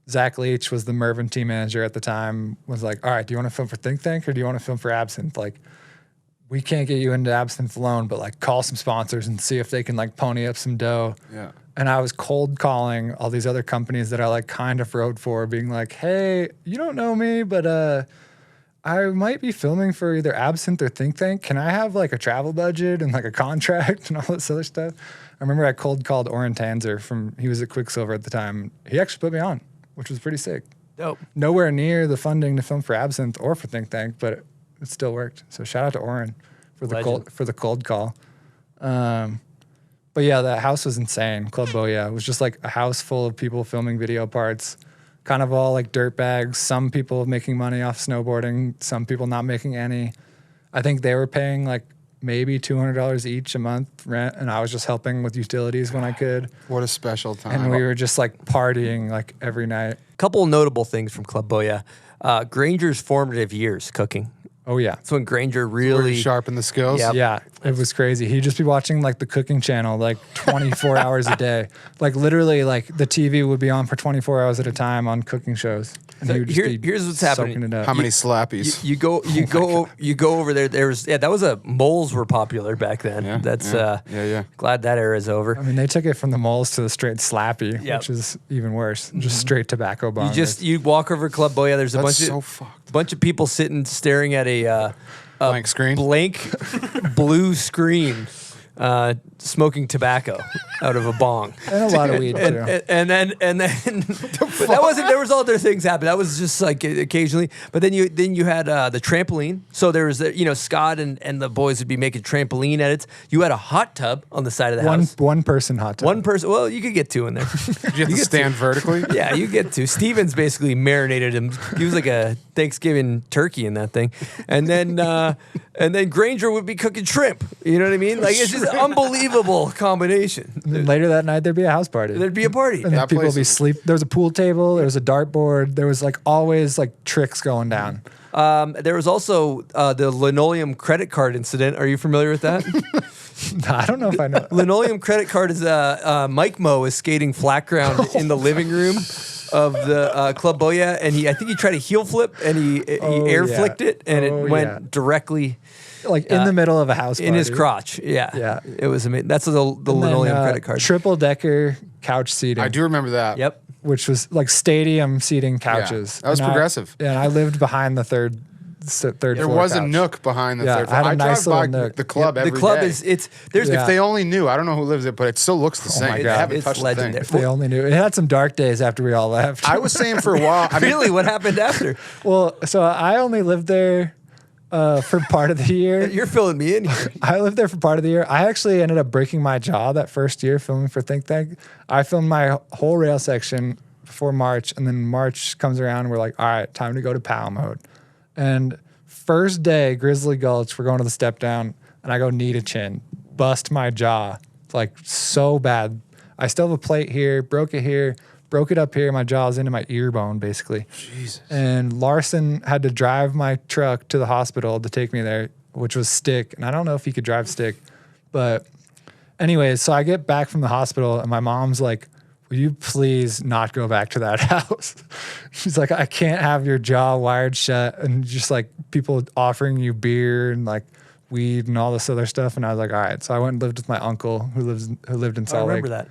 Zach Leach was the Mervyn team manager at the time, was like, all right, do you want to film for Think Tank or do you want to film for Absinthe? Like, we can't get you into Absinthe alone, but like call some sponsors and see if they can like pony up some dough. Yeah. And I was cold calling all these other companies that I like kind of wrote for, being like, hey, you don't know me, but I might be filming for either Absinthe or Think Tank. Can I have like a travel budget and like a contract and all this other stuff? I remember I cold called Oren Tanzer he was at Quicksilver at the time. He actually put me on, which was pretty sick. Dope. Nowhere near the funding to film for Absinthe or for Think Tank, but it still worked. So shout out to Oren for the cold call. But yeah, that house was insane. Club Boya. It was just like a house full of people filming video parts, kind of all like dirt bags. Some people making money off snowboarding, some people not making any. I think they were paying like maybe $200 each a month rent, and I was just helping with utilities when I could. What a special time. And we were just like partying like every night. Couple notable things from Club Boya. Granger's formative years cooking. Oh yeah. That's when Granger really sharpened the skills. Yep. Yeah. It was crazy. He'd just be watching like the cooking channel like 24 hours a day. Like literally like the TV would be on for 24 hours at a time on cooking shows. And he would just here's what's happening. It up. How many slappies? You go over there. That was moles were popular back then. Yeah, That's yeah. glad that era is over. I mean, they took it from the moles to the straight slappy, Yep. which is even worse. Just straight tobacco bomb. You walk over Club Boya. There's a bunch of people sitting staring at a blank screen, blank blue screen, smoking tobacco out of a bong, and a lot of weed too. And then but that wasn't. There was other things happening. That was just like occasionally. But then you had the trampoline. So there was Scott and the boys would be making trampoline edits. You had a hot tub on the side of the house. One person hot tub. One person. Well, you could get two in there. You have to stand vertically. Yeah, you get two. Stevens basically marinated him. He was like a Thanksgiving turkey in that thing. And then Granger would be cooking shrimp. You know what I mean? Like it's just an unbelievable combination. And then later that night there'd be a house party. There'd be a party. And then people would be sleep. There was a pool table. There was a dartboard. There was like always like tricks going down. There was also the linoleum credit card incident. Are you familiar with that? I don't know if I know. Linoleum credit card is Mike Mo is skating flat ground in the living room of the Club Boya, and I think he tried a heel flip and he air flicked it, and it went directly like in the middle of a house party. In his crotch. Yeah. It was amazing. That's the linoleum credit card. Triple decker couch seating. I do remember that. Yep. Which was like stadium seating couches. Yeah, that was progressive. And I lived behind the third there floor was couch. a nook behind the third floor. I had a nice drive by little nook. the club every day. The club is there's if they only knew. I don't know who lives it, but it still looks the same. my They God. haven't It's touched legendary. the If thing. they only knew. It had some dark days after we all left. I was saying for a while. I mean, really what happened after? Well, so I only lived there for part of the year. You're filling me in here. I lived there for part of the year. I actually ended up breaking my jaw that first year filming for Think Tank. I filmed my whole rail section before March, and then March comes around and we're like, all right, time to go to PAL mode. And first day, Grizzly Gulch, we're going to the step down, and I go knee to chin, bust my jaw. It's like so bad. I still have a plate here, broke it here, broke it up here. My jaw's into my ear bone, basically. Jesus. And Larson had to drive my truck to the hospital to take me there, which was stick. And I don't know if he could drive stick. But anyways, so I get back from the hospital, and my mom's like, will you please not go back to that house? She's like, I can't have your jaw wired shut and just like people offering you beer and like weed and all this other stuff. And I was like, all right. So I went and lived with my uncle who lived in Salt Lake. I remember that.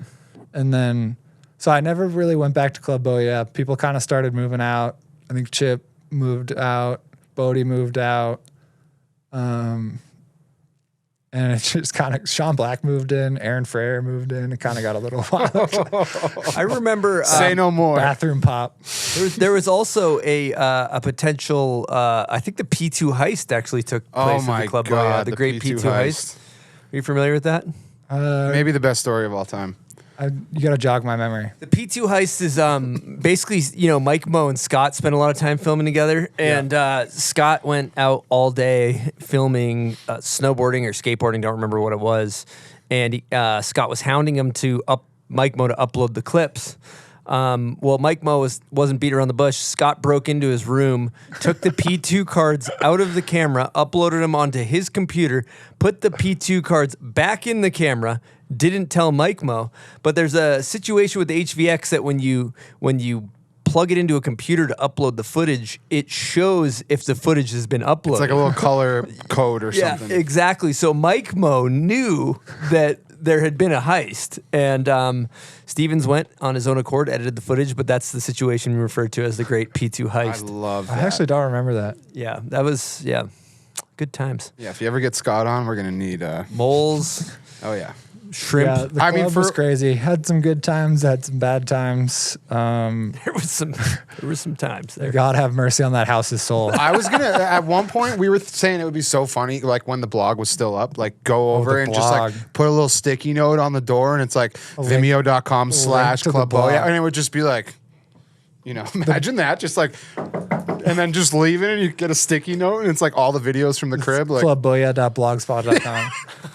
And then, so I never really went back to Club Boya. People kind of started moving out. I think Chip moved out. Bodie moved out. And it just kind of, Sean Black moved in, Aaron Frere moved in. It kind of got a little wild. I remember. Say no more. Bathroom pop. There was also a potential. I think the P2 heist actually took place at the Club Boya. The great P2 heist. Are you familiar with that? Maybe the best story of all time. You got to jog my memory. The P2 heist is basically, Mike Mo and Scott spent a lot of time filming together. And Scott went out all day filming snowboarding or skateboarding, don't remember what it was. And Scott was hounding him Mike Mo to upload the clips. Well, Mike Mo wasn't beat around the bush. Scott broke into his room, took the P2 cards out of the camera, uploaded them onto his computer, put the P2 cards back in the camera, didn't tell Mike Mo. But there's a situation with the HVX that when you plug it into a computer to upload the footage, it shows if the footage has been uploaded. It's like a little color code or Yeah, something. exactly. So Mike Mo knew that there had been a heist, and Stevens went on his own accord, edited the footage, but that's the situation we refer to as the great P2 heist. I love that. I actually don't remember that. Yeah, that was, good times. Yeah, if you ever get Scott on, we're going to need... moles. Oh, yeah. Shrimp. Yeah, the club was crazy. Had some good times, had some bad times. There was some times there. God have mercy on that house's soul. I was going to, at one point, we were saying it would be so funny, like when the blog was still up, like go over and just like put a little sticky note on the door, and it's like vimeo.com/Club Boya, and it would just be like, imagine that, just like, and then just leave it, and you get a sticky note, and it's like all the videos from the crib. Like, Clubboya.blogspot.com.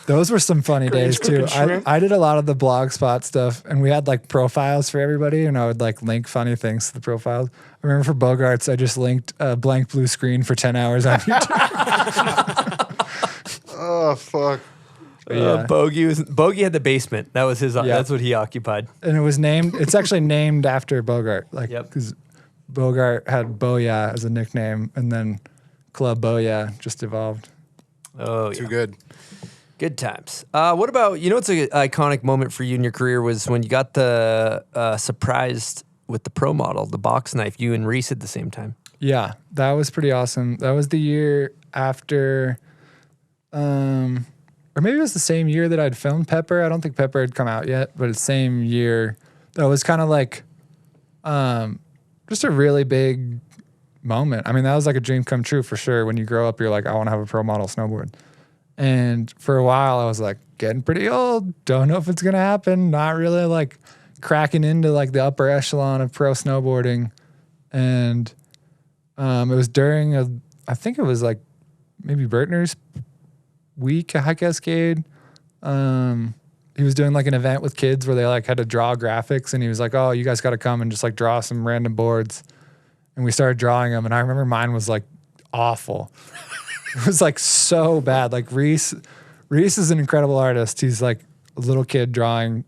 Those were some funny days too. I did a lot of the Blogspot stuff, and we had like profiles for everybody, and I would like link funny things to the profiles. I remember for Bogarts, I just linked a blank blue screen for 10 hours on YouTube. oh, fuck. Bogey had the basement. That was his. That's what he occupied. And it was named. It's actually named after Bogart. Because Bogart had Boya as a nickname, and then Club Boya just evolved. Oh, Too good. Good times. What about, what's an iconic moment for you in your career was when you got the surprised with the pro model, the box knife, you and Reese at the same time. Yeah, that was pretty awesome. That was the year after, or maybe it was the same year that I'd filmed Pepper. I don't think Pepper had come out yet, but it's the same year. That was kind of like just a really big moment. I mean, that was like a dream come true for sure. When you grow up, you're like, I want to have a pro model snowboard. And for a while, I was like getting pretty old. Don't know if it's gonna happen. Not really like cracking into like the upper echelon of pro snowboarding. And it was during I think it was like maybe Bertner's week at High Cascade. He was doing like an event with kids where they like had to draw graphics, and he was like, "Oh, you guys got to come and just like draw some random boards." And we started drawing them, and I remember mine was like awful. It was like so bad. Like Reese is an incredible artist. He's like a little kid drawing.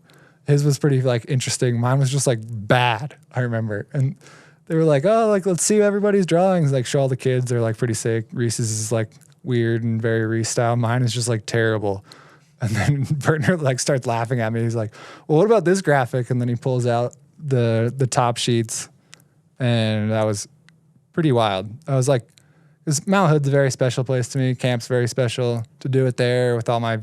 His was pretty like interesting. Mine was just like bad, I remember. And they were like, "Oh, like let's see everybody's drawings." Like show all the kids. They're like pretty sick. Reese's is like weird and very Reese style. Mine is just like terrible. And then Bertner like starts laughing at me. He's like, "Well, what about this graphic?" And then he pulls out the top sheets, and that was pretty wild. I was like, because Mount Hood's a very special place to me. Camp's very special. To do it there with all my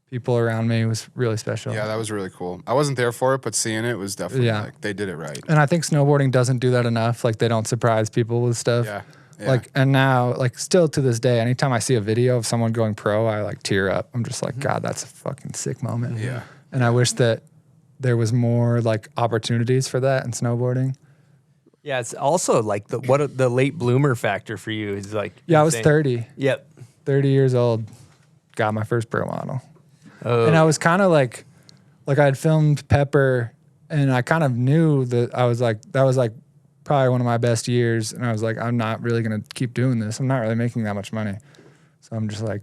people around me was really special. Yeah, that was really cool. I wasn't there for it, but seeing it was definitely like they did it right. And I think snowboarding doesn't do that enough. Like they don't surprise people with stuff. Yeah. Like, and now, like still to this day, anytime I see a video of someone going pro, I like tear up. I'm just like, God, that's a fucking sick moment. Yeah. And I wish that there was more like opportunities for that in snowboarding. Yeah, it's also like the late bloomer factor for you is like. Yeah, insane. I was 30. Yep. 30 years old, got my first pro model. Oh. And I was kind of like I had filmed Pepper, and I kind of knew that I was like, that was like probably one of my best years. And I was like, I'm not really going to keep doing this. I'm not really making that much money. So I'm just like,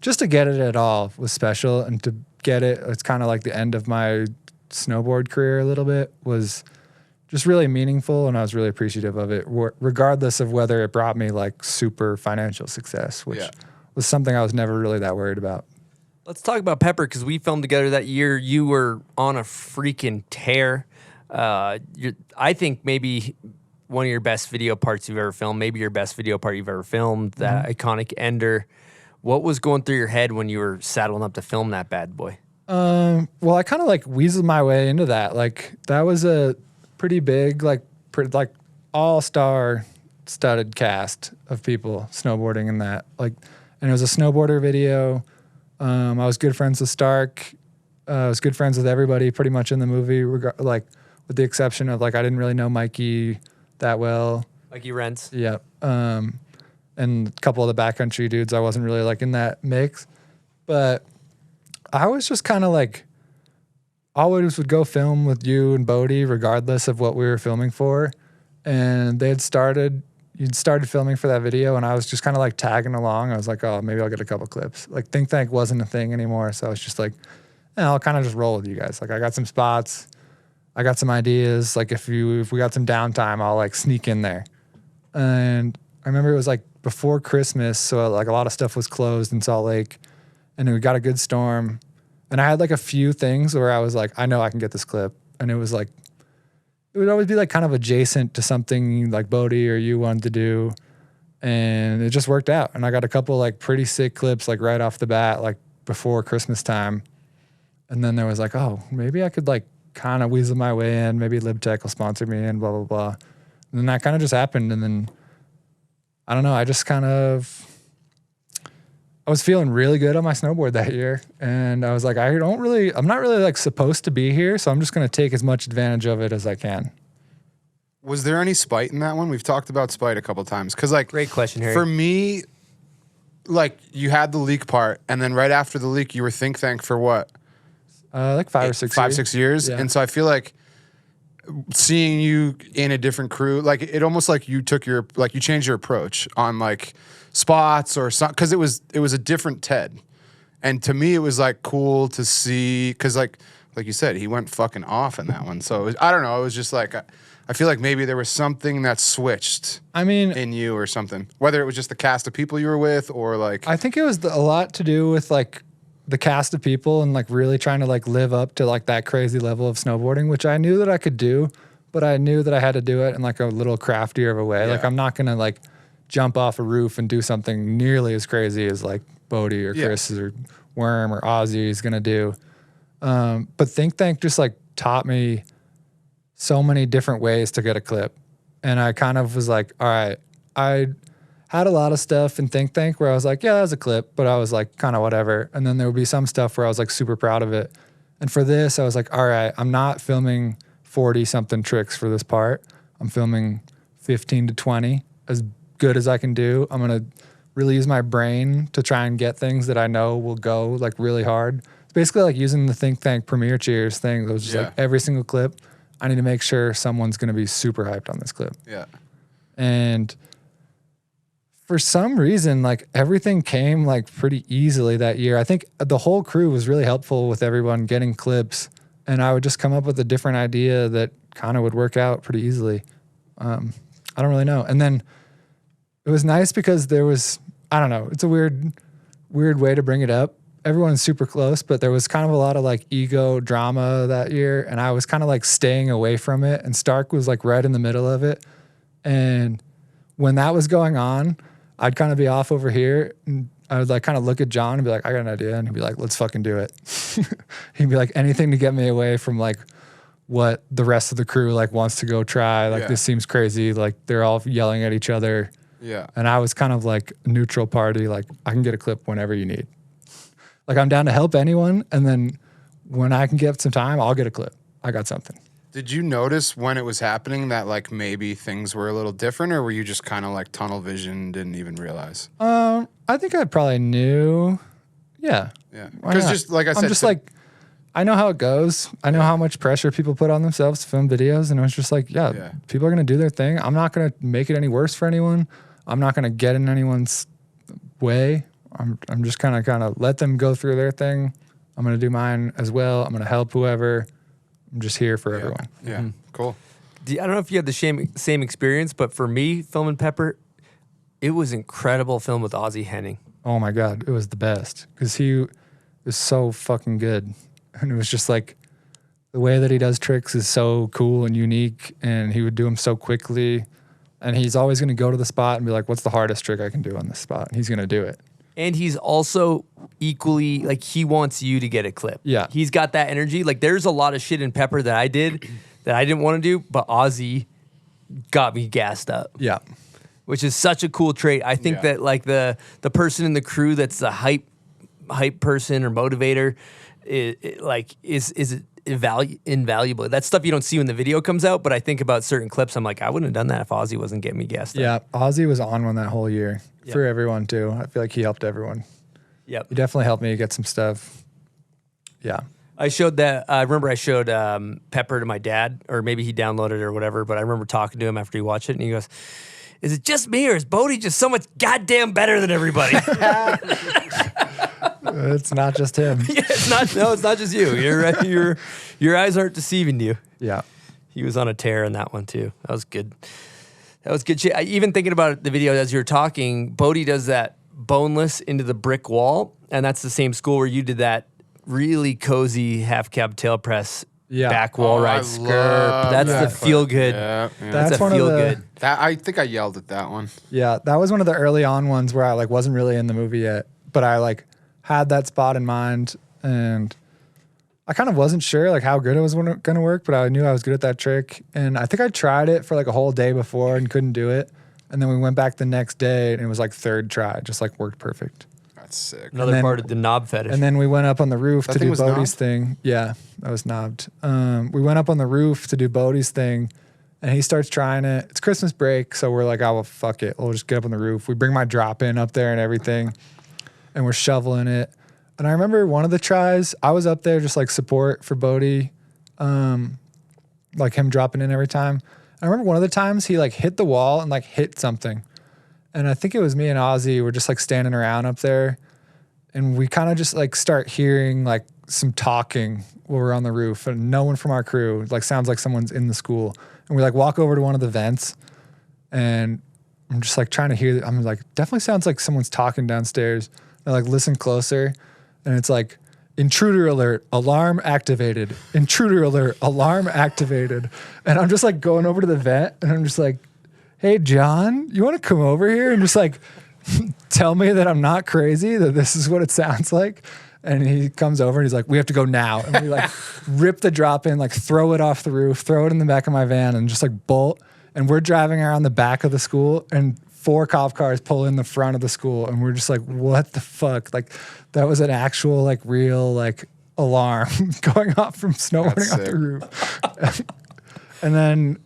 just to get it at all was special. And to get it, it's kind of like the end of my snowboard career a little bit, was just really meaningful, and I was really appreciative of it, regardless of whether it brought me like super financial success, which was something I was never really that worried about. Let's talk about Pepper, because we filmed together that year. You were on a freaking tear. I think maybe one of your best video parts you've ever filmed, maybe your best video part you've ever filmed, that iconic ender. What was going through your head when you were saddling up to film that bad boy? Well, I kind of like weaseled my way into that. Like that was a pretty big, like all-star studded cast of people snowboarding in that. Like, and it was a snowboarder video. I was good friends with Stark. I was good friends with everybody pretty much in the movie, like with the exception of like I didn't really know Mikey that well. Mikey Rents. Yeah. And a couple of the backcountry dudes, I wasn't really like in that mix. But I was just kind of like, always would go film with you and Bodie regardless of what we were filming for. And you'd started filming for that video, and I was just kind of like tagging along. I was like, oh, maybe I'll get a couple clips. Like Think Tank wasn't a thing anymore, so I was just like, I'll kind of just roll with you guys. Like I got some spots, I got some ideas. Like if we got some downtime, I'll like sneak in there. And I remember it was like before Christmas, so like a lot of stuff was closed in Salt Lake, and we got a good storm. And I had like a few things where I was like, I know I can get this clip. And it was like, it would always be like kind of adjacent to something like Bodie or you wanted to do. And it just worked out. And I got a couple like pretty sick clips like right off the bat, like before Christmas time. And then there was like, oh, maybe I could like kind of weasel my way in. Maybe LibTech will sponsor me and blah, blah, blah. And then that kind of just happened. And then, I don't know, I just kind of, I was feeling really good on my snowboard that year. And I was like, I'm not really like supposed to be here. So I'm just going to take as much advantage of it as I can. Was there any spite in that one? We've talked about spite a couple times. Cause like, great question, Harry. For me, like you had the leak part, and then right after the leak, you were Think Tank for what? Like 5 or 6 years. 6 years. Yeah. And so I feel like seeing you in a different crew, like it almost like you changed your approach on like spots or something, because it was a different Ted. And to me, it was like cool to see, because like you said, he went fucking off in that one. So it was, I don't know. It was just like, I feel like maybe there was something that switched. I mean, in you or something. Whether it was just the cast of people you were with, or like, I think it was a lot to do with like the cast of people and like really trying to like live up to like that crazy level of snowboarding, which I knew that I could do, but I knew that I had to do it in like a little craftier of a way. Yeah. Like I'm not gonna like jump off a roof and do something nearly as crazy as like Bodie or Chris or Worm or Ozzy is gonna do. But Think Tank just like taught me so many different ways to get a clip. And I kind of was like, all right, I had a lot of stuff in Think Tank where I was like, yeah, that was a clip, but I was like kind of whatever. And then there would be some stuff where I was like super proud of it. And for this, I was like, all right, I'm not filming 40 something tricks for this part. I'm filming 15 to 20 as good as I can do. I'm going to really use my brain to try and get things that I know will go like really hard. It's basically like using the Think Tank Premiere Cheers thing. It was just like every single clip, I need to make sure someone's going to be super hyped on this clip. Yeah. And for some reason, like everything came like pretty easily that year. I think the whole crew was really helpful with everyone getting clips, and I would just come up with a different idea that kind of would work out pretty easily. I don't really know. And then it was nice because there was, I don't know, it's a weird way to bring it up. Everyone's super close, but there was kind of a lot of like ego drama that year, and I was kind of like staying away from it, and Stark was like right in the middle of it. And when that was going on, I'd kind of be off over here, and I would like kind of look at John and be like, I got an idea. And he'd be like, let's fucking do it. He'd be like, anything to get me away from like what the rest of the crew like wants to go try. Like this seems crazy. Like they're all yelling at each other. Yeah. And I was kind of like a neutral party. Like I can get a clip whenever you need. Like I'm down to help anyone. And then when I can get some time, I'll get a clip. I got something. Did you notice when it was happening that like maybe things were a little different, or were you just kind of like tunnel vision, didn't even realize? I think I probably knew. Yeah. Yeah. Because just like I said, I'm just like, I know how it goes. I know how much pressure people put on themselves to film videos. And I was just like, people are going to do their thing. I'm not going to make it any worse for anyone. I'm not going to get in anyone's way. I'm just kind of let them go through their thing. I'm going to do mine as well. I'm going to help whoever. I'm just here for everyone. Yeah, cool. I don't know if you had the same experience, but for me, filming Pepper, it was incredible film with Ozzy Henning. Oh my God, it was the best because he was so fucking good. And it was just like the way that he does tricks is so cool and unique, and he would do them so quickly. And he's always going to go to the spot and be like, what's the hardest trick I can do on this spot? And he's going to do it. And he's also equally, like, he wants you to get a clip. Yeah. He's got that energy. Like, there's a lot of shit in Pepper that I did that I didn't want to do, but Ozzy got me gassed up. Yeah. Which is such a cool trait. I think that, like, the person in the crew that's the hype person or motivator is invaluable. That's stuff you don't see when the video comes out, but I think about certain clips, I'm like, I wouldn't have done that if Ozzy wasn't getting me gassed up. Yeah, Ozzy was on one that whole year for everyone too. I feel like he helped everyone. Yep. He definitely helped me get some stuff. Yeah. I showed that. I remember I showed Pepper to my dad, or maybe he downloaded it or whatever, but I remember talking to him after he watched it, and he goes, is it just me, or is Bodie just so much goddamn better than everybody? It's not just him. Yeah, it's not just you. You're right. Your eyes aren't deceiving you. Yeah. He was on a tear in that one too. That was good. That was good shit. Even thinking about the video as you were talking, Bodie does that boneless into the brick wall, and that's the same school where you did that really cozy half cab tail press back wall ride skirt. That's the feel good. Yeah. That's a feel good. That, I think I yelled at that one. Yeah, that was one of the early on ones where I like wasn't really in the movie yet, but I like had that spot in mind, and I kind of wasn't sure like how good it was going to work, but I knew I was good at that trick. And I think I tried it for like a whole day before and couldn't do it. And then we went back the next day and it was like third try, just like worked perfect. That's sick. Another part of the knob fetish. And then we went up on the roof to do Bodie's knobbed? thing. Yeah, that was knobbed. We went up on the roof to do Bodie's thing, and he starts trying it. It's Christmas break, so we're like, oh, well, fuck it. We'll just get up on the roof. We bring my drop in up there and everything, and we're shoveling it. And I remember one of the tries, I was up there just like support for Bodie, like him dropping in every time. I remember one of the times he like hit the wall and like hit something. And I think it was me and Ozzy were just like standing around up there. and we kind of just like start hearing like some talking while we're on the roof, and no one from our crew, like sounds like someone's in the school. And we like walk over to one of the vents, and I'm just like trying to hear. I'm like, definitely sounds like someone's talking downstairs. I like listen closer, and it's like, intruder alert, alarm activated. Intruder alert, alarm activated. And I'm just like going over to the vent, and I'm just like, hey, John, you want to come over here and just like tell me that I'm not crazy, that this is what it sounds like? And he comes over and he's like, we have to go now. And we like rip the drop in, like throw it off the roof, throw it in the back of my van, and just like bolt. And we're driving around the back of the school, and 4 cop cars pull in the front of the school. And we're just like, what the fuck? Like that was an actual like real like alarm going off from snowboarding off the roof. And then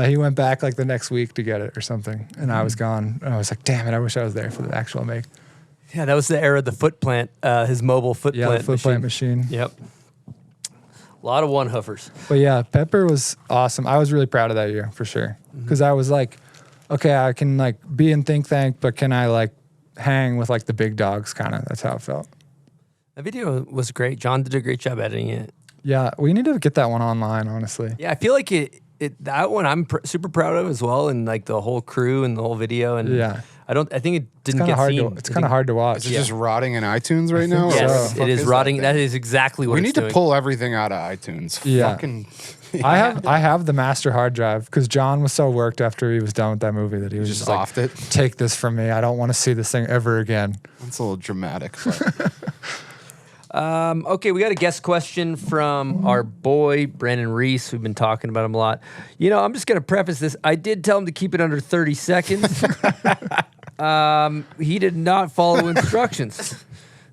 he went back like the next week to get it or something. And I was gone. And I was like, damn it, I wish I was there for the actual make. Yeah, that was the era of the foot plant, his mobile foot plant Yeah, the foot plant machine. Yep. A lot of one-hoofers. But yeah, Pepper was awesome. I was really proud of that year for sure. Because I was like, okay, I can like be in Think Tank, but can I like hang with like the big dogs kind of? That's how it felt. That video was great. John did a great job editing it. Yeah, we need to get that one online, honestly. Yeah, I feel like that one I'm super proud of as well, and like the whole crew and the whole video. And yeah, I think it didn't get seen. It's kind of hard to watch. Is it just rotting in iTunes right now? Yes, it is rotting. That is exactly what we it's need doing. to pull everything out of iTunes. Yeah. Fucking, I have the master hard drive because John was so worked after he was done with that movie that he was just like, offed it. Take this from me. I don't want to see this thing ever again. That's a little dramatic. But. Okay, we got a guest question from our boy, Brandon Reese. We've been talking about him a lot. You know, I'm just going to preface this. I did tell him to keep it under 30 seconds. He did not follow instructions.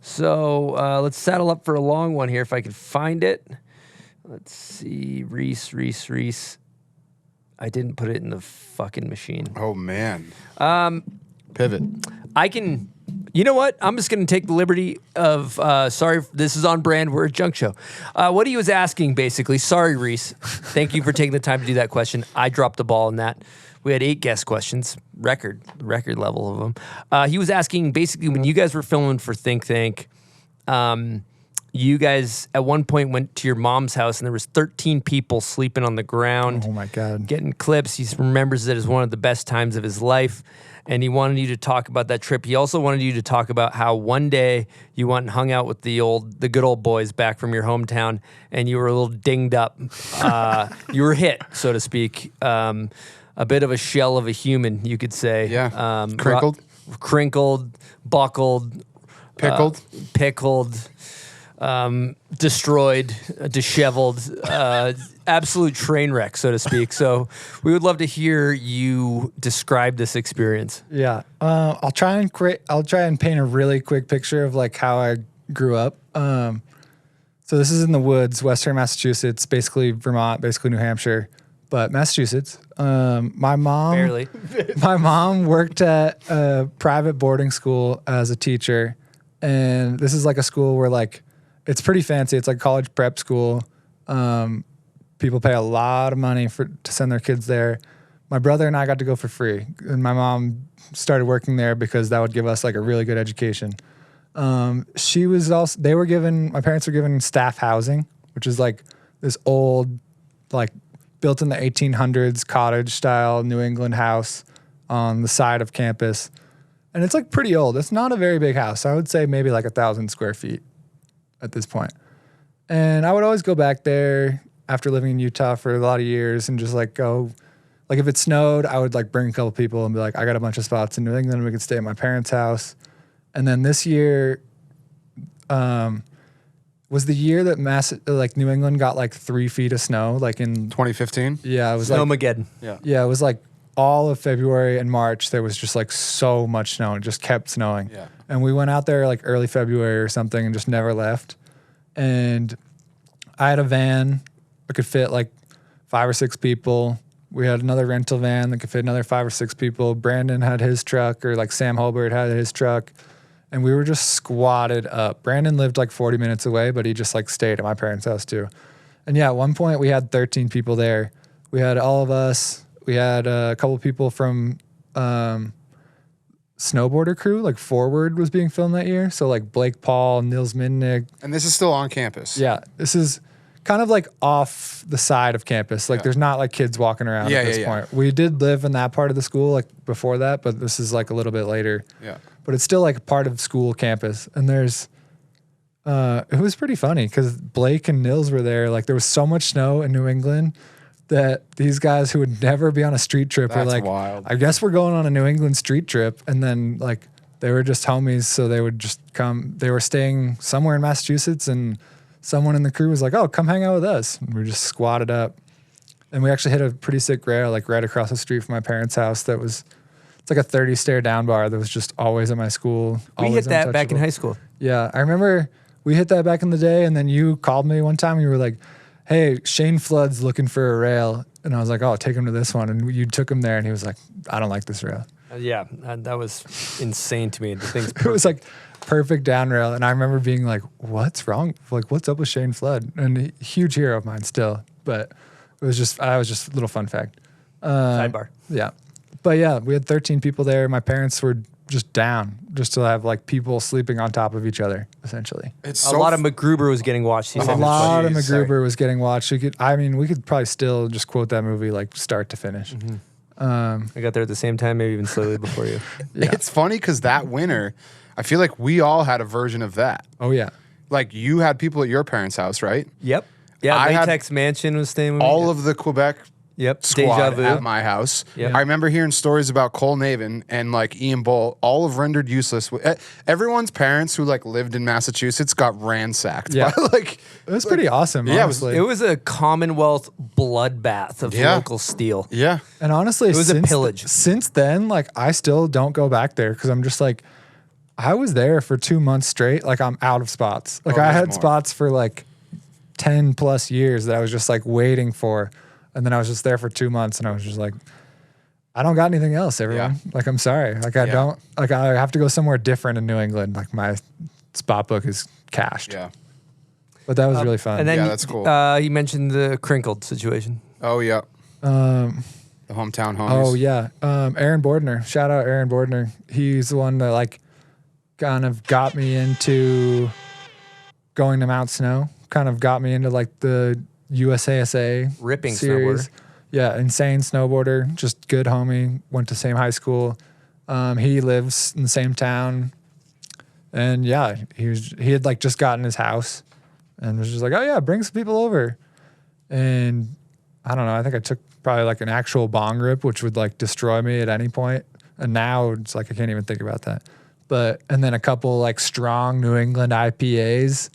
So let's saddle up for a long one here if I can find it. Let's see. Reese. I didn't put it in the fucking machine. Oh, man. Pivot. I can... You know what? I'm just going to take the liberty of, sorry, this is on brand. We're a junk show. What he was asking, basically, sorry, Reese. Thank you for taking the time to do that question. I dropped the ball on that. We had 8 guest questions, record level of them. He was asking, basically, when you guys were filming for Think Tank, you guys at one point went to your mom's house and there was 13 people sleeping on the ground. Oh, my God. Getting clips. He remembers it as one of the best times of his life. And he wanted you to talk about that trip. He also wanted you to talk about how one day you went and hung out with the good old boys back from your hometown, and you were a little dinged up. You were hit, so to speak. A bit of a shell of a human, you could say. Yeah. Crinkled, buckled, pickled, destroyed, disheveled, absolute train wreck, so to speak. So we would love to hear you describe this experience. Yeah. I'll try and paint a really quick picture of like how I grew up. So this is in the woods, Western Massachusetts, basically Vermont, basically New Hampshire, but Massachusetts. My mom worked at a private boarding school as a teacher. And this is like a school where like, it's pretty fancy. It's like college prep school. People pay a lot of money to send their kids there. My brother and I got to go for free. And my mom started working there because that would give us like a really good education. My parents were given staff housing, which is like this old, like built in the 1800s cottage style New England house on the side of campus. And it's like pretty old. It's not a very big house. I would say maybe like 1,000 square feet at this point. And I would always go back there after living in Utah for a lot of years and just like go, like if it snowed, I would like bring a couple people and be like, I got a bunch of spots in New England. We could stay at my parents' house. And then this year was the year that New England got like 3 feet of snow, like in 2015. Yeah, it was Snowmaggedon. Yeah, it was like all of February and March. There was just like so much snow. It just kept snowing. Yeah. And we went out there like early February or something and just never left. And I had a van that could fit like 5 or 6 people. We had another rental van that could fit another 5 or 6 people. Brandon had his truck, or like Sam Holbert had his truck. And we were just squatted up. Brandon lived like 40 minutes away, but he just like stayed at my parents' house too. And yeah, at one point we had 13 people there. We had all of us. We had a couple people from snowboarder crew, like Forward was being filmed that year. So like Blake Paul, Nils Minnick. And this is still on campus. Yeah, this is kind of like off the side of campus. Like there's not like kids walking around at this point. We did live in that part of the school like before that, but this is like a little bit later. Yeah. But it's still like part of school campus. And there's, it was pretty funny because Blake and Nils were there. Like there was so much snow in New England that these guys who would never be on a street trip were like, wild. I guess we're going on a New England street trip. And then like they were just homies. So they would just come, they were staying somewhere in Massachusetts and someone in the crew was like, oh, come hang out with us. And we just squatted up. And we actually hit a pretty sick rail like right across the street from my parents' house that was, it's like a 30 stair down bar that was just always at my school. We hit that back in high school. Yeah. I remember we hit that back in the day and then you called me one time and you were like, hey, Shane Flood's looking for a rail. And I was like, oh, take him to this one. And you took him there and he was like, I don't like this rail. Yeah, that was insane to me. The thing's It was like perfect down rail. And I remember being like, what's wrong? Like, what's up with Shane Flood? And a huge hero of mine still. But it was just, a little fun fact. Sidebar. Yeah. But yeah, we had 13 people there. My parents were just down just to have like people sleeping on top of each other, essentially. It's a lot of MacGruber was getting watched. A lot of MacGruber was getting watched. We could probably still just quote that movie like start to finish. Mm-hmm. I got there at the same time, maybe even slightly before you. Yeah. It's funny because that winter, I feel like we all had a version of that. Oh, yeah. Like you had people at your parents' house, right? Yep. Yeah, I had Latex Mansion was staying with me. all of the Quebec squad Deja Vu at my house. Yep. I remember hearing stories about Cole Navin and like Ian Bull, all of rendered useless. Everyone's parents who like lived in Massachusetts got ransacked. Yeah. By, like it was pretty awesome. Yeah, honestly. It was a Commonwealth bloodbath of local steel. Yeah. And honestly, it was a pillage. Since then, like I still don't go back there because I'm just like, I was there for 2 months straight. Like I'm out of spots. Like I had spots for like 10 plus years that I was just like waiting for. And then I was just there for 2 months and I was just like, I don't got anything else, everyone. Yeah. Like, I'm sorry. Like, I don't, like, I have to go somewhere different in New England. Like, my spot book is cached. Yeah. But that was really fun. And then that's cool. You mentioned the crinkled situation. Oh, yeah. The hometown homies. Oh, yeah. Aaron Bordner. Shout out Aaron Bordner. He's the one that, like, kind of got me into going to Mount Snow. Kind of got me into, like, the USASA ripping series. snowboarder. Yeah, insane snowboarder, just good homie. Went to same high school. He lives in the same town, and yeah, he had like just gotten his house, and was just like, oh yeah, bring some people over. And I don't know. I think I took probably like an actual bong rip, which would like destroy me at any point. And now it's like I can't even think about that. But and then a couple like strong New England IPAs.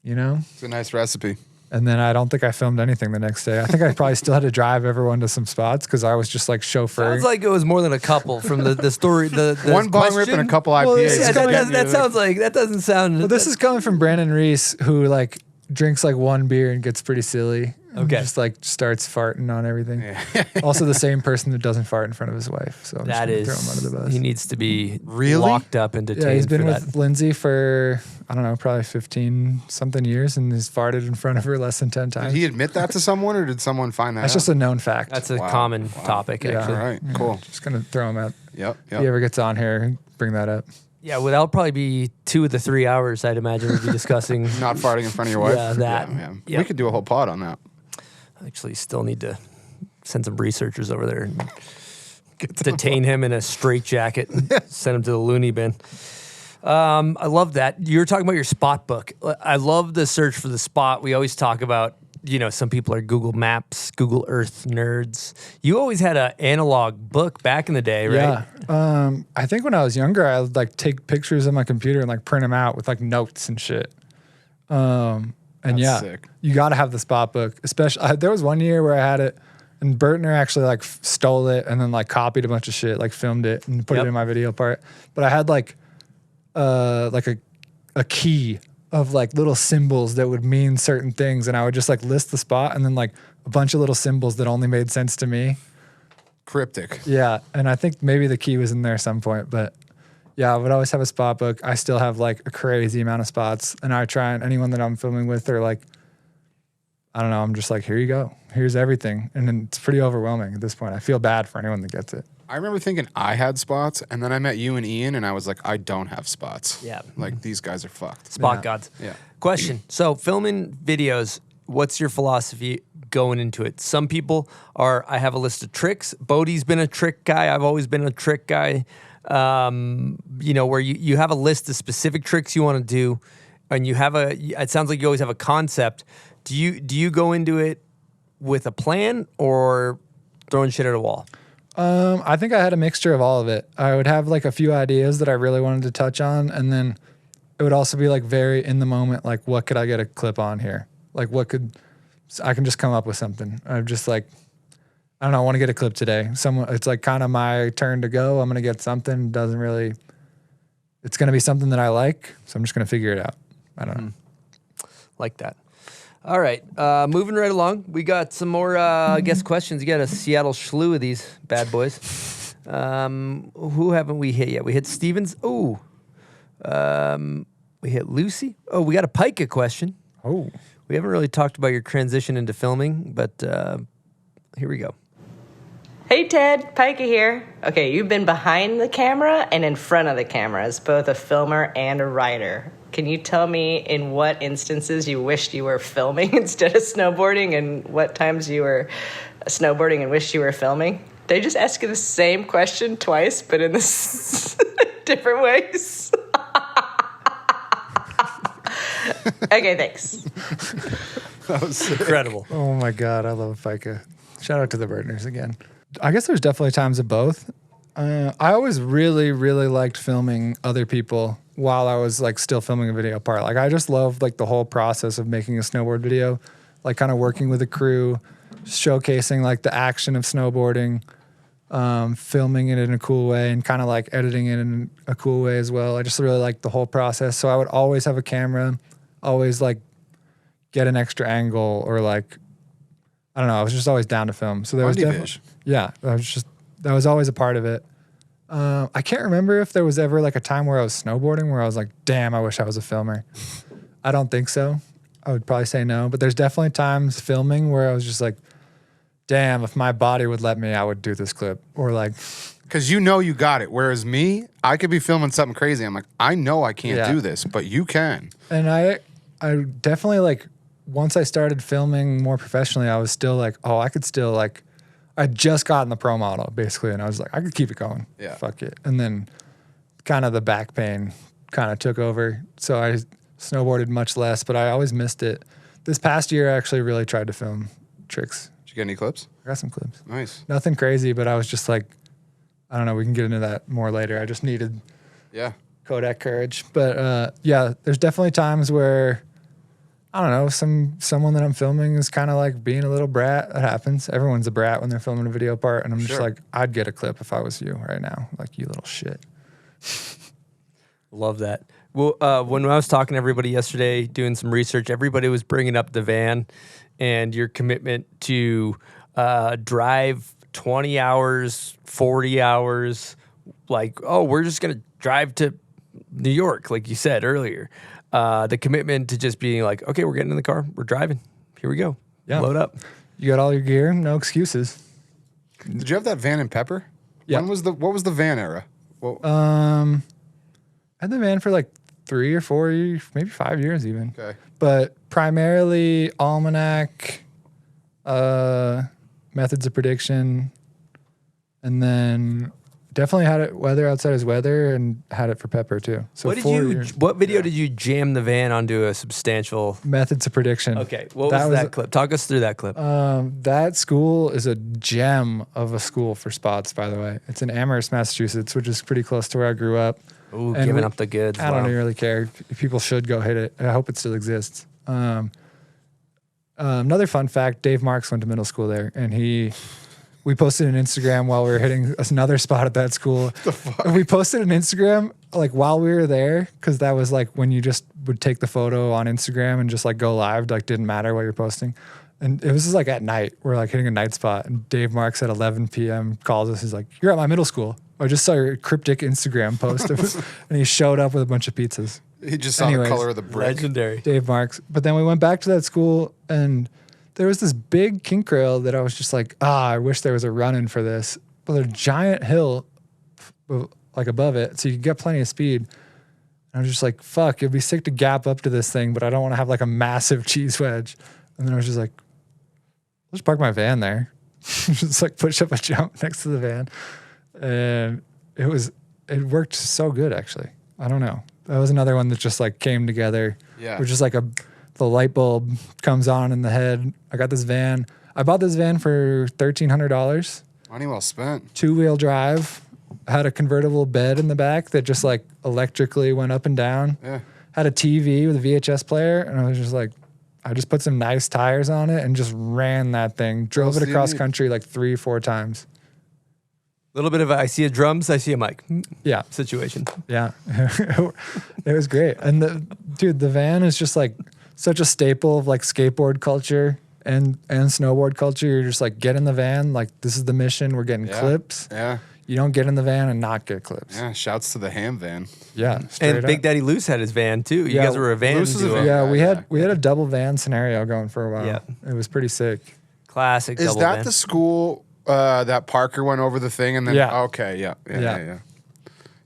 You know, it's a nice recipe. And then I don't think I filmed anything the next day. I think I probably still had to drive everyone to some spots because I was just like chauffeuring. Sounds like it was more than a couple from the story. The one bong rip and a couple IPAs. Well, that sounds like that doesn't sound. Well, this is coming from Brandon Reese, who like drinks like one beer and gets pretty silly. Okay. Just like starts farting on everything. Yeah. Also the same person that doesn't fart in front of his wife. So I'm that just is, throw him under the bus. He needs to be really locked up and detained. Yeah, he's been for with that. Lindsay for, I don't know, probably 15 something years and has farted in front of her less than 10 times. Did he admit that to someone or did someone find that That's out? just a known fact. That's a common topic, actually. All right, cool. Just going to throw him out. Yep. If he ever gets on here, bring that up. Yeah, well, that'll probably be 2 of the 3 hours, I'd imagine, we'd be discussing. Not farting in front of your wife? Yeah, that. Yeah. We could do a whole pod on that. Actually, still need to send some researchers over there and detain him in a straitjacket, send him to the loony bin. I love that. You were talking about your spot book. I love the search for the spot. We always talk about, you know, some people are Google Maps, Google Earth nerds. You always had an analog book back in the day, right? Yeah. I think when I was younger, I would like take pictures on my computer and like print them out with like notes and shit. And That's yeah, sick. you got to have the spot book. Especially, there was one year where I had it, and Bertner actually like stole it and then like copied a bunch of shit, like filmed it and put it in my video part. But I had like a key of like little symbols that would mean certain things, and I would just like list the spot and then like a bunch of little symbols that only made sense to me. Cryptic. Yeah, and I think maybe the key was in there at some point, but. Yeah, I would always have a spot book. I still have like a crazy amount of spots. And I try and anyone that I'm filming with, they're like, I don't know, I'm just like, here you go. Here's everything. And then it's pretty overwhelming at this point. I feel bad for anyone that gets it. I remember thinking I had spots, and then I met you and Ian, and I was like, I don't have spots. Yeah. Like, these guys are fucked. Spot gods. Yeah. Question. So filming videos, what's your philosophy going into it? Some people are, I have a list of tricks. Bodie's been a trick guy. I've always been a trick guy. You know, where you have a list of specific tricks you want to do, and you have it sounds like you always have a concept. Do you go into it with a plan or throwing shit at a wall? I think I had a mixture of all of it. I would have like a few ideas that I really wanted to touch on, and then it would also be like very in the moment, like what could I get a clip on here? Like I can just come up with something. I'm just like, I don't know, I want to get a clip today. It's like kind of my turn to go. I'm going to get something. It's going to be something that I like, so I'm just going to figure it out. I don't know. Like that. All right, moving right along. We got some more guest questions. You got a Seattle slew of these bad boys. Who haven't we hit yet? We hit Stevens. Oh, we hit Lucy. Oh, we got a Pika question. Oh, we haven't really talked about your transition into filming, but here we go. Hey Ted, Pika here. Okay, you've been behind the camera and in front of the camera as both a filmer and a writer. Can you tell me in what instances you wished you were filming instead of snowboarding, and what times you were snowboarding and wished you were filming? Did I just ask you the same question twice, but in different ways? Okay, thanks. That was incredible. Oh my God, I love Pika. Shout out to the Burners again. I guess there's definitely times of both. I always really, really liked filming other people while I was like still filming a video part. Like I just loved like the whole process of making a snowboard video, like kind of working with a crew, showcasing like the action of snowboarding, filming it in a cool way and kind of like editing it in a cool way as well. I just really liked the whole process. So I would always have a camera, always like get an extra angle or like, I don't know. I was just always down to film. So there was definitely, yeah, that was always a part of it. I can't remember if there was ever like a time where I was snowboarding where I was like, damn, I wish I was a filmer. I don't think so. I would probably say no, but there's definitely times filming where I was just like, damn, if my body would let me, I would do this clip. Or like, because you know you got it. Whereas me, I could be filming something crazy. I'm like, I know I can't do this, but you can. And I definitely like, once I started filming more professionally, I was still like, oh, I could still like, I'd just gotten the pro model basically, and I was like, I could keep it going. Yeah. Fuck it. And then kind of the back pain kind of took over. So I snowboarded much less, but I always missed it. This past year, I actually really tried to film tricks. Did you get any clips? I got some clips. Nice. Nothing crazy, but I was just like, I don't know, we can get into that more later. I just needed Kodak courage. But yeah, there's definitely times where, I don't know, someone that I'm filming is kind of like being a little brat. That happens. Everyone's a brat when they're filming a video part. And I'm just like, I'd get a clip if I was you right now. Like, you little shit. Love that. Well, when I was talking to everybody yesterday, doing some research, everybody was bringing up the van and your commitment to drive 20 hours, 40 hours. Like, oh, we're just going to drive to New York, like you said earlier. The commitment to just being like, okay, we're getting in the car, we're driving. Here we go. Yeah. Load up. You got all your gear, no excuses. Did you have that van in Pepper? Yeah. What was the van era? Well, I had the van for like 3 or 4 years, maybe 5 years even. Okay. But primarily Almanac, methods of prediction, and then definitely had it weather outside as weather, and had it for Pepper too. So what video did you jam the van onto a substantial methods of prediction? Okay, what was that clip? Talk us through that clip. That school is a gem of a school for spots, by the way. It's in Amherst, Massachusetts, which is pretty close to where I grew up. Ooh, giving up the goods. I don't really care. People should go hit it. I hope it still exists. Another fun fact, Dave Marks went to middle school there, and we posted an Instagram while we were hitting another spot at that school. The fuck? And we posted an Instagram like while we were there, because that was like when you just would take the photo on Instagram and just like go live, like didn't matter what you're posting. And it was just like at night, we're like hitting a night spot, and Dave Marks at 11 p.m. calls us. He's like, "You're at my middle school. I just saw your cryptic Instagram post." And he showed up with a bunch of pizzas. He just saw the color of the brick. Legendary. Dave Marks. But then we went back to that school, and there was this big kink rail that I was just like, I wish there was a run-in for this. with a giant hill like above it, so you could get plenty of speed. And I was just like, fuck, it'd be sick to gap up to this thing, but I don't want to have like a massive cheese wedge. And then I was just like, I'll just park my van there. Just like push up a jump next to the van. And it worked so good, actually. I don't know. That was another one that just like came together. Yeah. Which is like the light bulb comes on in the head. I got this van. I bought this van for $1,300. Money well spent. 2-wheel drive. Had a convertible bed in the back that just like electrically went up and down. Yeah. Had a TV with a VHS player. And I was just like, I just put some nice tires on it and just ran that thing. Drove it across country like 3-4 times. A little bit of I see a drums, I see a mic. Yeah. Situation. Yeah. It was great. And the van is just like such a staple of like skateboard culture and snowboard culture. You're just like, get in the van. Like, this is the mission. We're getting clips. Yeah. You don't get in the van and not get clips. Yeah. Shouts to the ham van. Yeah. And Big Daddy Loose had his van too. You guys were a van duo. Yeah, we had a double van scenario going for a while. Yeah. It was pretty sick. Classic. Is double that van. the school that Parker went over the thing and then? Yeah. Okay. Yeah.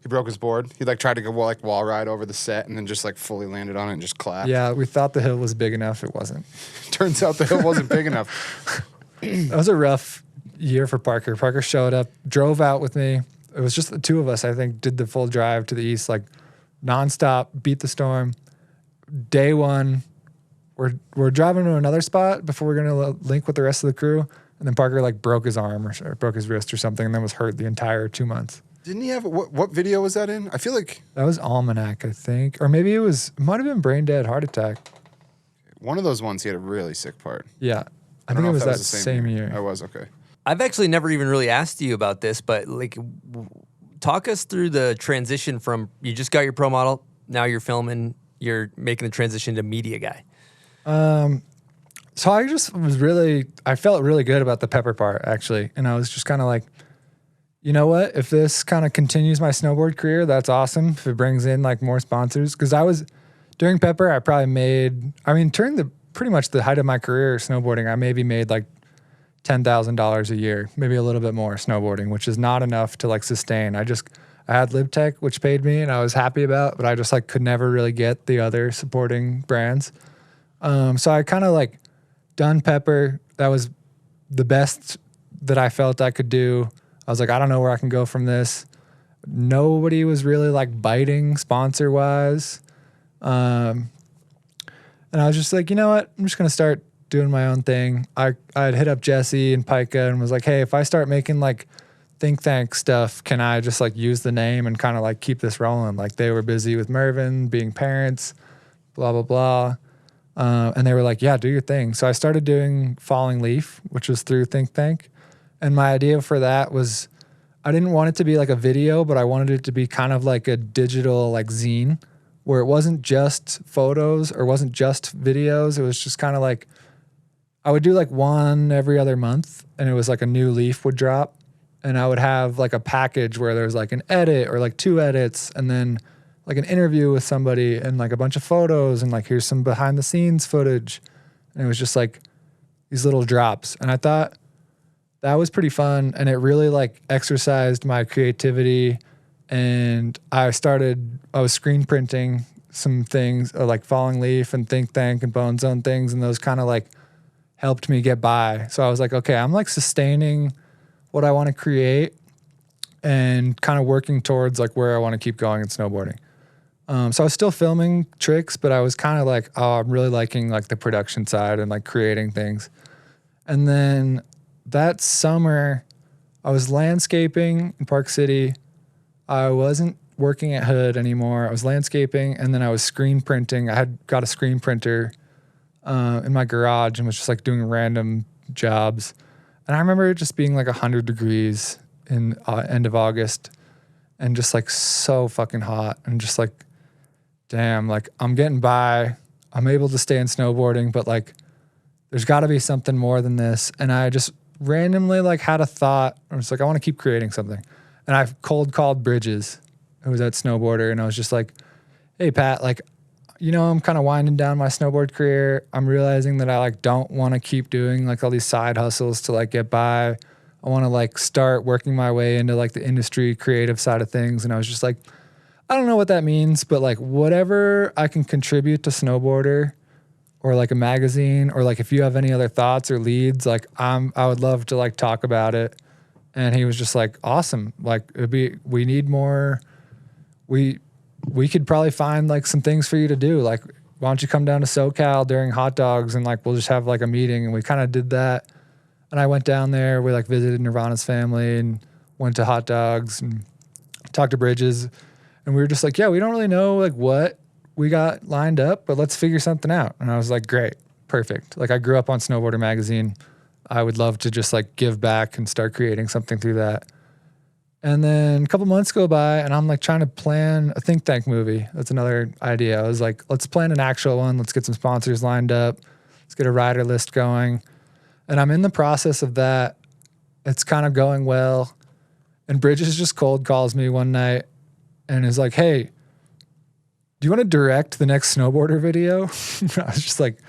He broke his board. He like tried to go like wall ride over the set and then just like fully landed on it and just clapped. Yeah, we thought the hill was big enough. It wasn't. Turns out the hill wasn't big enough. That was a rough year for Parker. Parker showed up, drove out with me. It was just the two of us, I think, did the full drive to the east, like nonstop, beat the storm. Day one, we're driving to another spot before we're gonna link with the rest of the crew, and then Parker like broke his arm or broke his wrist or something, and then was hurt the entire 2 months. Didn't he have what video was that in? I feel like that was Almanac, I think, or maybe it might have been Brain Dead Heart Attack. One of those ones he had a really sick part. Yeah, I think it was that same year. I was okay. I've actually never even really asked you about this, but like, talk us through the transition from you just got your pro model, now you're filming, you're making the transition to media guy. So I felt really good about the pepper part actually, and I was just kind of like, you know what? If this kind of continues my snowboard career, that's awesome. If it brings in like more sponsors, because during pepper, I probably during pretty much the height of my career snowboarding, I maybe made like $10,000 a year, maybe a little bit more snowboarding, which is not enough to like sustain. I had LibTech, which paid me and I was happy about, but I just like could never really get the other supporting brands. So I kind of like done pepper. That was the best that I felt I could do. I was like, I don't know where I can go from this. Nobody was really like biting sponsor wise. And I was just like, you know what? I'm just going to start doing my own thing. I'd hit up Jesse and Pika and was like, hey, if I start making like think tank stuff, can I just like use the name and kind of like keep this rolling? Like they were busy with Mervin, being parents, blah, blah, blah. And they were like, yeah, do your thing. So I started doing Falling Leaf, which was through Think Tank. And my idea for that was I didn't want it to be like a video, but I wanted it to be kind of like a digital like zine where it wasn't just photos or wasn't just videos. It was just kind of like I would do like one every other month and it was like a new leaf would drop and I would have like a package where there's like an edit or like 2 edits and then like an interview with somebody and like a bunch of photos and like here's some behind the scenes footage. And it was just like these little drops. And I thought that was pretty fun and it really like exercised my creativity. And I was screen printing some things like Falling Leaf and Think Tank and Bonezone things and those kind of like helped me get by. So I was like, okay, I'm like sustaining what I want to create and kind of working towards like where I want to keep going in snowboarding. So I was still filming tricks, but I was kind of like, oh, I'm really liking like the production side and like creating things. And then that summer I was landscaping in Park City. I wasn't working at Hood anymore. I was landscaping and then I was screen printing. I had got a screen printer in my garage and was just like doing random jobs. And I remember it just being like 100 degrees in end of August and just like so fucking hot and just like, damn, like I'm getting by. I'm able to stay in snowboarding, but like there's got to be something more than this. And I just randomly like had a thought. I was like, I want to keep creating something. And I've cold called Bridges, who was at Snowboarder. And I was just like, hey, Pat, like, you know, I'm kind of winding down my snowboard career. I'm realizing that I like don't want to keep doing like all these side hustles to like get by. I I want to like start working my way into like the industry creative side of things. And I was just like, I don't know what that means, but like whatever I can contribute to Snowboarder or like a magazine, or like if you have any other thoughts or leads, like I would love to like talk about it. And he was just like, awesome. Like we need more. We could probably find like some things for you to do. Like, why don't you come down to SoCal during hot dogs and like, we'll just have like a meeting. And we kind of did that. And I went down there, we like visited Nirvana's family and went to hot dogs and talked to Bridges. And we were just like, yeah, we don't really know like what we got lined up, but let's figure something out. And I was like, great, perfect. Like I grew up on Snowboarder magazine. I would love to just like give back and start creating something through that. And then a couple months go by and I'm like trying to plan a think tank movie. That's another idea. I was like, let's plan an actual one. Let's get some sponsors lined up. Let's get a rider list going. And I'm in the process of that. It's kind of going well. And Bridges just cold calls me one night and is like, hey, do you want to direct the next Snowboarder video? I was just like,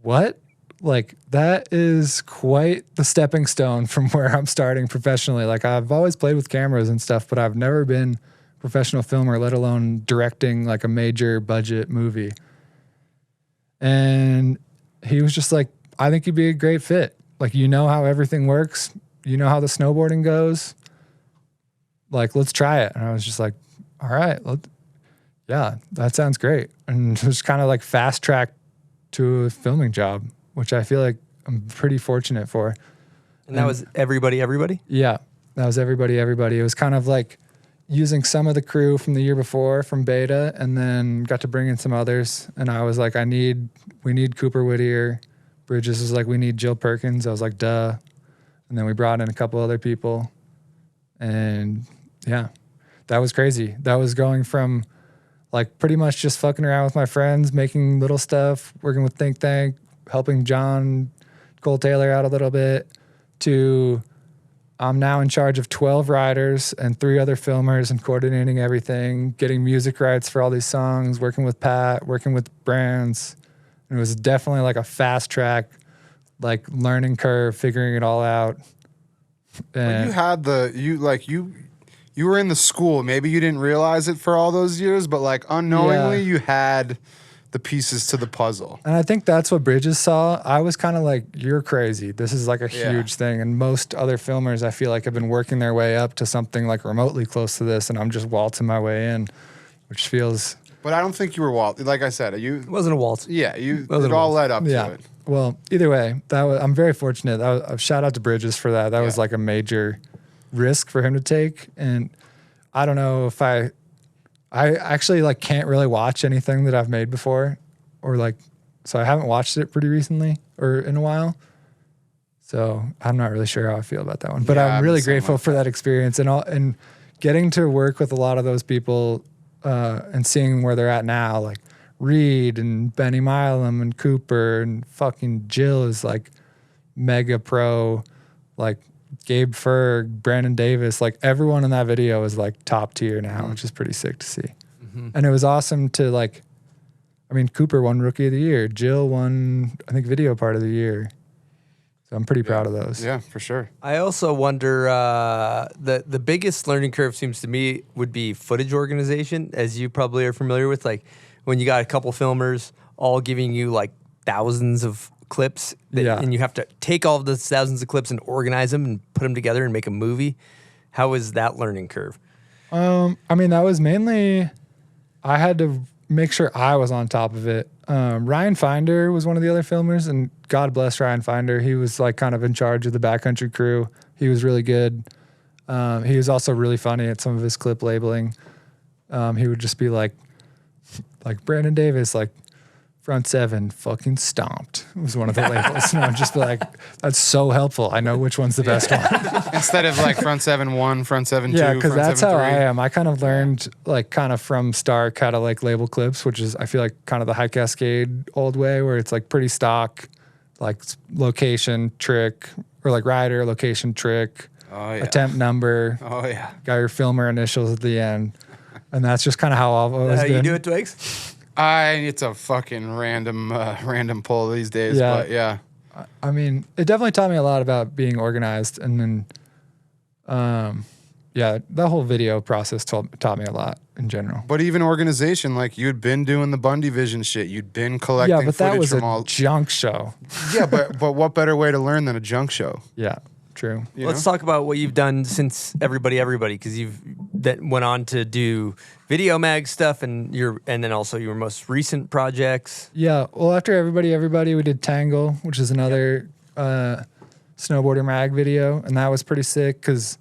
what? Like, that is quite the stepping stone from where I'm starting professionally. Like, I've always played with cameras and stuff, but I've never been a professional filmer, let alone directing like a major budget movie. And he was just like, I think you'd be a great fit. Like, you know how everything works. You know how the snowboarding goes. Like, let's try it. And I was just like, all right, yeah, that sounds great. And it was kind of like fast track to a filming job, which I feel like I'm pretty fortunate for. And that was everybody? Yeah, that was everybody. It was kind of like using some of the crew from the year before from Beta, and then got to bring in some others. And I was like, we need Cooper Whittier. Bridges was like, we need Jill Perkins. I was like, duh. And then we brought in a couple other people. And yeah, that was crazy. That was going from like pretty much just fucking around with my friends, making little stuff, working with Think Tank, helping John Cole Taylor out a little bit, to I'm now in charge of 12 riders and 3 other filmers and coordinating everything, getting music rights for all these songs, working with Pat, working with brands. And it was definitely like a fast track, like learning curve, figuring it all out. And you were in the school. Maybe you didn't realize it for all those years, but like unknowingly you had the pieces to the puzzle. And I think that's what Bridges saw. I was kind of like, you're crazy. This is like a huge thing. And most other filmers, I feel like, have been working their way up to something like remotely close to this, and I'm just waltzing my way in, which feels... But I don't think you were waltz. Like I said, it wasn't a waltz. Yeah, it all led up to it. Well, either way, I'm very fortunate. Shout out to Bridges for that. That was like a major risk for him to take. And I don't know if I actually like can't really watch anything that I've made before, or like, so I haven't watched it pretty recently or in a while. So I'm not really sure how I feel about that one, but I'm really grateful for that experience and getting to work with a lot of those people and seeing where they're at now, like Reed and Benny Milam and Cooper and fucking Jill is like mega pro, like Gabe Ferg, Brandon Davis, like everyone in that video is like top tier now, which is pretty sick to see. Mm-hmm. And it was awesome to like, I mean, Cooper won Rookie of the Year. Jill won, I think, Video Part of the Year. So I'm pretty proud of those. Yeah, for sure. I also wonder, the biggest learning curve seems to me would be footage organization, as you probably are familiar with. Like when you got a couple filmers all giving you like thousands of clips, and you have to take all of those thousands of clips and organize them and put them together and make a movie. How was that learning curve? I mean, that was mainly, I had to make sure I was on top of it. Ryan Finder was one of the other filmers, and God bless Ryan Finder. He was like kind of in charge of the backcountry crew. He was really good. He was also really funny at some of his clip labeling. He would just be like Brandon Davis, like front 7 fucking stomped was one of the labels. And I'd just be like, that's so helpful. I know which one's the best one. Instead of like front 7-1, front 7-2, yeah, because that's how I 7-3. am. I kind of learned like kind of from Stark how to like label clips, which is I feel like kind of the high Cascade old way where it's like pretty stock, like location, trick, or like rider, location, trick, attempt number. Oh yeah. Got your filmer initials at the end. And that's just kind of how I've always been. You do it, Twigs? It's a fucking random pull these days, but yeah. I mean, it definitely taught me a lot about being organized, and then, yeah, the whole video process taught me a lot in general. But even organization, like you'd been doing the Bundy Vision shit, you'd been collecting. Yeah, but that was from a junk show. Yeah, but what better way to learn than a junk show? Yeah, true. Let's talk about what you've done since Everybody, because you've went on to do video mag stuff and then also your most recent projects. Yeah, well, after Everybody, we did Tangle, which is another snowboarder mag video, and that was pretty sick because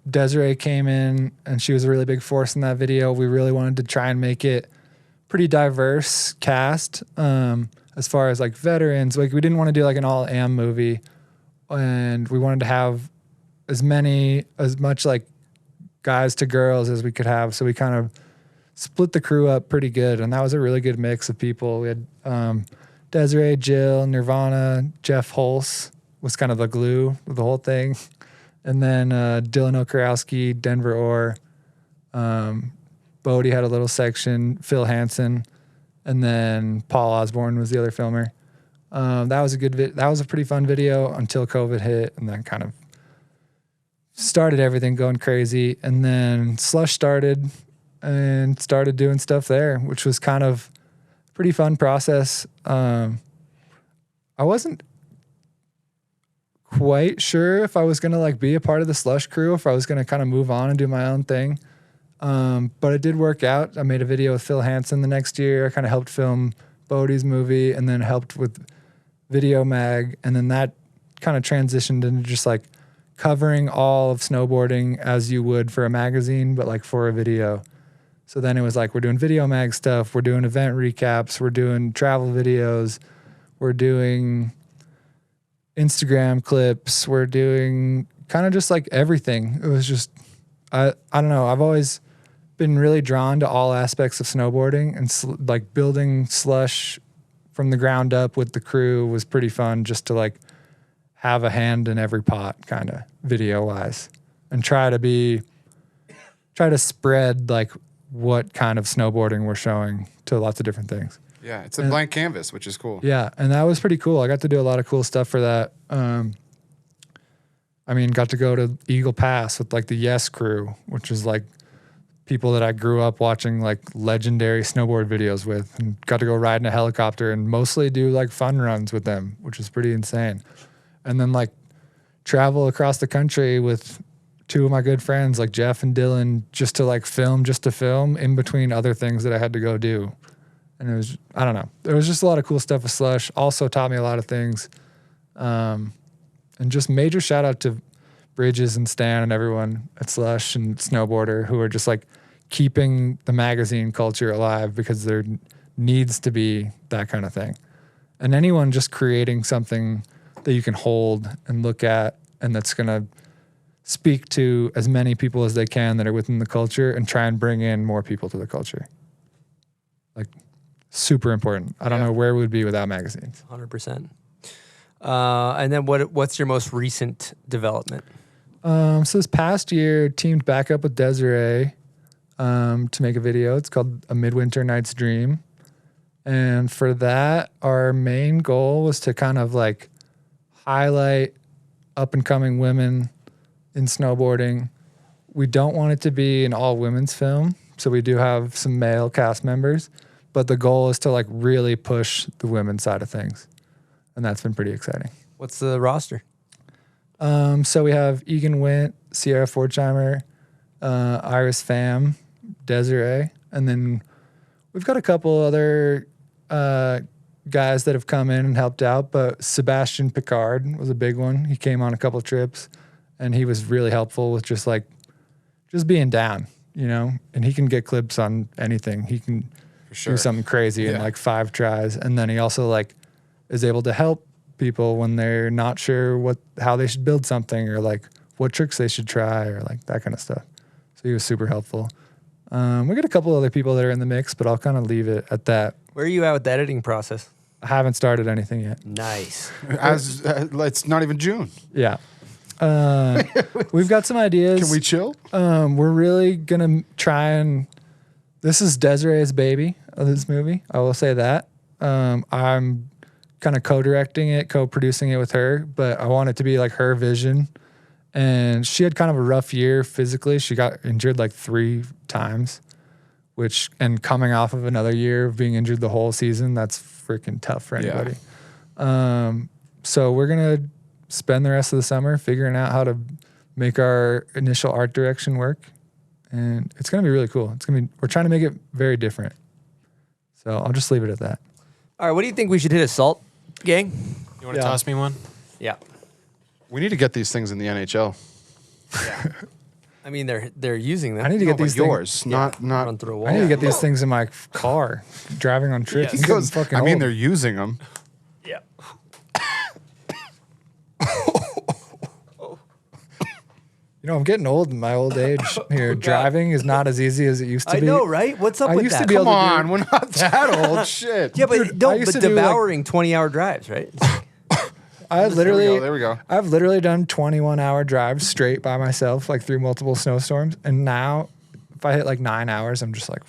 Desiree came in and she was a really big force in that video. We really wanted to try and make it pretty diverse cast as far as like veterans. Like we didn't want to do like an all AM movie, and we wanted to have as much like guys to girls as we could have. So we kind of split the crew up pretty good, and that was a really good mix of people. We had Desiree, Jill, Nirvana, Jeff Hulse was kind of the glue of the whole thing. And then Dylan Okarowski, Denver Orr, Bodie had a little section, Phil Hansen, and then Paul Osborne was the other filmer. That was that was a pretty fun video until COVID hit, and then kind of started everything going crazy. And then Slush started and started doing stuff there, which was kind of a pretty fun process. I wasn't quite sure if I was going to like be a part of the Slush crew, if I was going to kind of move on and do my own thing. But it did work out. I made a video with Phil Hansen the next year. I kind of helped film Bodie's movie and then helped with Video Mag. And then that kind of transitioned into just like covering all of snowboarding as you would for a magazine, but like for a video. So then it was like, we're doing Video Mag stuff. We're doing event recaps. We're doing travel videos. We're doing Instagram clips. We're doing kind of just like everything. It was just, I don't know. I've always been really drawn to all aspects of snowboarding, and like building Slush from the ground up with the crew was pretty fun, just to like have a hand in every pot kind of video wise, and try to spread like what kind of snowboarding we're showing to lots of different things. Yeah, it's a blank canvas, which is cool. Yeah, and that was pretty cool. I got to do a lot of cool stuff for that. I mean, got to go to Eagle Pass with like the Yes crew, which is like people that I grew up watching like legendary snowboard videos with, and got to go ride in a helicopter and mostly do like fun runs with them, which is pretty insane. And then like travel across the country with two of my good friends, like Jeff and Dylan, just to film in between other things that I had to go do. And it was, I don't know, there was just a lot of cool stuff with Slush. Also taught me a lot of things. And just major shout out to Bridges and Stan and everyone at Slush and Snowboarder, who are just like keeping the magazine culture alive, because there needs to be that kind of thing. And anyone just creating something that you can hold and look at, and that's going to speak to as many people as they can that are within the culture, and try and bring in more people to the culture. Like, super important. I don't know where we would be without magazines. 100%. And then what's your most recent development? So this past year, teamed back up with Desiree to make a video. It's called A Midwinter Night's Dream. And for that, our main goal was to kind of like highlight up and coming women in snowboarding. We don't want it to be an all women's film, so we do have some male cast members, but the goal is to like really push the women's side of things. And that's been pretty exciting. What's the roster? So we have Egan Wint, Sierra Forchheimer, Iris Pham, Desiree, and then we've got a couple other guys that have come in and helped out, but Sebastian Picard was a big one. He came on a couple of trips, and he was really helpful with just being down, you know, and he can get clips on anything. He can do something crazy in like 5 tries. And then he also like is able to help people when they're not sure how they should build something, or like what tricks they should try, or like that kind of stuff. So he was super helpful. We got a couple other people that are in the mix, but I'll kind of leave it at that. Where are you at with the editing process? I haven't started anything yet. Nice. It's not even June. Yeah. We've got some ideas. Can we chill? We're really going to try and... This is Desiree's baby of this movie. I will say that. I'm kind of co-directing it, co-producing it with her, but I want it to be like her vision. And she had kind of a rough year physically. She got injured like 3 times, and coming off of another year of being injured the whole season, that's freaking tough for anybody. So we're going to spend the rest of the summer figuring out how to make our initial art direction work. And it's going to be really cool. We're trying to make it very different. So I'll just leave it at that. All right, what do you think we should hit a salt, gang? You want to toss me one? Yeah. We need to get these things in the NHL. I mean, they're using them. I need to get these yours, not run through a wall. I need to get these things in my car, driving on trips. Yes. I'm getting fucking old. they're using them. Yeah. You know, I'm getting old in my old age here. Driving is not as easy as it used to I be. know, right? What's up with used that? to be able Come to on, we're not that old. Shit. Yeah, but Dude, I used to do, like- devouring 20-hour drives, right? There we go. I've literally done 21-hour drives straight by myself, like through multiple snowstorms. And now, if I hit like 9 hours, I'm just like,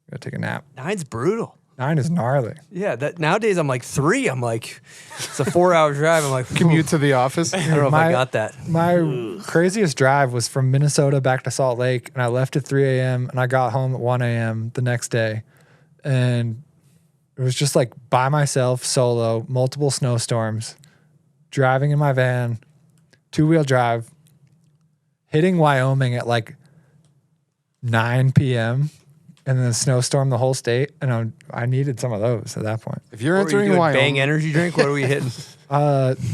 gotta take a nap. 9's brutal. 9 is gnarly. Yeah, that nowadays I'm like 3. I'm like, it's a 4-hour drive. I'm like, Commute to the office. I don't know if I got that. My craziest drive was from Minnesota back to Salt Lake, and I left at 3 a.m. and I got home at 1 a.m. the next day. And it was just like by myself, solo, multiple snowstorms, driving in my van, 2-wheel drive, hitting Wyoming at like 9 p.m. and then a snowstorm the whole state. And I needed some of those at that point. If you're What were you entering doing, Wyoming, Bang energy drink? What are we hitting?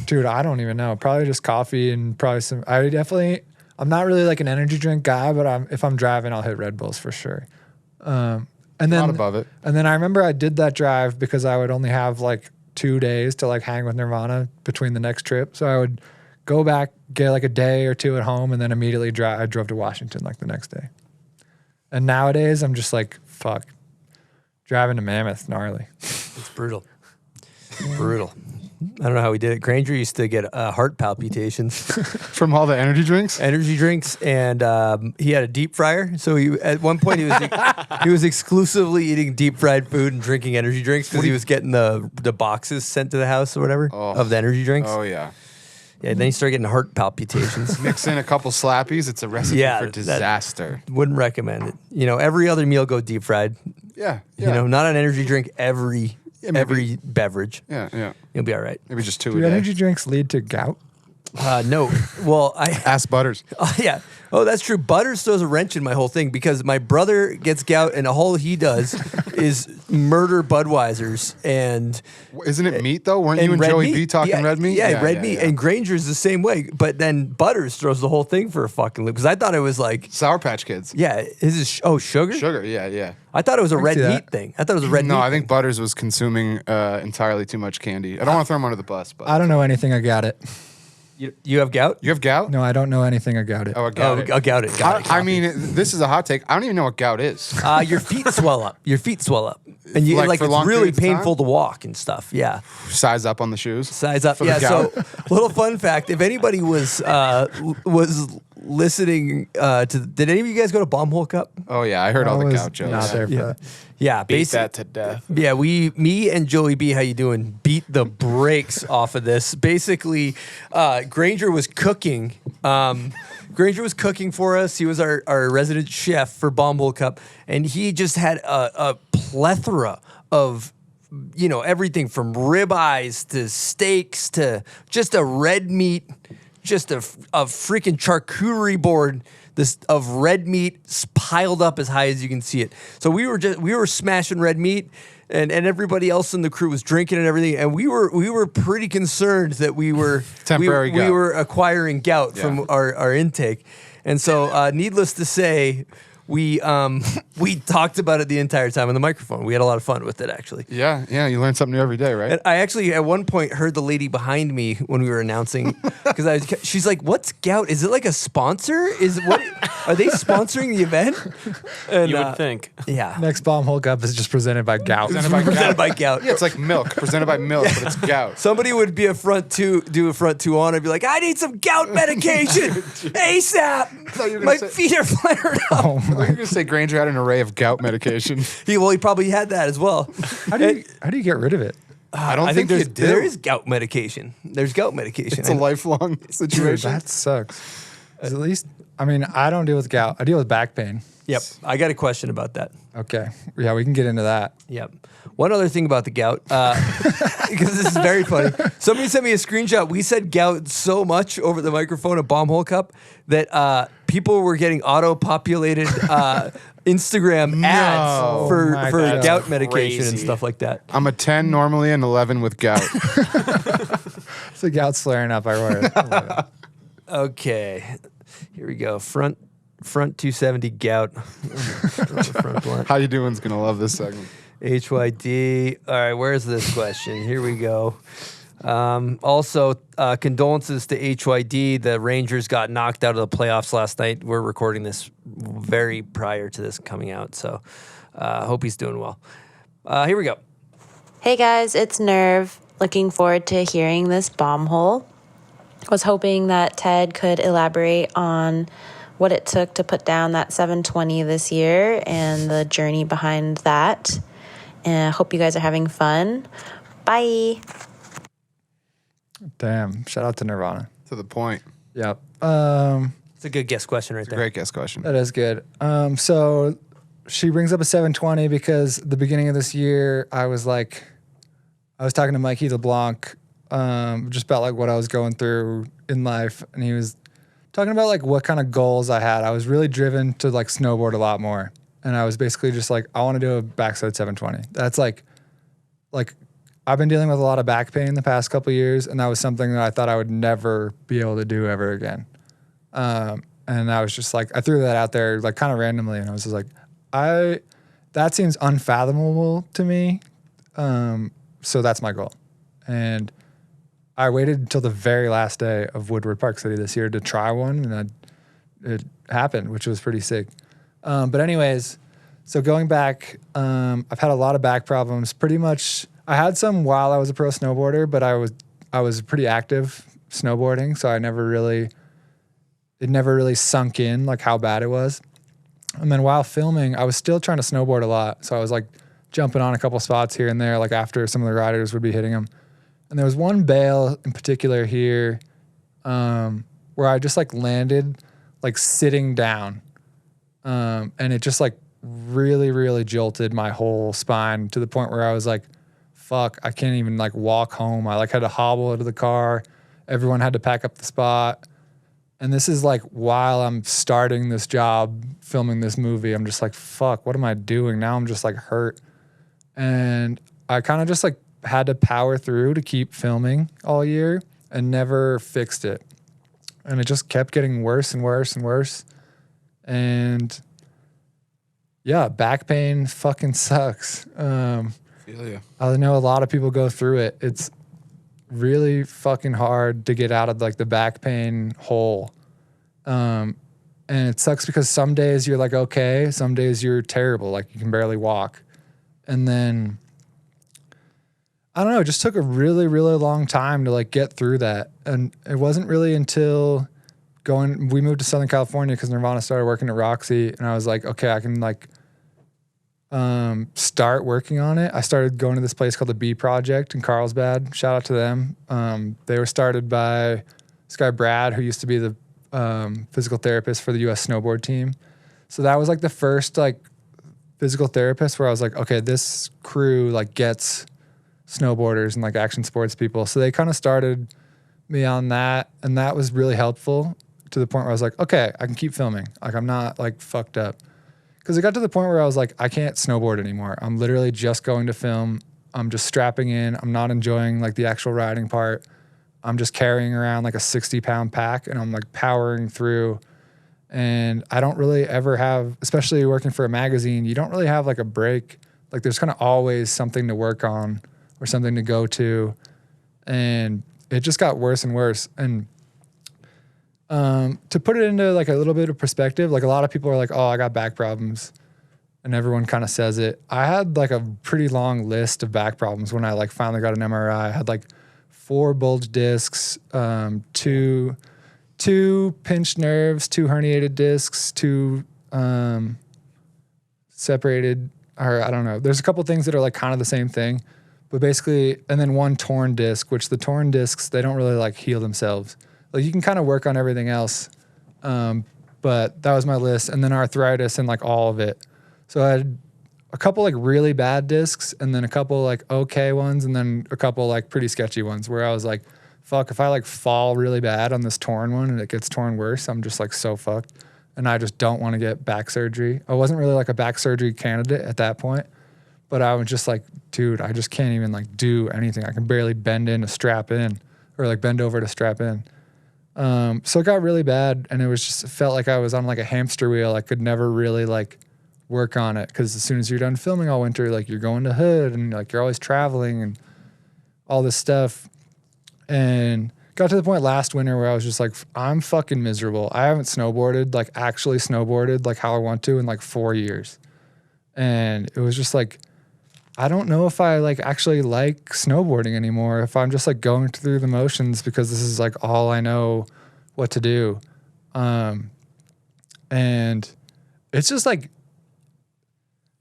Dude, I don't even know. Probably just coffee and probably some. I'm not really like an energy drink guy, but if I'm driving, I'll hit Red Bulls for sure. And then not above it. And then I remember I did that drive because I would only have like 2 days to like hang with Nirvana between the next trip. So I would go back, get like a day or 2 at home, and then immediately drive. I drove to Washington like the next day. And nowadays I'm just like, fuck, driving to Mammoth, gnarly. It's brutal. Brutal. I don't know how we did it. Granger used to get heart palpitations from all the energy drinks. And he had a deep fryer. So at one point he was exclusively eating deep fried food and drinking energy drinks because he was getting the boxes sent to the house or whatever of the energy drinks. Oh yeah. Yeah, then you start getting heart palpitations. Mix in a couple slappies. It's a recipe for disaster. Wouldn't recommend it. You know, every other meal go deep fried. Yeah. You know, not an energy drink every beverage. Yeah. You'll be all right. Maybe just 2 Do a day. energy drinks lead to gout? No. Well, ask Butters. Yeah. Oh, that's true. Butters throws a wrench in my whole thing because my brother gets gout and all he does is murder Budweisers and. Isn't it meat though? Weren't you and Joey B talking red meat? Yeah, red meat. And Granger's the same way. But then Butters throws the whole thing for a fucking loop because I thought it was like Sour Patch Kids. Yeah. Is it sugar? Sugar. Yeah. I thought it was a red meat thing. I thought it was a red meat. No, I think Butters was consuming entirely too much candy. I don't want to throw him under the bus, but I don't know anything. I got it. You have gout? You have gout? No, I don't know anything. I got it. Oh, I got it. I got it. I mean, this is a hot take. I don't even know what gout is. Your feet swell up. Your feet swell up. And you Like like for it's long really periods of time? painful to walk and stuff. Yeah. Size up on the shoes. Size up. For the Yeah. gout. So, little fun fact: if anybody was listening did any of you guys go to Bombhole Cup? Oh yeah, I heard all the was gout jokes. Not there for that. Yeah, Beat that to death. Yeah, me and Joey B, how you doing? Beat the brakes off of this. Basically, Granger was cooking. Granger was cooking for us. He was our resident chef for Bombhole Cup, and he just had a plethora of, you know, everything from ribeyes to steaks to just a red meat, just a freaking charcuterie board of red meat piled up as high as you can see it. So we were smashing red meat, and everybody else in the crew was drinking and everything, and we were pretty concerned that we were Temporary we gout. were acquiring gout from our intake, and so needless to say, we talked about it the entire time on the microphone. We had a lot of fun with it, actually. Yeah, you learn something new every day, right? And I actually, at one point, heard the lady behind me when we were announcing, because she's like, "What's gout? Is it like a sponsor? Are they sponsoring the event?" And, You would think. Yeah. Next Bombhole Cup is just presented by gout. Presented by gout. Yeah, it's like milk presented by milk, but it's gout. Somebody would be do a front two on. I'd be like, "I need some gout medication ASAP. My feet are flaring up." Oh I thought you my! were going to say Granger had an array of gout medication. He probably had that as well. How do you get rid of it? I don't think there's you do. there is gout medication. There's gout medication. It's a lifelong Dude, situation. that sucks. At least, I mean, I don't deal with gout. I deal with back pain. Yep. I got a question about that. Okay. Yeah, we can get into that. Yep. One other thing about the gout, because this is very funny. Somebody sent me a screenshot. We said gout so much over the microphone at Bomb Hole Cup that people were getting auto-populated Instagram ads for gout medication and stuff like that. I'm a 10 normally and 11 with gout. It's the gout's flaring up. I love it. Okay. Here we go. Front 270 gout. Front blunt. How you doing's going to love this segment. HYD. All right, where's this question? Here we go. Also, condolences to HYD. The Rangers got knocked out of the playoffs last night. We're recording this very prior to this coming out, so hope he's doing well. Here we go. Hey guys, it's Nerve. Looking forward to hearing this bomb hole. Was hoping that Ted could elaborate on what it took to put down that 720 this year and the journey behind that. And I hope you guys are having fun. Bye. Damn. Shout out to Nirvana. To the point. Yep. It's a good guess question right there. Great guess question. That is good. So she brings up a 720 because the beginning of this year, I was talking to Mikey LeBlanc just about like what I was going through in life. And he was talking about like what kind of goals I had. I was really driven to like snowboard a lot more. And I was basically just like, I want to do a backside 720. That's like I've been dealing with a lot of back pain the past couple of years, and that was something that I thought I would never be able to do ever again. And I was just like, I threw that out there like kind of randomly, and I was just like, that seems unfathomable to me. So that's my goal. And I waited until the very last day of Woodward Park City this year to try one, and it happened, which was pretty sick. But anyways, so going back, I've had a lot of back problems. Pretty much, I had some while I was a pro snowboarder, but I was pretty active snowboarding, so it never really sunk in like how bad it was. And then while filming, I was still trying to snowboard a lot, so I was like jumping on a couple spots here and there, like after some of the riders would be hitting them. And there was one bail in particular here, where I just like landed like sitting down. And it just like really, really jolted my whole spine to the point where I was like, fuck, I can't even like walk home. I like had to hobble into the car. Everyone had to pack up the spot. And this is like while I'm starting this job, filming this movie, I'm just like, fuck, what am I doing? Now I'm just like hurt. And I kind of just like had to power through to keep filming all year and never fixed it. And it just kept getting worse and worse and worse. And yeah, back pain fucking sucks. Feel you. I know a lot of people go through it. It's really fucking hard to get out of like the back pain hole. And it sucks because some days you're like, okay, some days you're terrible. Like you can barely walk. And then, I don't know, it just took a really, really long time to like get through that. And it wasn't really until we moved to Southern California because Nirvana started working at Roxy, and I was like, okay, I can like start working on it. I started going to this place called the B Project in Carlsbad. Shout out to them. They were started by this guy Brad, who used to be the physical therapist for the U.S. snowboard team. So that was like the first like physical therapist where I was like, okay, this crew like gets snowboarders and like action sports people. So they kind of started me on that, and that was really helpful to the point where I was like, okay, I can keep filming. Like I'm not like fucked up. Because it got to the point where I was like, I can't snowboard anymore. I'm literally just going to film. I'm just strapping in. I'm not enjoying like the actual riding part. I'm just carrying around like a 60-pound pack, and I'm like powering through. And I don't really ever have, especially working for a magazine, you don't really have like a break. Like there's kind of always something to work on or something to go to. And it just got worse and worse. And to put it into like a little bit of perspective, like a lot of people are like, oh, I got back problems, and everyone kind of says it. I had like a pretty long list of back problems when I like finally got an MRI. I had like 4 bulged discs, 2 pinched nerves, 2 herniated discs, 2 separated, or I don't know. There's a couple things that are like kind of the same thing, But basically, and then one torn disc, which the torn discs, they don't really like heal themselves. Like you can kind of work on everything else. But that was my list. And then arthritis and like all of it. So I had a couple like really bad discs and then a couple like okay ones and then a couple like pretty sketchy ones where I was like, fuck, if I like fall really bad on this torn one and it gets torn worse, I'm just like so fucked. And I just don't want to get back surgery. I wasn't really like a back surgery candidate at that point. But I was just like, dude, I just can't even like do anything. I can barely bend in to strap in or like bend over to strap in. So it got really bad and it felt like I was on like a hamster wheel. I could never really like work on it because as soon as you're done filming all winter, like you're going to Hood and like you're always traveling and all this stuff. And got to the point last winter where I was just like, I'm fucking miserable. I haven't snowboarded, like actually snowboarded like how I want to in like 4 years. And it was just like, I don't know if I like actually like snowboarding anymore, if I'm just like going through the motions because this is like all I know what to do. And it's just like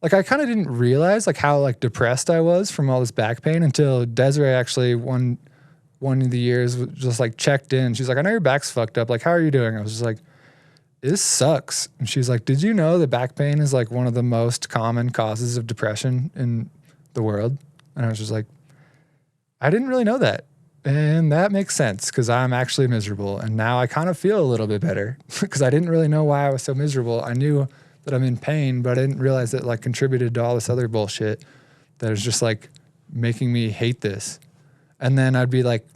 I kind of didn't realize like how like depressed I was from all this back pain until Desiree actually one of the years just like checked in. She's like, I know your back's fucked up. Like, how are you doing? I was just like, this sucks. And she's like, did you know that back pain is like one of the most common causes of depression in the world? And I was just like, I didn't really know that. And that makes sense because I'm actually miserable. And now I kind of feel a little bit better because I didn't really know why I was so miserable. I knew that I'm in pain, but I didn't realize that like contributed to all this other bullshit that is just like making me hate this. And then I'd be like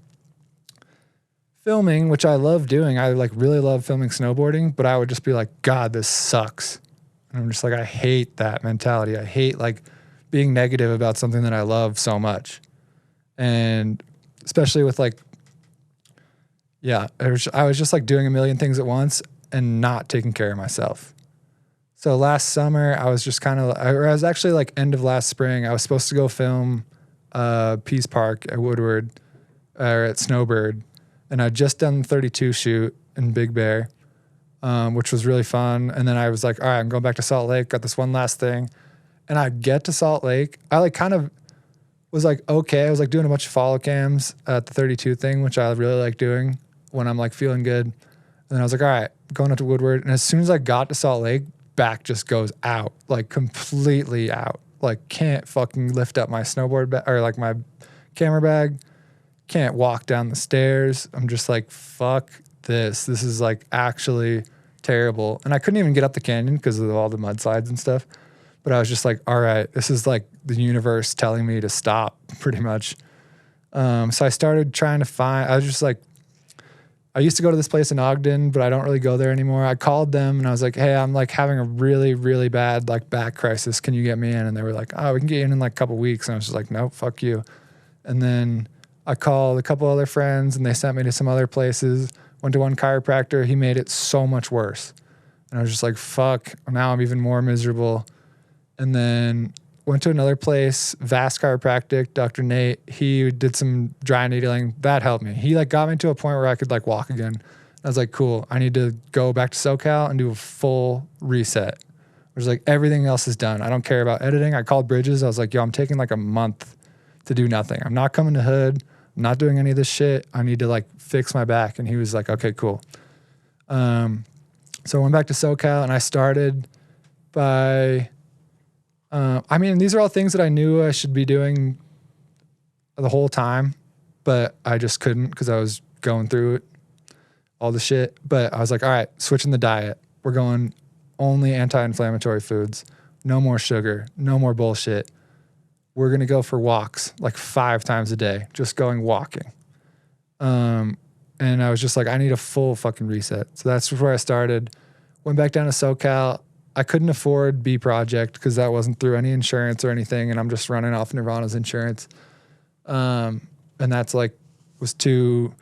filming, which I love doing. I like really love filming snowboarding, but I would just be like, God, this sucks. And I'm just like, I hate that mentality. I hate like being negative about something that I love so much. And especially with like, yeah, I was just like doing a million things at once and not taking care of myself. So last summer I was just kind of, or I was actually like end of last spring, I was supposed to go film Peace Park at Woodward or at Snowbird. And I'd just done the 32 shoot in Big Bear, which was really fun. And then I was like, all right, I'm going back to Salt Lake, got this one last thing. And I get to Salt Lake. I like kind of was like, okay. I was like doing a bunch of follow cams at the 32 thing, which I really like doing when I'm like feeling good. And then I was like, all right, going up to Woodward. And as soon as I got to Salt Lake, back just goes out, like completely out. Like can't fucking lift up my snowboard bag or like my camera bag. Can't walk down the stairs. I'm just like, fuck this. This is like actually terrible. And I couldn't even get up the canyon because of all the mudslides and stuff. But I was just like, all right, this is like the universe telling me to stop pretty much. So I started trying to I was just like, I used to go to this place in Ogden, but I don't really go there anymore. I called them and I was like, hey, I'm like having a really, really bad like back crisis. Can you get me in? And they were like, oh, we can get you in like a couple weeks. And I was just like, nope, fuck you. And then I called a couple other friends and they sent me to some other places. Went to one chiropractor. He made it so much worse. And I was just like, fuck, now I'm even more miserable. And then went to another place, Vast Chiropractic, Dr. Nate. He did some dry needling. That helped me. He like got me to a point where I could like walk again. I was like, cool, I need to go back to SoCal and do a full reset. It was like everything else is done. I don't care about editing. I called Bridges. I was like, yo, I'm taking like a month to do nothing. I'm not coming to Hood. I'm not doing any of this shit. I need to like fix my back. And he was like, okay, cool. So I went back to SoCal and I started by, I mean, these are all things that I knew I should be doing the whole time, but I just couldn't because I was going through it, all the shit. But I was like, all right, switching the diet. We're going only anti-inflammatory foods, no more sugar, no more bullshit. We're going to go for walks like 5 times a day, just going walking. And I was just like, I need a full fucking reset. So that's where I started. Went back down to SoCal. I couldn't afford B Project because that wasn't through any insurance or anything. And I'm just running off Nirvana's insurance. And that's like, was too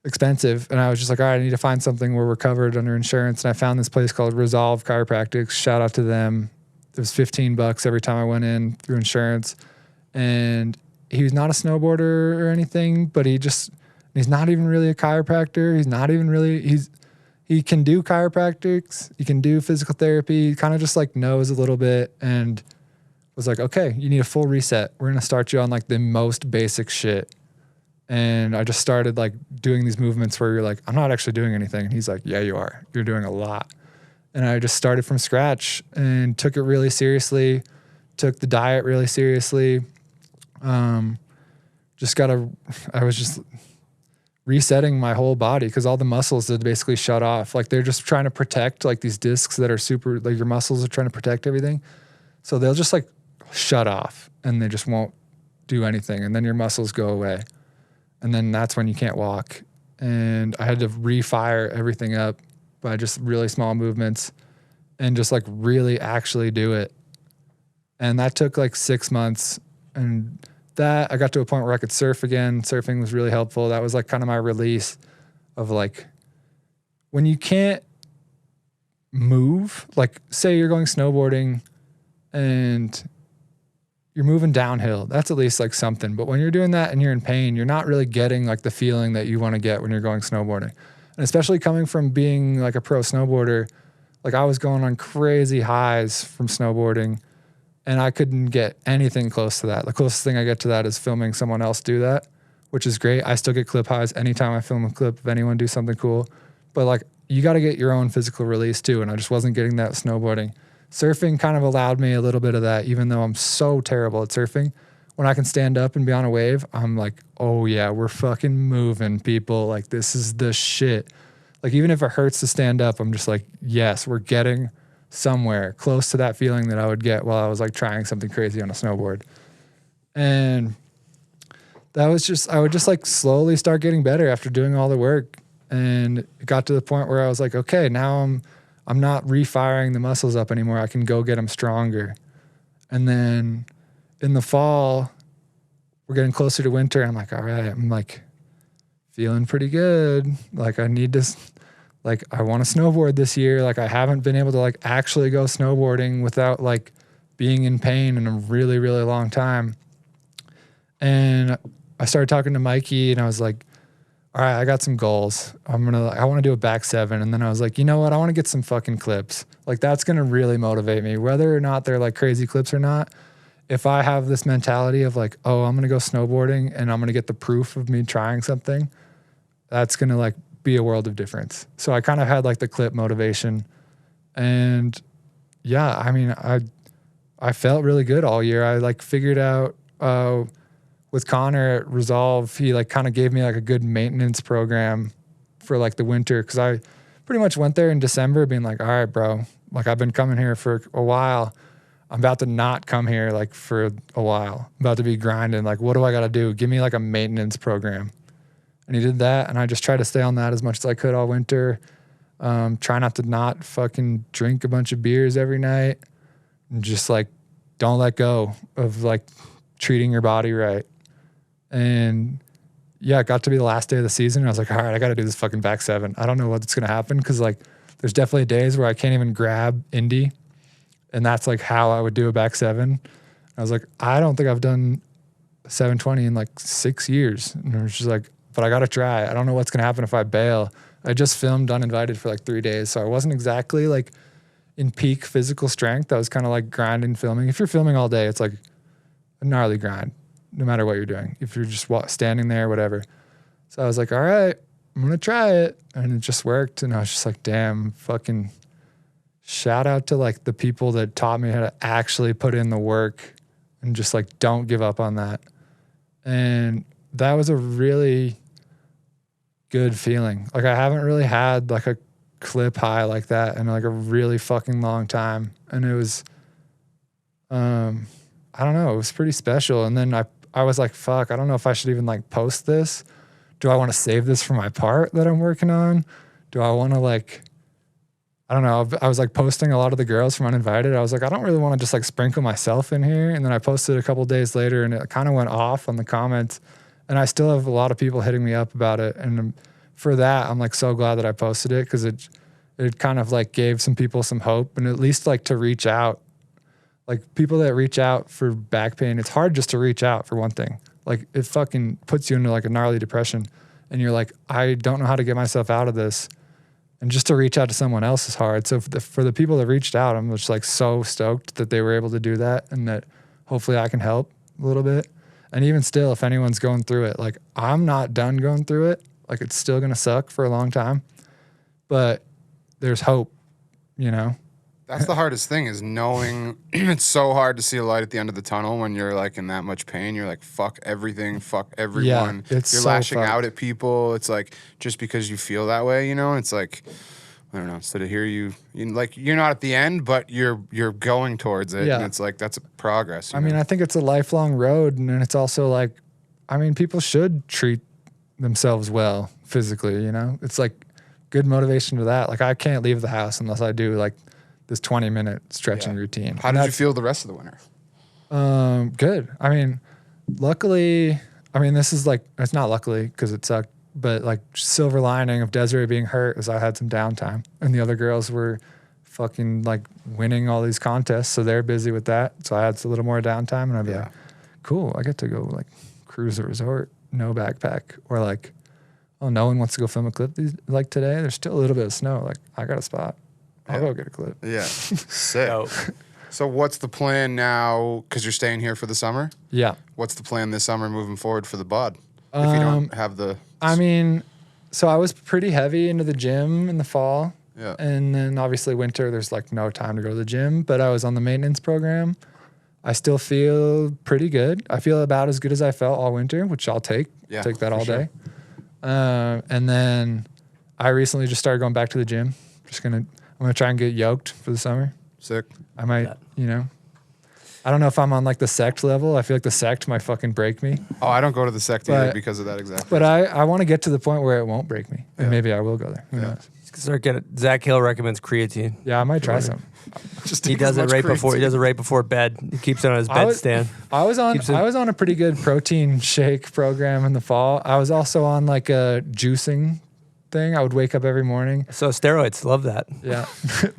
expensive. And I was just like, all right, I need to find something where we're covered under insurance. And I found this place called Resolve Chiropractics. Shout out to them. It was $15 every time I went in through insurance. And he was not a snowboarder or anything, but he's not even really a chiropractor. He's not even really, he can do chiropractics. He can do physical therapy. He kind of just like knows a little bit. And was like, okay, you need a full reset. We're going to start you on like the most basic shit. And I just started like doing these movements where you're like, I'm not actually doing anything. And he's like, yeah, you are. You're doing a lot. And I just started from scratch and took it really seriously, took the diet really seriously. I was just resetting my whole body because all the muscles had basically shut off. Like they're just trying to protect like these discs that are super, like your muscles are trying to protect everything. So they'll just like shut off and they just won't do anything. And then your muscles go away. And then that's when you can't walk. And I had to refire everything up by just really small movements and just like really actually do it. And that took like 6 months. And that I got to a point where I could surf again. Surfing was really helpful. That was like kind of my release of like when you can't move, like say you're going snowboarding and you're moving downhill. That's at least like something. But when you're doing that and you're in pain, you're not really getting like the feeling that you want to get when you're going snowboarding. And especially coming from being like a pro snowboarder, like I was going on crazy highs from snowboarding and I couldn't get anything close to that. The closest thing I get to that is filming someone else do that, which is great. I still get clip highs anytime I film a clip of anyone do something cool. But like you got to get your own physical release too. And I just wasn't getting that snowboarding. Surfing kind of allowed me a little bit of that, even though I'm so terrible at surfing. When I can stand up and be on a wave, I'm like, oh yeah, we're fucking moving, people. Like this is the shit. Like even if it hurts to stand up, I'm just like, yes, we're getting somewhere close to that feeling that I would get while I was like trying something crazy on a snowboard. And that was just, I would just like slowly start getting better after doing all the work. And it got to the point where I was like, okay, now I'm not refiring the muscles up anymore. I can go get them stronger. And then in the fall, we're getting closer to winter. I'm like, all right, I'm like feeling pretty good. Like I need to, like I want to snowboard this year. Like I haven't been able to like actually go snowboarding without like being in pain in a really, really long time. And I started talking to Mikey and I was like, all right, I got some goals. I want to do a back 7. And then I was like, you know what? I want to get some fucking clips. Like that's going to really motivate me, whether or not they're like crazy clips or not. If I have this mentality of like, oh, I'm going to go snowboarding and I'm going to get the proof of me trying something, that's going to like be a world of difference. So I kind of had like the clip motivation. And yeah, I mean, I felt really good all year. I like figured out, with Connor at Resolve, he like kind of gave me like a good maintenance program for like the winter. Cause I pretty much went there in December being like, all right, bro, like I've been coming here for a while. I'm about to not come here like for a while. I'm about to be grinding. Like, what do I got to do? Give me like a maintenance program. And he did that. And I just tried to stay on that as much as I could all winter. Try not to not fucking drink a bunch of beers every night. And just like, don't let go of like treating your body right. And yeah, it got to be the last day of the season. And I was like, all right, I got to do this fucking back 7. I don't know what's going to happen. Cause like, there's definitely days where I can't even grab Indy. And that's like how I would do a back 7. I was like, I don't think I've done 720 in like 6 years. And I was just like, but I got to try. I don't know what's going to happen if I bail. I just filmed uninvited for like 3 days. So I wasn't exactly like in peak physical strength. I was kind of like grinding, filming. If you're filming all day, it's like a gnarly grind, no matter what you're doing. If you're just standing there, whatever. So I was like, all right, I'm going to try it. And it just worked. And I was just like, damn, fucking shout out to like the people that taught me how to actually put in the work and just like, don't give up on that. And that was a really good feeling. Like I haven't really had like a clip high like that in like a really fucking long time. And it was, I don't know, it was pretty special. And then I was like, fuck, I don't know if I should even like post this. Do I want to save this for my part that I'm working on? Do I want to like, I don't know. I was like posting a lot of the girls from Uninvited. I was like, I don't really want to just like sprinkle myself in here. And then I posted a couple days later and it kind of went off on the comments. And I still have a lot of people hitting me up about it. And for that, I'm like so glad that I posted it because it kind of like gave some people some hope and at least like to reach out. Like people that reach out for back pain, it's hard just to reach out for one thing. Like it fucking puts you into like a gnarly depression and you're like, I don't know how to get myself out of this. And just to reach out to someone else is hard. So for the people that reached out, I'm just like so stoked that they were able to do that and that hopefully I can help a little bit. And even still, if anyone's going through it, like I'm not done going through it. Like it's still going to suck for a long time, but there's hope, you know? That's the hardest thing is knowing it's so hard to see a light at the end of the tunnel when you're like in that much pain. You're like, fuck everything, fuck everyone. Yeah, it's you're so lashing fucked. out at people. It's like just because you feel that way, you know? It's like, I don't know, instead of hear you like you're not at the end, but you're going towards it. Yeah. And it's like that's a progress. I mean, I think it's a lifelong road, and it's also like, I mean, people should treat themselves well physically, you know? It's like good motivation to that. Like I can't leave the house unless I do like this 20-minute stretching routine. How did you feel the rest of the winter? Good. I mean, luckily, I mean, this is like, it's not luckily because it sucked, but like silver lining of Desiree being hurt is I had some downtime and the other girls were fucking like winning all these contests. So they're busy with that. So I had a little more downtime and I'd be like, cool, I get to go like cruise a resort, no backpack, or like, oh, no one wants to go film a clip like today. There's still a little bit of snow. Like I got a spot. I'll go get a clip. Yeah. Sick. So what's the plan now? Because you're staying here for the summer? Yeah. What's the plan this summer moving forward for the bod? If you don't have the... I mean, so I was pretty heavy into the gym in the fall. Yeah. And then obviously winter, there's like no time to go to the gym, but I was on the maintenance program. I still feel pretty good. I feel about as good as I felt all winter, which I'll take. Yeah, take that for all sure. day. And then I recently just started going back to the gym. I'm gonna try and get yoked for the summer. Sick. I might, you know, I don't know if I'm on like the sect level. I feel like the sect might fucking break me. Oh, I don't go to the sect either because of that exactly. But I want to get to the point where it won't break me, and maybe I will go there. Who knows? Start getting. Zach Hill recommends creatine. Yeah, I might try some. He does it right before. He does it right before bed. He keeps it on his bedstand. I was on a pretty good protein shake program in the fall. I was also on like a juicing thing. I would wake up every morning. So steroids, love that. Yeah,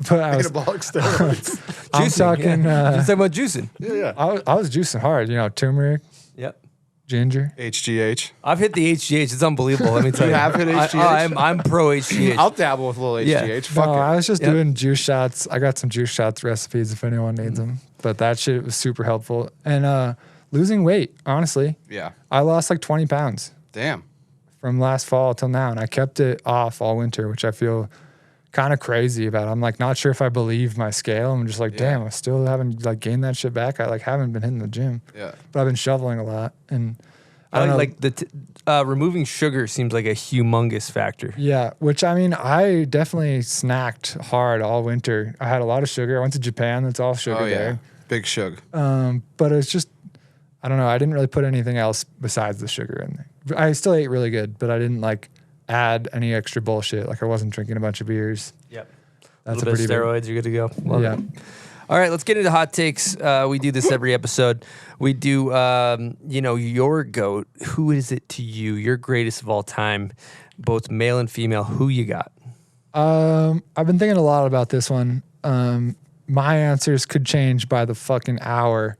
but I was anabolic steroids. I'm talking. Just talking about juicing. Yeah. I was juicing hard. You know, turmeric. Yep. Ginger. HGH. I've hit the HGH. It's unbelievable. Let me tell you. You have hit HGH? I'm pro HGH. I'll dabble with a little HGH. Yeah. Fuck No, it. I was just doing juice shots. I got some juice shots recipes if anyone needs them. But that shit was super helpful. And losing weight, honestly. Yeah. I lost like 20 pounds. Damn. From last fall till now. And I kept it off all winter, which I feel kind of crazy about. I'm like not sure if I believe my scale. I'm just like, damn, I still haven't like gained that shit back. I like haven't been hitting the gym. Yeah. But I've been shoveling a lot. And I don't know. Like removing sugar seems like a humongous factor. Yeah, which I mean, I definitely snacked hard all winter. I had a lot of sugar. I went to Japan. That's all sugar Oh, yeah. there. Big sugar. But it's just, I don't know. I didn't really put anything else besides the sugar in there. I still ate really good, but I didn't like add any extra bullshit. Like I wasn't drinking a bunch of beers. Yep. That's a little bit of steroids. You're good to go. Love Yeah. it. All right, let's get into hot takes. We do this every episode. We do, your GOAT. Who is it to you? Your greatest of all time, both male and female. Who you got? I've been thinking a lot about this one. My answers could change by the fucking hour.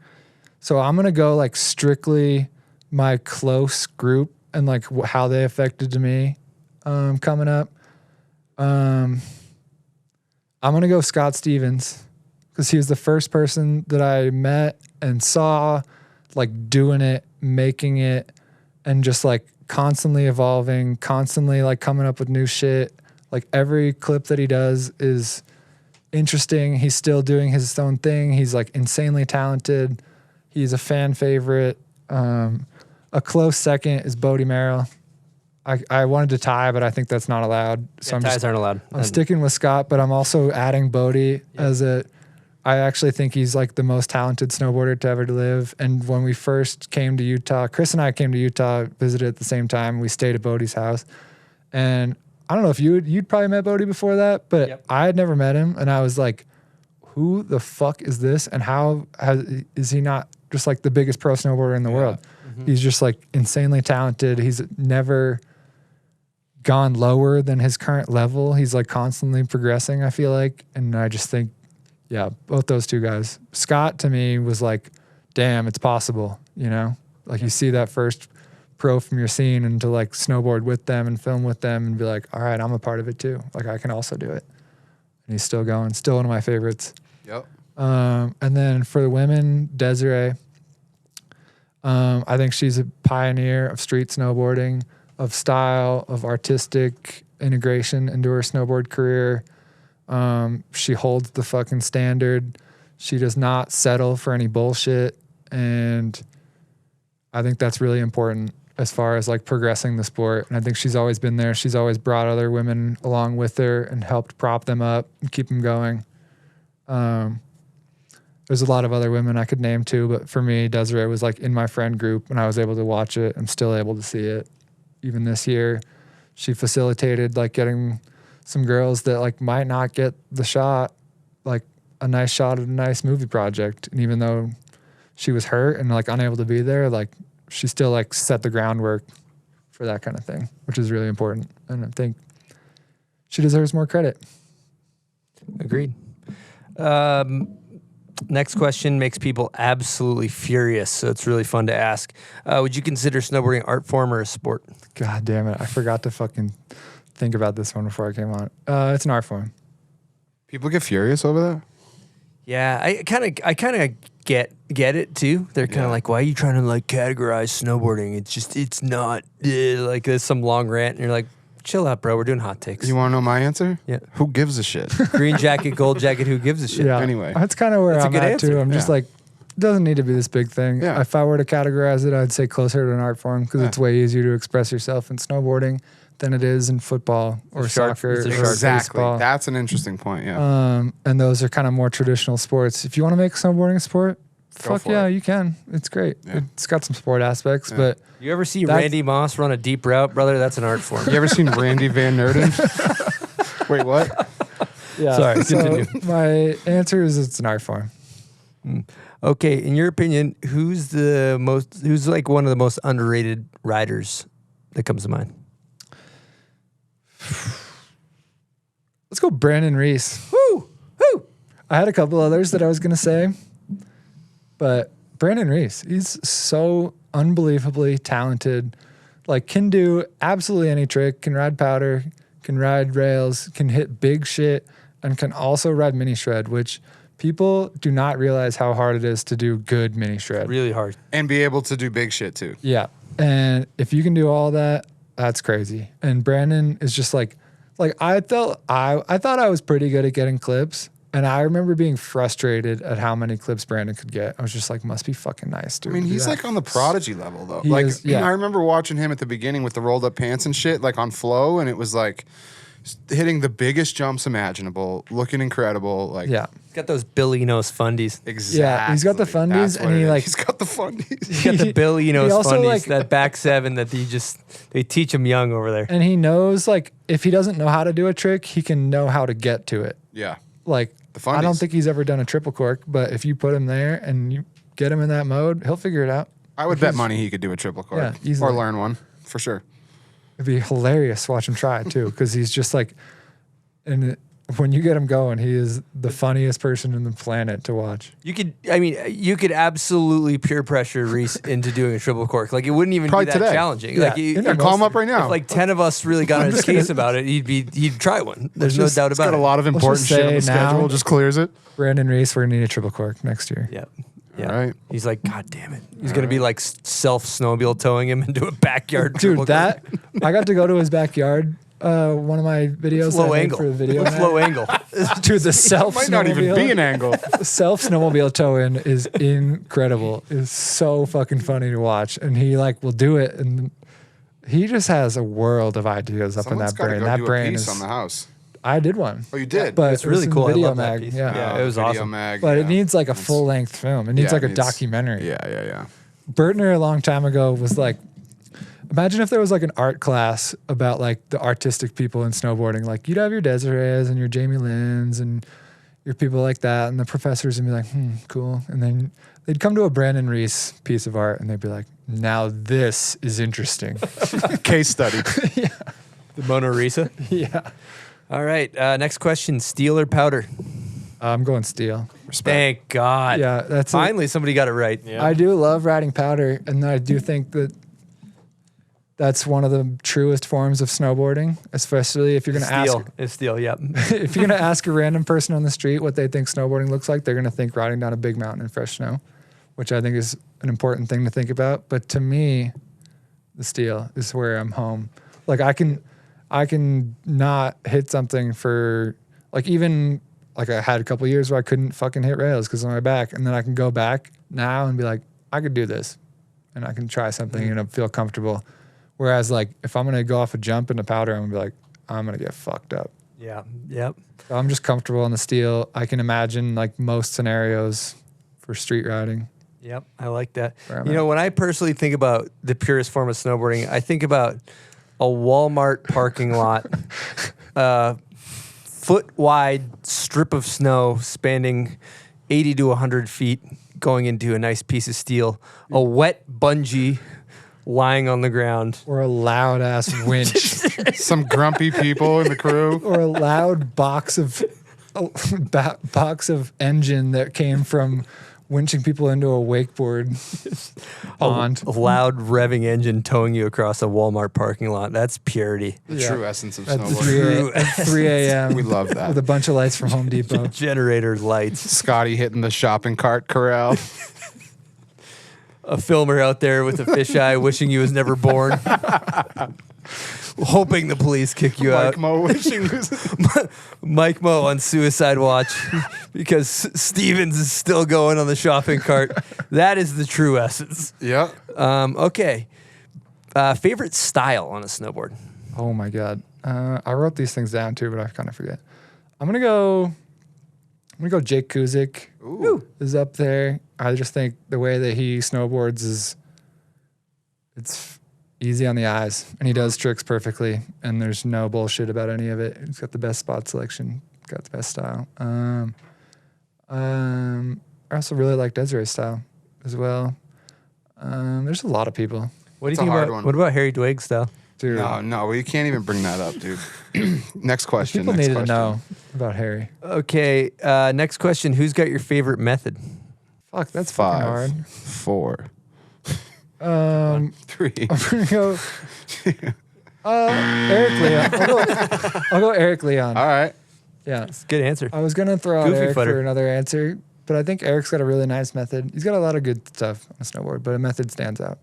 So I'm going to go like strictly my close group and like how they affected to me coming up. I'm going to go Scott Stevens because he was the first person that I met and saw like doing it, making it, and just like constantly evolving, constantly like coming up with new shit. Like every clip that he does is interesting. He's still doing his own thing. He's like insanely talented. He's a fan favorite. A close second is Bodie Merrill. I wanted to tie, but I think that's not allowed. So ties aren't allowed. I'm sticking with Scott, but I'm also adding Bodie as I actually think he's like the most talented snowboarder to ever live. And when we first came to Utah, Chris and I came to Utah, visited at the same time. We stayed at Bodie's house. And I don't know if you'd probably met Bodie before that, but I had never met him. And I was like, who the fuck is this? And is he not just like the biggest pro snowboarder in the world? Mm-hmm. He's just like insanely talented. He's never gone lower than his current level. He's like constantly progressing, I feel like. And I just think, yeah, both those two guys. Scott to me was like, damn, it's possible, you know? Like you see that first pro from your scene and to like snowboard with them and film with them and be like, all right, I'm a part of it too. Like I can also do it. And he's still going, still one of my favorites. Yep. And then for the women, Desiree, I think she's a pioneer of street snowboarding, of style, of artistic integration into her snowboard career. She holds the fucking standard. She does not settle for any bullshit. And I think that's really important as far as like progressing the sport. And I think she's always been there. She's always brought other women along with her and helped prop them up and keep them going. There's a lot of other women I could name too, but for me, Desiree was like in my friend group and I was able to watch it. I'm still able to see it. Even this year, she facilitated like getting some girls that like might not get the shot, like a nice shot at a nice movie project. And even though she was hurt and like unable to be there, like she still like set the groundwork for that kind of thing, which is really important. And I think she deserves more credit. Agreed. Next question makes people absolutely furious, so it's really fun to ask. Would you consider snowboarding art form or a sport? God damn it. I forgot to fucking think about this one before I came on. It's an art form. People get furious over that? Yeah, I kind of get it too. They're kind of like, why are you trying to like categorize snowboarding? It's not like there's some long rant, and you're like, chill out, bro. We're doing hot takes. You want to know my answer? Yeah. Who gives a shit? Green jacket, gold jacket. Who gives a shit? Yeah. Anyway, that's kind of where That's a I'm good at answer. too. I'm just like, it doesn't need to be this big thing. Yeah. If I were to categorize it, I'd say closer to an art form because it's way easier to express yourself in snowboarding than it is in football or soccer or Exactly. baseball. That's an interesting point. Yeah. And those are kind of more traditional sports. If you want to make snowboarding a sport, Go fuck for yeah, it. you can. It's great. Yeah. It's got some sport aspects, but You ever see Randy Moss run a deep route, brother? That's an art form. You ever seen Randy Van Nerden? Wait, what? yeah. Sorry, So continue. my answer is it's an art form. Okay, in your opinion, who's like one of the most underrated riders that comes to mind? Let's go Brandon Reese. Woo! Woo! I had a couple others that I was going to say, but Brandon Reese, he's so unbelievably talented, like can do absolutely any trick, can ride powder, can ride rails, can hit big shit, and can also ride mini shred, which people do not realize how hard it is to do good mini shred. Really hard. And be able to do big shit too. Yeah. And if you can do all that, that's crazy. And Brandon is just like I thought I was pretty good at getting clips. And I remember being frustrated at how many clips Brandon could get. I was just like, must be fucking nice, dude. I mean, he's like on the Prodigy level though. He Like, is, yeah. I remember watching him at the beginning with the rolled up pants and shit, like on flow, and it was like hitting the biggest jumps imaginable, looking incredible. Like, yeah. He's got those Billy Enos fundies. Exactly. Yeah, he's got the fundies, That's and what he it is. like he's got the fundies. He's got the Billy Enos he also, fundies, like- that back seven that they teach him young over there. and he knows like if he doesn't know how to do a trick, he can know how to get to it. Yeah. Like The I don't fundies. think he's ever done a triple cork, but if you put him there and you get him in that mode, he'll figure it out. I would bet money he could do a triple cork. Yeah, easily. Or learn one, for sure. It'd be hilarious to watch him try it too, because he's just like, and when you get him going, he is the funniest person in the planet to watch. You could absolutely peer pressure Reese into doing a triple cork. Like it wouldn't even Probably be that today. challenging. Yeah. Like Yeah, call him up right now. If like 10 of us really got on his case about it, he'd try one. There's no doubt He's about got it. a lot of important just shit on the say now- schedule, just clears it. Brandon Reese, we're gonna need a triple cork next year. Yeah. Yeah. All right. He's like, God damn it. He's going to be like self snowmobile towing him into a backyard. triple Dude, I got to go to his backyard. One of my videos that I low made angle. for the video. It's low angle. Dude, the self Might not even be an angle. Self snowmobile tow-in is incredible. It's so fucking funny to watch. And he like will do it, and he just has a world of ideas up Someone's in that gotta brain. go That do a brain piece is. on the house. I did one. Oh, you did? But It's it was really in cool. I Video love that mag. piece. Yeah. It was Video awesome. Mag, But it yeah. needs like a full length film. It needs Yeah, like a it needs- documentary. Yeah. Bertner a long time ago was like, imagine if there was like an art class about like the artistic people in snowboarding. Like you'd have your Desirees and your Jamie Lynn's and your people like that, and the professors would be like, cool. And then they'd come to a Brandon Reese piece of art and they'd be like, now this is interesting. Case study. Yeah. The Mona Lisa. Yeah. All right. Next question: steel or powder? I'm going steel. Thank God. Yeah, that's finally somebody got it right. I do love riding powder, and I do think that that's one of the truest forms of snowboarding, especially if you're going to ask. It's steel. Yep. If you're going to ask a random person on the street what they think snowboarding looks like, they're going to think riding down a big mountain in fresh snow, which I think is an important thing to think about. But to me, the steel is where I'm home. Like I can not hit something for like even like I had a couple of years where I couldn't fucking hit rails because of my back, and then I can go back now and be like, I could do this, and I can try something and I feel comfortable. Whereas like if I'm gonna go off a jump into powder, I'm gonna be like, I'm gonna get fucked up. Yeah. Yep. So I'm just comfortable on the steel. I can imagine like most scenarios for street riding. Yep. I like that. You know, when I personally think about the purest form of snowboarding, I think about a Walmart parking lot, foot wide strip of snow spanning 80 to 100 feet going into a nice piece of steel, a wet bungee lying on the ground. Or a loud ass winch. Some grumpy people in the crew. Or a loud box of engine that came from winching people into a wakeboard pond. A loud revving engine towing you across a Walmart parking lot. That's purity. The true essence of At snowboarding. At 3 a.m. We love that. With a bunch of lights from Home Depot. Generator lights. Scotty hitting the shopping cart corral. A filmer out there with a fisheye wishing he was never born. Hoping the police kick you out. Mike Mo wishing Mike Mo on suicide watch because Stevens is still going on the shopping cart. That is the true essence. Yeah. Okay. Favorite style on a snowboard? Oh my God. I wrote these things down too, but I kind of forget. I'm gonna go Jake Kuzik. Ooh. Is up there. I just think the way that he snowboards it's easy on the eyes, and he does tricks perfectly, and there's no bullshit about any of it. He's got the best spot selection, got the best style. I also really like Desiree's style as well. There's a lot of people. What do you think about what about Harry Dweig's style? Dude. No, you can't even bring that up, dude. Next question. People needed to know about Harry. Okay, next question. Who's got your favorite method? Fuck, that's fucking 5, hard. 4, 3. I'm gonna go Eric Leon. I'll go Eric Leon. All right. Yeah. That's a good answer. I was gonna throw out Goofy Eric footer. for another answer, but I think Eric's got a really nice method. He's got a lot of good stuff on a snowboard, but a method stands out.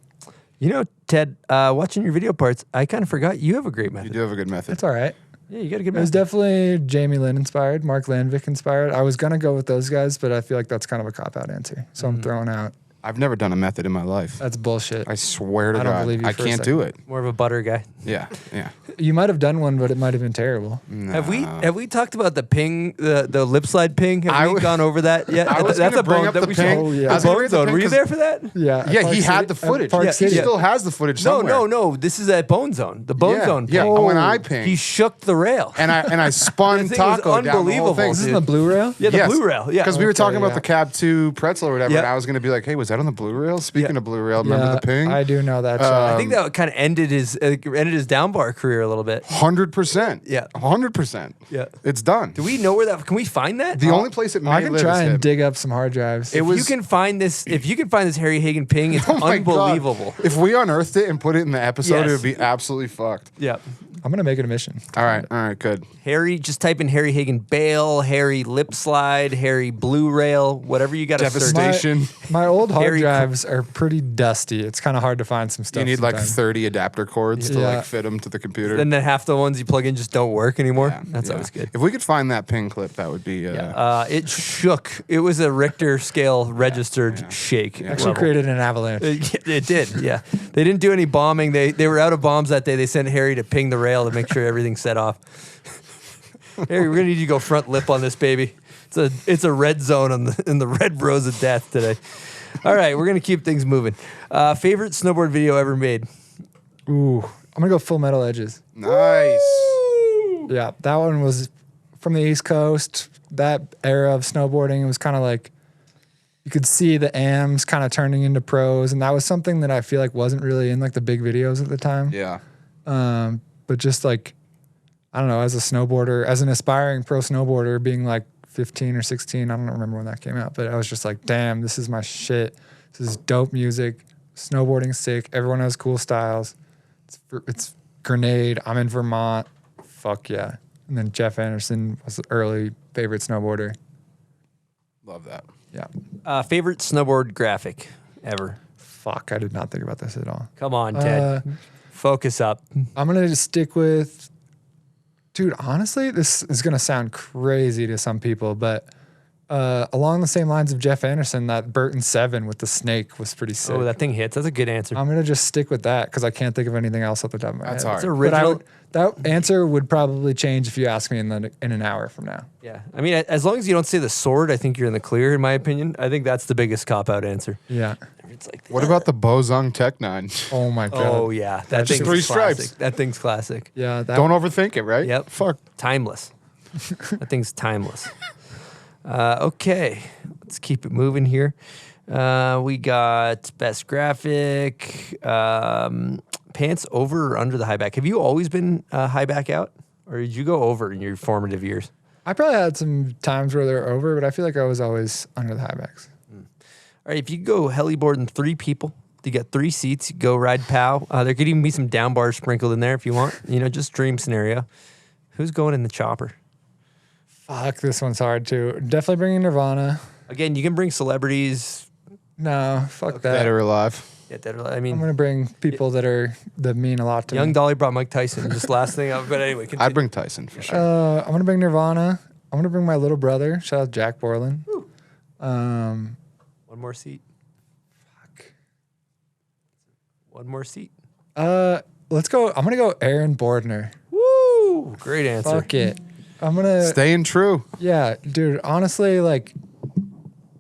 You know, Ted, watching your video parts, I kind of forgot you have a great method. You do have a good method. It's all right. Yeah, you got a good It was method. definitely Jamie Lynn inspired, Mark Landvik inspired. I was gonna go with those guys, but I feel like that's kind of a cop-out answer. So I'm throwing out. I've never done a method in my life. That's bullshit. I swear to I don't God, believe you I for a can't second. do it. More of a butter guy. Yeah, yeah. You might have done one, but it might have been terrible. No. Have we talked about the ping, the lip slide ping? Have we gone over that yet? I was That's gonna a bring bone up that the we ping. should. Oh, yeah. I was gonna bring up the Bonezone. ping Were you 'cause- there for that? Yeah. Yeah, Park he had City- the footage. Park He City. still has the footage No, somewhere. no. This is at Bonezone. The Bonezone. Yeah, ping. when I pinged. He shook the rail. And I spun The thing was taco down the whole unbelievable, thing. This is dude. the blue rail? Yeah, the Yes. blue rail. Yeah, Because we were Okay, talking about yeah. the Cab 2 pretzel or whatever, Yeah. and I was going to be like, hey, was that on the blue rail? Speaking of blue rail, remember the ping? I do know that shot. I think that kind of ended his down bar career a little bit. 100%. Yeah. 100%. Yeah. It's done. Do we know where that? Can we find that? The only place it may I can live try is and him. dig up some hard drives. If you can find this Harry Hagen ping, it's Oh my God. unbelievable. If we unearthed it and put it in the episode, Yes. it would be absolutely fucked. Yeah. I'm going to make it a mission. All right, good. Harry, just type in Harry Hagen bail, Harry lip slide, Harry blue rail, whatever you got to search. Devastation. My old hard Harry- drives are pretty dusty. It's kind of hard to find some stuff. You need like sometimes. 30 adapter cords to Yeah. like fit them to the computer. And then half the ones you plug in just don't work anymore. Yeah, That's yeah. always good. If we could find that ping clip, that would be. It shook. It was a Richter scale registered shake. Actually level. created an avalanche. It did, yeah. They didn't do any bombing. They were out of bombs that day. They sent Harry to ping the rail to make sure everything set off. Harry, we're gonna need you to go front lip on this baby. It's a red zone in the red rows of death today. All right, we're gonna keep things moving. Favorite snowboard video ever made? Ooh, I'm going to go Full Metal Edges. Nice. Yeah, that one was from the East Coast. That era of snowboarding, it was kind of like you could see the AMs kind of turning into pros, and that was something that I feel like wasn't really in like the big videos at the time. Yeah. But just like, I don't know, as a snowboarder, as an aspiring pro snowboarder, being like 15 or 16, I don't remember when that came out, but I was just like, damn, this is my shit. This is dope music. Snowboarding's sick. Everyone has cool styles. It's Grenade. I'm in Vermont. Fuck yeah. And then Jeff Anderson was the early favorite snowboarder. Love that. Yeah. Favorite snowboard graphic ever? Fuck, I did not think about this at all. Come on, Ted. Focus up. I'm going to just stick with, dude, honestly, this is going to sound crazy to some people, but along the same lines of Jeff Anderson, that Burton 7 with the snake was pretty sick. Oh, that thing hits. That's a good answer. I'm going to just stick with that because I can't think of anything else off the top of my head. That's hard. It's original. That answer would probably change if you ask me in an hour from now. Yeah. I mean, as long as you don't say the sword, I think you're in the clear, in my opinion. I think that's the biggest cop-out answer. Yeah. It's like, What about the Bonezone Tech 9? Oh, my God. oh, yeah. That Just thing's 3 classic. stripes. That thing's classic. Yeah. Don't overthink it, right? Yep. Fuck. Timeless. That thing's timeless. Okay. Let's keep it moving here. We got best graphic. Pants over or under the high back. Have you always been high back out? Or did you go over in your formative years? I probably had some times where they're over, but I feel like I was always under the high backs. All right, if you go heliboarding 3 people, you got 3 seats, you go ride POW. There could even be some down bars sprinkled in there if you want. Just dream scenario. Who's going in the chopper? Fuck, this one's hard too. Definitely bringing Nirvana. Again, you can bring celebrities. No, fuck that. Dead or alive. Yeah, dead or alive. I mean, I'm gonna bring people that mean a lot to Young me. Dolly brought Mike Tyson. Just last thing up. But anyway, continue. I'd bring Tyson for sure. I'm gonna bring Nirvana. I'm gonna bring my little brother. Shout out Jack Borland. One more seat. Fuck. One more seat. Let's go. I'm gonna go Aaron Bordner. Woo! Great answer. Fuck it. I'm gonna Staying true. Yeah, dude. Honestly, like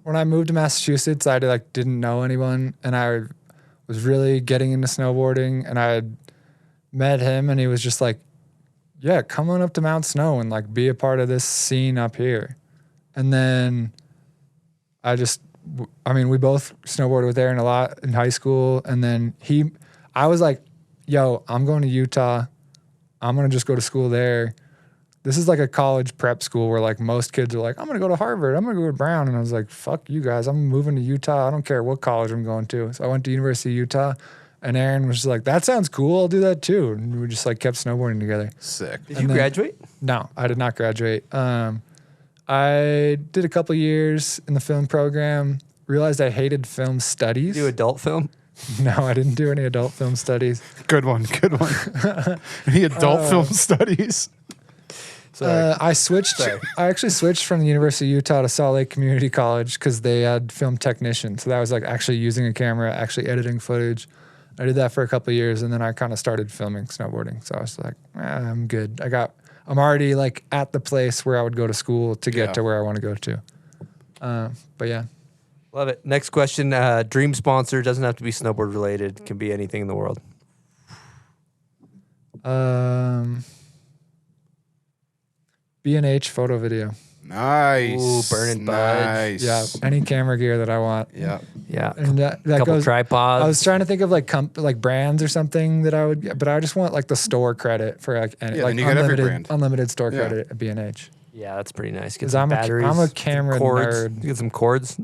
when I moved to Massachusetts, I didn't know anyone, and I was really getting into snowboarding, and I had met him, and he was just like, "Yeah, come on up to Mount Snow and like be a part of this scene up here." And then we both snowboarded with Aaron a lot in high school, and then I was like, "Yo, I'm going to Utah. I'm gonna just go to school there." This is like a college prep school where like most kids are like, I'm going to go to Harvard. I'm going to go to Brown. And I was like, fuck you guys. I'm moving to Utah. I don't care what college I'm going to. So I went to University of Utah, and Aaron was just like, that sounds cool. I'll do that too. And we just like kept snowboarding together. Sick. Did you graduate? No, I did not graduate. I did a couple years in the film program, realized I hated film studies. You do adult film? No, I didn't do any adult film studies. Good one. Any adult film studies? I actually switched from the University of Utah to Salt Lake Community College because they had film technician. So that was like actually using a camera, actually editing footage. I did that for a couple of years, and then I kind of started filming snowboarding. So I was like, I'm good. I'm already like at the place where I would go to school to get to where I want to go to. But yeah. Love it. Next question. Dream sponsor. Doesn't have to be snowboard related. Can be anything in the world. B&H photo video. Nice. Ooh, burning budge. Nice. Yeah, any camera gear that I want. Yeah. Yeah. And that couple goes, tripods. I was trying to think of like brands or something that I would get, but I just want like the store credit for like then you get every brand. unlimited store credit at B&H. Yeah, that's pretty nice. Get Because some I'm batteries. a camera cords. nerd. You get some cords.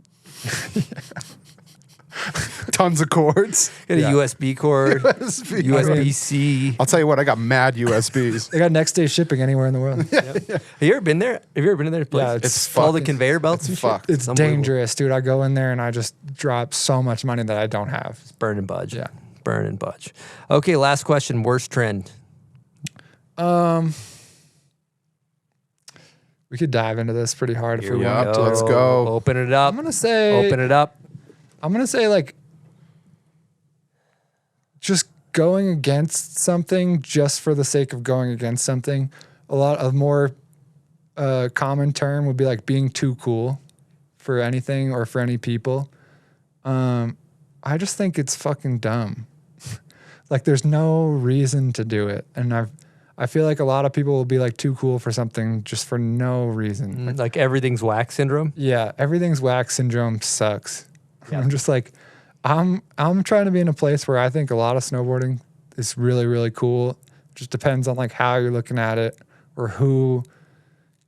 Tons of cords. Get a USB cord. USB-C. I'll tell you what, I got mad USBs. They got next day shipping anywhere in the world. Have you ever been there? Have you ever been to their place? Yeah, it's all the conveyor belts and shit. It's dangerous, dude. I go in there and I just drop so much money that I don't have. It's burn and budge. Yeah. Burn and budge. Okay, last question. Worst trend. We could dive into this pretty hard if we Here we want to. Let's go. Open it up. I'm gonna say Open it up. I'm gonna say like just going against something just for the sake of going against something. A lot of more common term would be like being too cool for anything or for any people. I just think it's fucking dumb. Like there's no reason to do it, and I feel like a lot of people will be like too cool for something just for no reason. Like everything's whack syndrome. Yeah, everything's whack syndrome sucks. Yeah. I'm just like, I'm trying to be in a place where I think a lot of snowboarding is really, really cool. It just depends on like how you're looking at it or who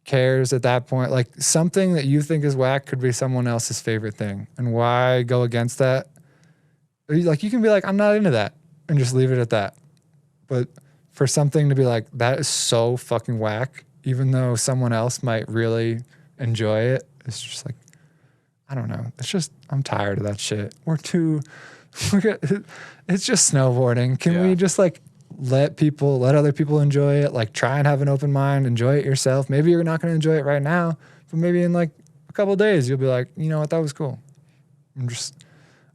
cares at that point. Like something that you think is whack could be someone else's favorite thing. And why go against that? Like you can be like, I'm not into that and just leave it at that. But for something to be like, that is so fucking whack, even though someone else might really enjoy it, it's just like, I don't know. It's just, I'm tired of that shit. We're too It's just snowboarding. Can we just like let other people enjoy it? Like try and have an open mind, enjoy it yourself. Maybe you're not going to enjoy it right now, but maybe in like a couple of days, you'll be like, you know what, that was cool. I'm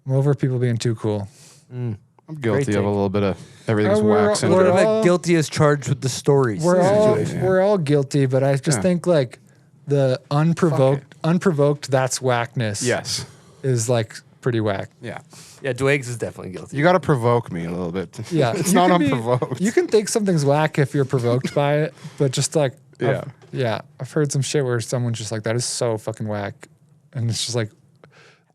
over people being too cool. I'm guilty of a little bit of everything's wax. A little bit guilty as charged with the stories. We're all guilty, but I just think like the unprovoked that's whackness. Yes. Is like pretty whack. Yeah. Yeah, Dwags is definitely guilty. You got to provoke me a little bit. Yeah. It's not unprovoked. You can think something's whack if you're provoked by it, but just like, I've heard some shit where someone's just like, that is so fucking whack. And it's just like,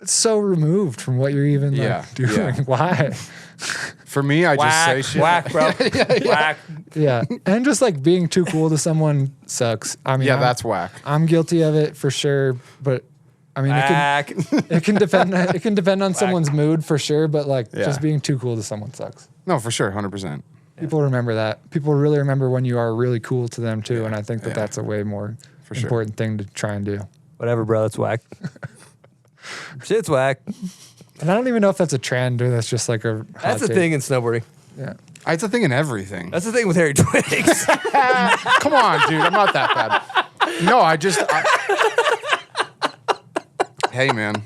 it's so removed from what you're even like doing. Yeah. Why? For me, I just say shit. Whack, bro. Whack. Yeah. And just like being too cool to someone sucks. I mean, that's whack. I'm guilty of it for sure, but I mean, it can depend on someone's mood for sure, but like just being too cool to someone sucks. No, for sure, 100%. People remember that. People really remember when you are really cool to them too, and I think that's a way more important thing to try and do. Whatever, bro. It's whack. Shit's whack. And I don't even know if that's a trend or that's just like a. That's the thing in snowboarding. Yeah. It's a thing in everything. That's the thing with Harry Twigs. Come on, dude. I'm not that bad. No, hey, man.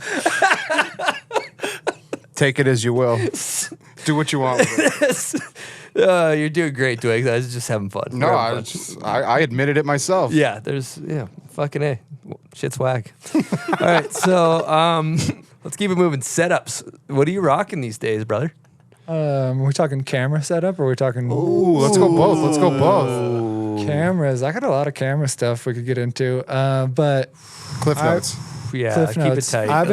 Take it as you will. Do what you want with it. You're doing great, Twigs. I was just having fun. No, I admitted it myself. Yeah, fucking A. Shit's whack. All right, so let's keep it moving. Setups. What are you rocking these days, brother? Are we talking camera setup or are we talking... Ooh, let's go both. Cameras. I got a lot of camera stuff we could get into, but... Cliff Notes. Cliff Notes. Keep it tight. I've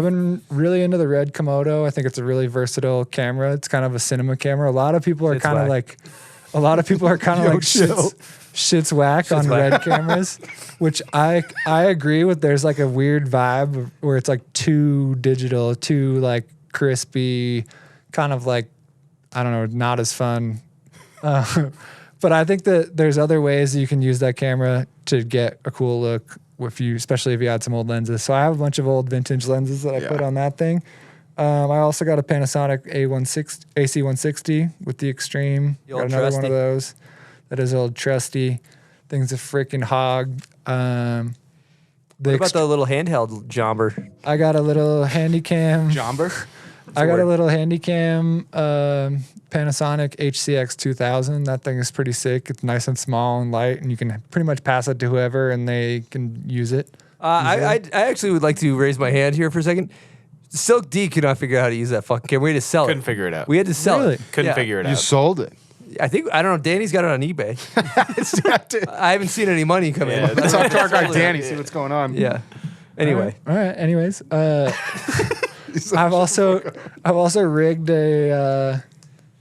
been really into the Red Komodo. I think it's a really versatile camera. It's kind of a cinema camera. A lot of people are kind of like shit's whack on red cameras, which I agree with. There's like a weird vibe where it's like too digital, too like crispy, kind of like, I don't know, not as fun. But I think that there's other ways that you can use that camera to get a cool look, especially if you add some old lenses. So I have a bunch of old vintage lenses that I put on that thing. I also got a Panasonic AC160 with the Extreme. Got another one of those. That is old trusty. Thing's a freaking hog. What about the little handheld jomber? I got a little Handycam. Jomber? I got a little Handycam Panasonic HCX 2000. That thing is pretty sick. It's nice and small and light, and you can pretty much pass it to whoever, and they can use it. I actually would like to raise my hand here for a second. Silk D could not figure out how to use that fucking camera. We had to sell it. Couldn't figure it out. We had to sell it. Couldn't figure it out. You sold it. I don't know. Danny's got it on eBay. I haven't seen any money come in. Let's talk to our guy Danny, see what's going on. Yeah. Anyway. All right. Anyways, I've also rigged a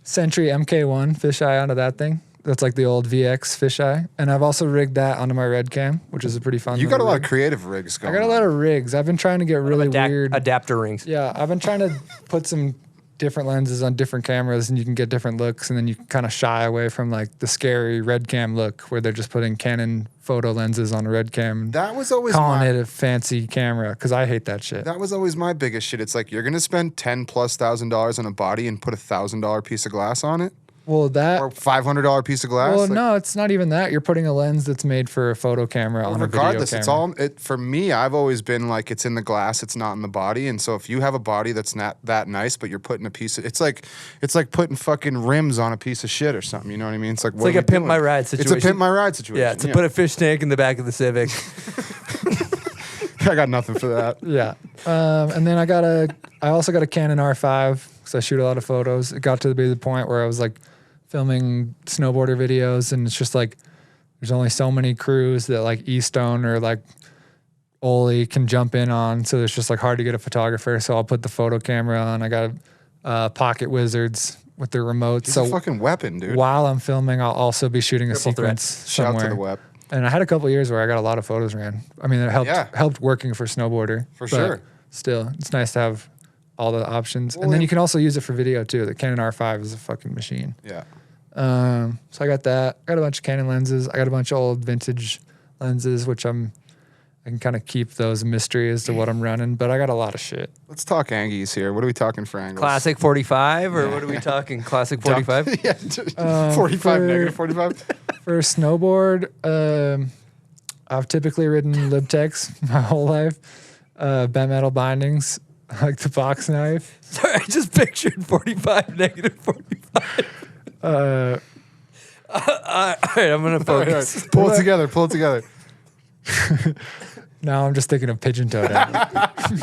Sentry MK1 fisheye onto that thing. That's like the old VX fisheye, and I've also rigged that onto my Red Cam, which is a pretty fun. You got a lot of creative rigs going. I got a lot of rigs. I've been trying to get really weird adapter rings. Yeah, I've been trying to put some different lenses on different cameras, and you can get different looks, and then you can kind of shy away from like the scary Red Cam look where they're just putting Canon photo lenses on a Red Cam. That was always calling it a fancy camera, because I hate that shit. That was always my biggest shit. It's like you're gonna spend $10,000+ on a body and put $1,000 piece of glass on it. Well, that or $500 piece of glass. Well, no, it's not even that. You're putting a lens that's made for a photo camera on a video camera. Regardless, it's all. For me, I've always been like, it's in the glass, it's not in the body. And so if you have a body that's not that nice, but you're putting a piece of, it's like putting fucking rims on a piece of shit or something. You know what I mean? It's like a pimp my ride situation. It's a pimp my ride situation. Yeah, to put a fish tank in the back of the Civic. I got nothing for that. Yeah, and then I also got a Canon R5 because I shoot a lot of photos. It got to be the point where I was like filming snowboarder videos, and it's just like there's only so many crews that like Eastone or like Oli can jump in on, so it's just like hard to get a photographer. So I'll put the photo camera on. I got Pocket Wizards with their remotes. It's a fucking weapon, dude. While I'm filming, I'll also be shooting a sequence somewhere. Shout to the web. And I had a couple of years where I got a lot of photos ran. I mean, it helped working for Snowboarder. For sure. Still, it's nice to have all the options. Well, and then you can also use it for video too. The Canon R5 is a fucking machine. Yeah. So I got that. I got a bunch of Canon lenses. I got a bunch of old vintage lenses, which I'm I can kind of keep those mystery as to what I'm running, but I got a lot of shit. Let's talk Angies here. What are we talking for angles? Classic 45, or what are we talking? Classic 45? Yeah, 45, negative 45. For snowboard, I've typically ridden Libtex my whole life. Bent metal bindings, like the box knife. Sorry, I just pictured 45, negative 45. All right, I'm going to focus. All right. Pull it together. No, I'm just thinking of pigeon-toed.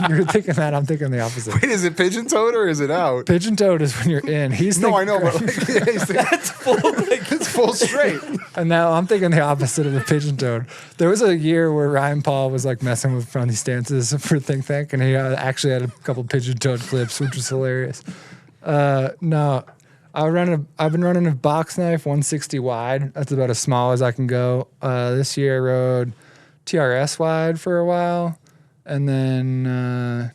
You're thinking that, I'm thinking the opposite. Wait, is it pigeon-toed or is it out? Pigeon-toed is when you're in. I know, but that's full. It's full straight. And now I'm thinking the opposite of the pigeon-toed. There was a year where Ryan Paul was like messing with funny stances for Think Tank, and he actually had a couple pigeon-toed clips, which was hilarious. No, I've been running a box knife 160 wide. That's about as small as I can go. This year I rode TRS wide for a while, and then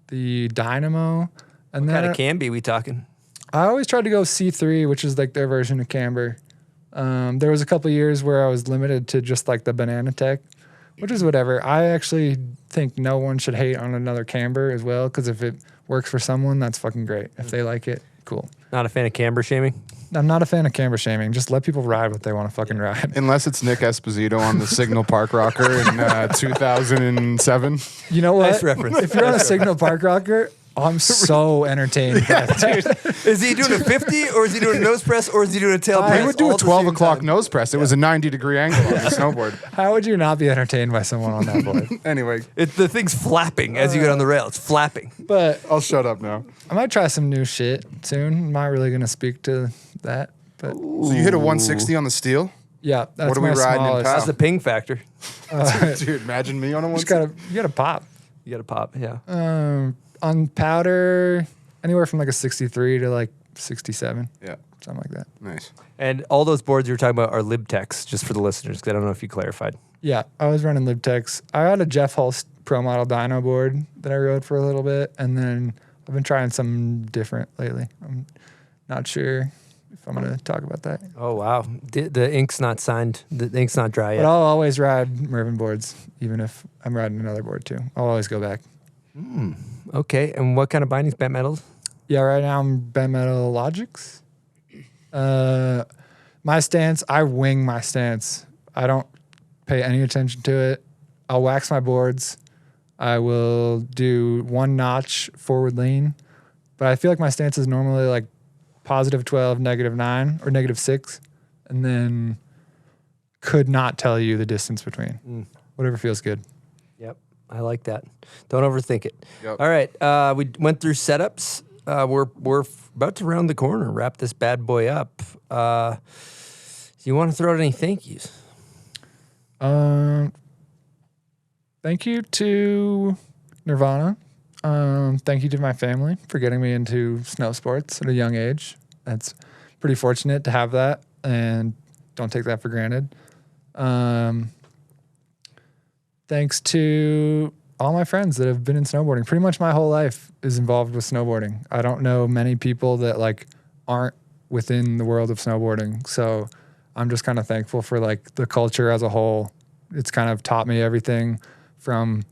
the Dynamo. And What then kind of Camby we talking? I always tried to go C3, which is like their version of camber. There was a couple years where I was limited to just like the Banana Tech, which is whatever. I actually think no one should hate on another camber as well, because if it works for someone, that's fucking great. If they like it, cool. Not a fan of camber shaming? I'm not a fan of camber shaming. Just let people ride what they want to fucking ride. Unless it's Nick Esposito on the Signal Park Rocker in 2007. You know what? Nice reference. If you're on a Signal Park Rocker, I'm so entertained. By that. Dude, is he doing a 50, or is he doing a nose press, or is he doing a tail press? He would do all a at the 12 same o'clock time? nose press. It was a 90-degree angle on the snowboard. How would you not be entertained by someone on that board? Anyway, The thing's flapping as you get on the rail. It's flapping. But I'll shut up now. I might try some new shit soon. I'm not really going to speak to that. But So you hit a 160 on the steel? yeah, that's What are we my riding in smallest. pound? That's the ping factor. Dude, imagine me on a Just 160. you gotta pop. You got to pop, yeah. On powder, anywhere from like a 63 to like 67. Yeah. Something like that. Nice. And all those boards you were talking about are Libtex, just for the listeners, because I don't know if you clarified. Yeah, I was running Libtex. I had a Jeff Hulst Pro Model Dyno board that I rode for a little bit, and then I've been trying something different lately. I'm not sure if I'm going to talk about that. Oh, wow. The ink's not signed. The ink's not dry But yet. I'll always ride Mervin boards, even if I'm riding another board too. I'll always go back. Okay, and what kind of bindings? Bent metals? Yeah, right now I'm Bent Metal Logics. My stance, I wing my stance. I don't pay any attention to it. I'll wax my boards. I will do one notch forward lean, but I feel like my stance is normally like positive 12, negative 9, or negative 6, and then could not tell you the distance between. Whatever feels good. Yep, I like that. Don't overthink it. Yep. All right, we went through setups. We're about to round the corner, wrap this bad boy up. Do you want to throw out any thank yous? Thank you to Nirvana. Thank you to my family for getting me into snow sports at a young age. That's pretty fortunate to have that, and don't take that for granted. Thanks to all my friends that have been in snowboarding. Pretty much my whole life is involved with snowboarding. I don't know many people that like aren't within the world of snowboarding. So I'm just kind of thankful for like the culture as a whole. It's kind of taught me everything from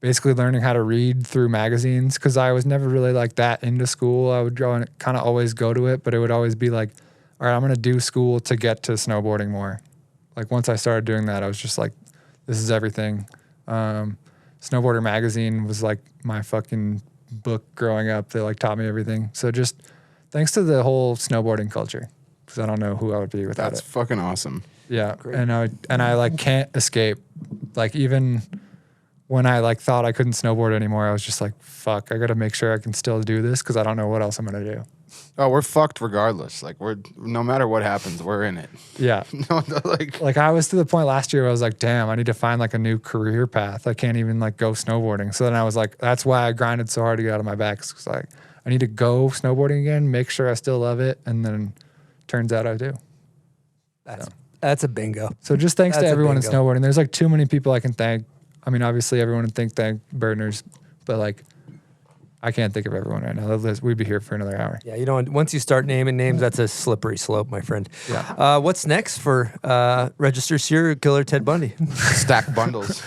basically learning how to read through magazines, because I was never really like that into school. I would go and kind of always go to it, but it would always be like, all right, I'm going to do school to get to snowboarding more. Like once I started doing that, I was just like, this is everything. Snowboarder magazine was like my fucking book growing up that like taught me everything. So just thanks to the whole snowboarding culture, because I don't know who I would be without That's it. fucking awesome. Yeah, and I like can't escape. Like even when I like thought I couldn't snowboard anymore, I was just like, fuck, I got to make sure I can still do this, because I don't know what else I'm gonna do. Oh, we're fucked regardless. Like no matter what happens, we're in it. Yeah. Like I was to the point last year where I was like, damn, I need to find like a new career path. I can't even like go snowboarding. So then I was like, that's why I grinded so hard to get out of my back. It's like, I need to go snowboarding again, make sure I still love it. And then turns out I do. That's a bingo. So just thanks to everyone in bingo. snowboarding. There's like too many people I can thank. I mean, obviously everyone would thank Birdners, but like, I can't think of everyone right now. We'd be here for another hour. Yeah, you know, once you start naming names, that's a slippery slope, my friend. Yeah. What's next for registered serial killer Ted Bundy? Stack bundles.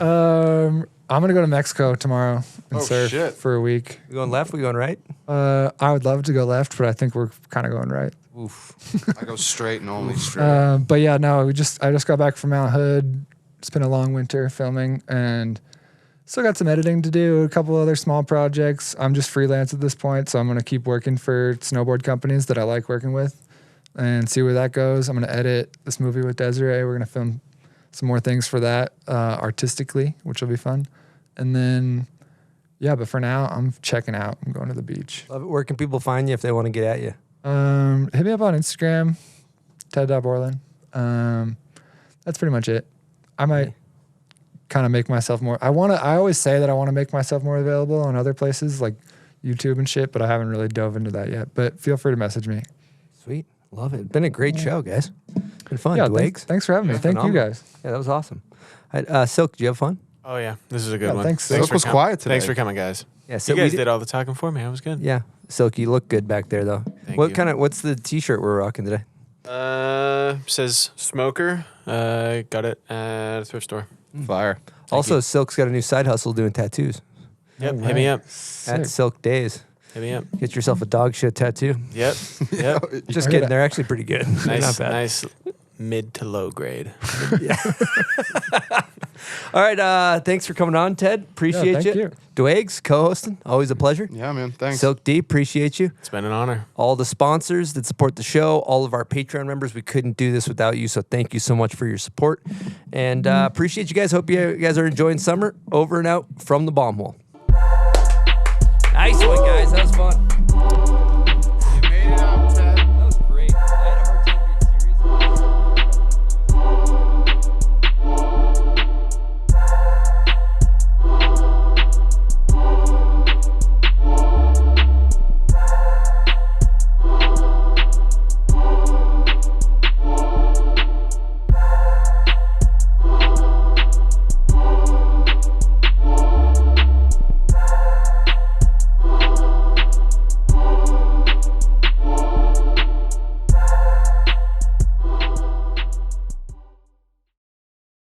I'm gonna go to Mexico tomorrow and surf for a week. We going left? We going right? I would love to go left, but I think we're kind of going right. Oof. I go straight and only straight. But yeah, no, I just got back from Mount Hood. It's been a long winter filming, and still got some editing to do. A couple other small projects. I'm just freelance at this point, so I'm gonna keep working for snowboard companies that I like working with, and see where that goes. I'm gonna edit this movie with Desiree. We're gonna film some more things for that artistically, which will be fun. And then, yeah, but for now, I'm checking out. I'm going to the beach. Love it. Where can people find you if they want to get at you? Hit me up on Instagram, ted.borland. That's pretty much it. I might kind of make myself more. I always say that I want to make myself more available on other places like YouTube and shit, but I haven't really dove into that yet. But feel free to message me. Sweet. Love it. Been a great show, guys. Been fun. Yeah, Thanks for having me. Thank you guys. Yeah, that was awesome. Silk, did you have fun? Oh yeah, this is a good one. Thanks. Silk was quiet today. Thanks for coming, guys. Yeah, so you guys did all the talking for me. It was good. Yeah, Silk, you look good back there though. Thank you. What's the T-shirt we're rocking today? Says Smoker. Got it at a thrift store. Fire. Also, Silk's got a new side hustle doing tattoos. Yep, hit me up. At Silk Days. Hit me up. Get yourself a dog shit tattoo. Yep. Just kidding. They're actually pretty good. They're not bad. Nice mid to low grade. Yeah. All right. Thanks for coming on, Ted. Appreciate thank you. Dwags, co-hosting. Always a pleasure. Yeah, man. Thanks. Silk D, appreciate you. It's been an honor. All the sponsors that support the show, all of our Patreon members, we couldn't do this without you. So thank you so much for your support. And appreciate you guys. Hope you guys are enjoying summer. Over and out from the bomb hole. Nice one, guys. That was fun.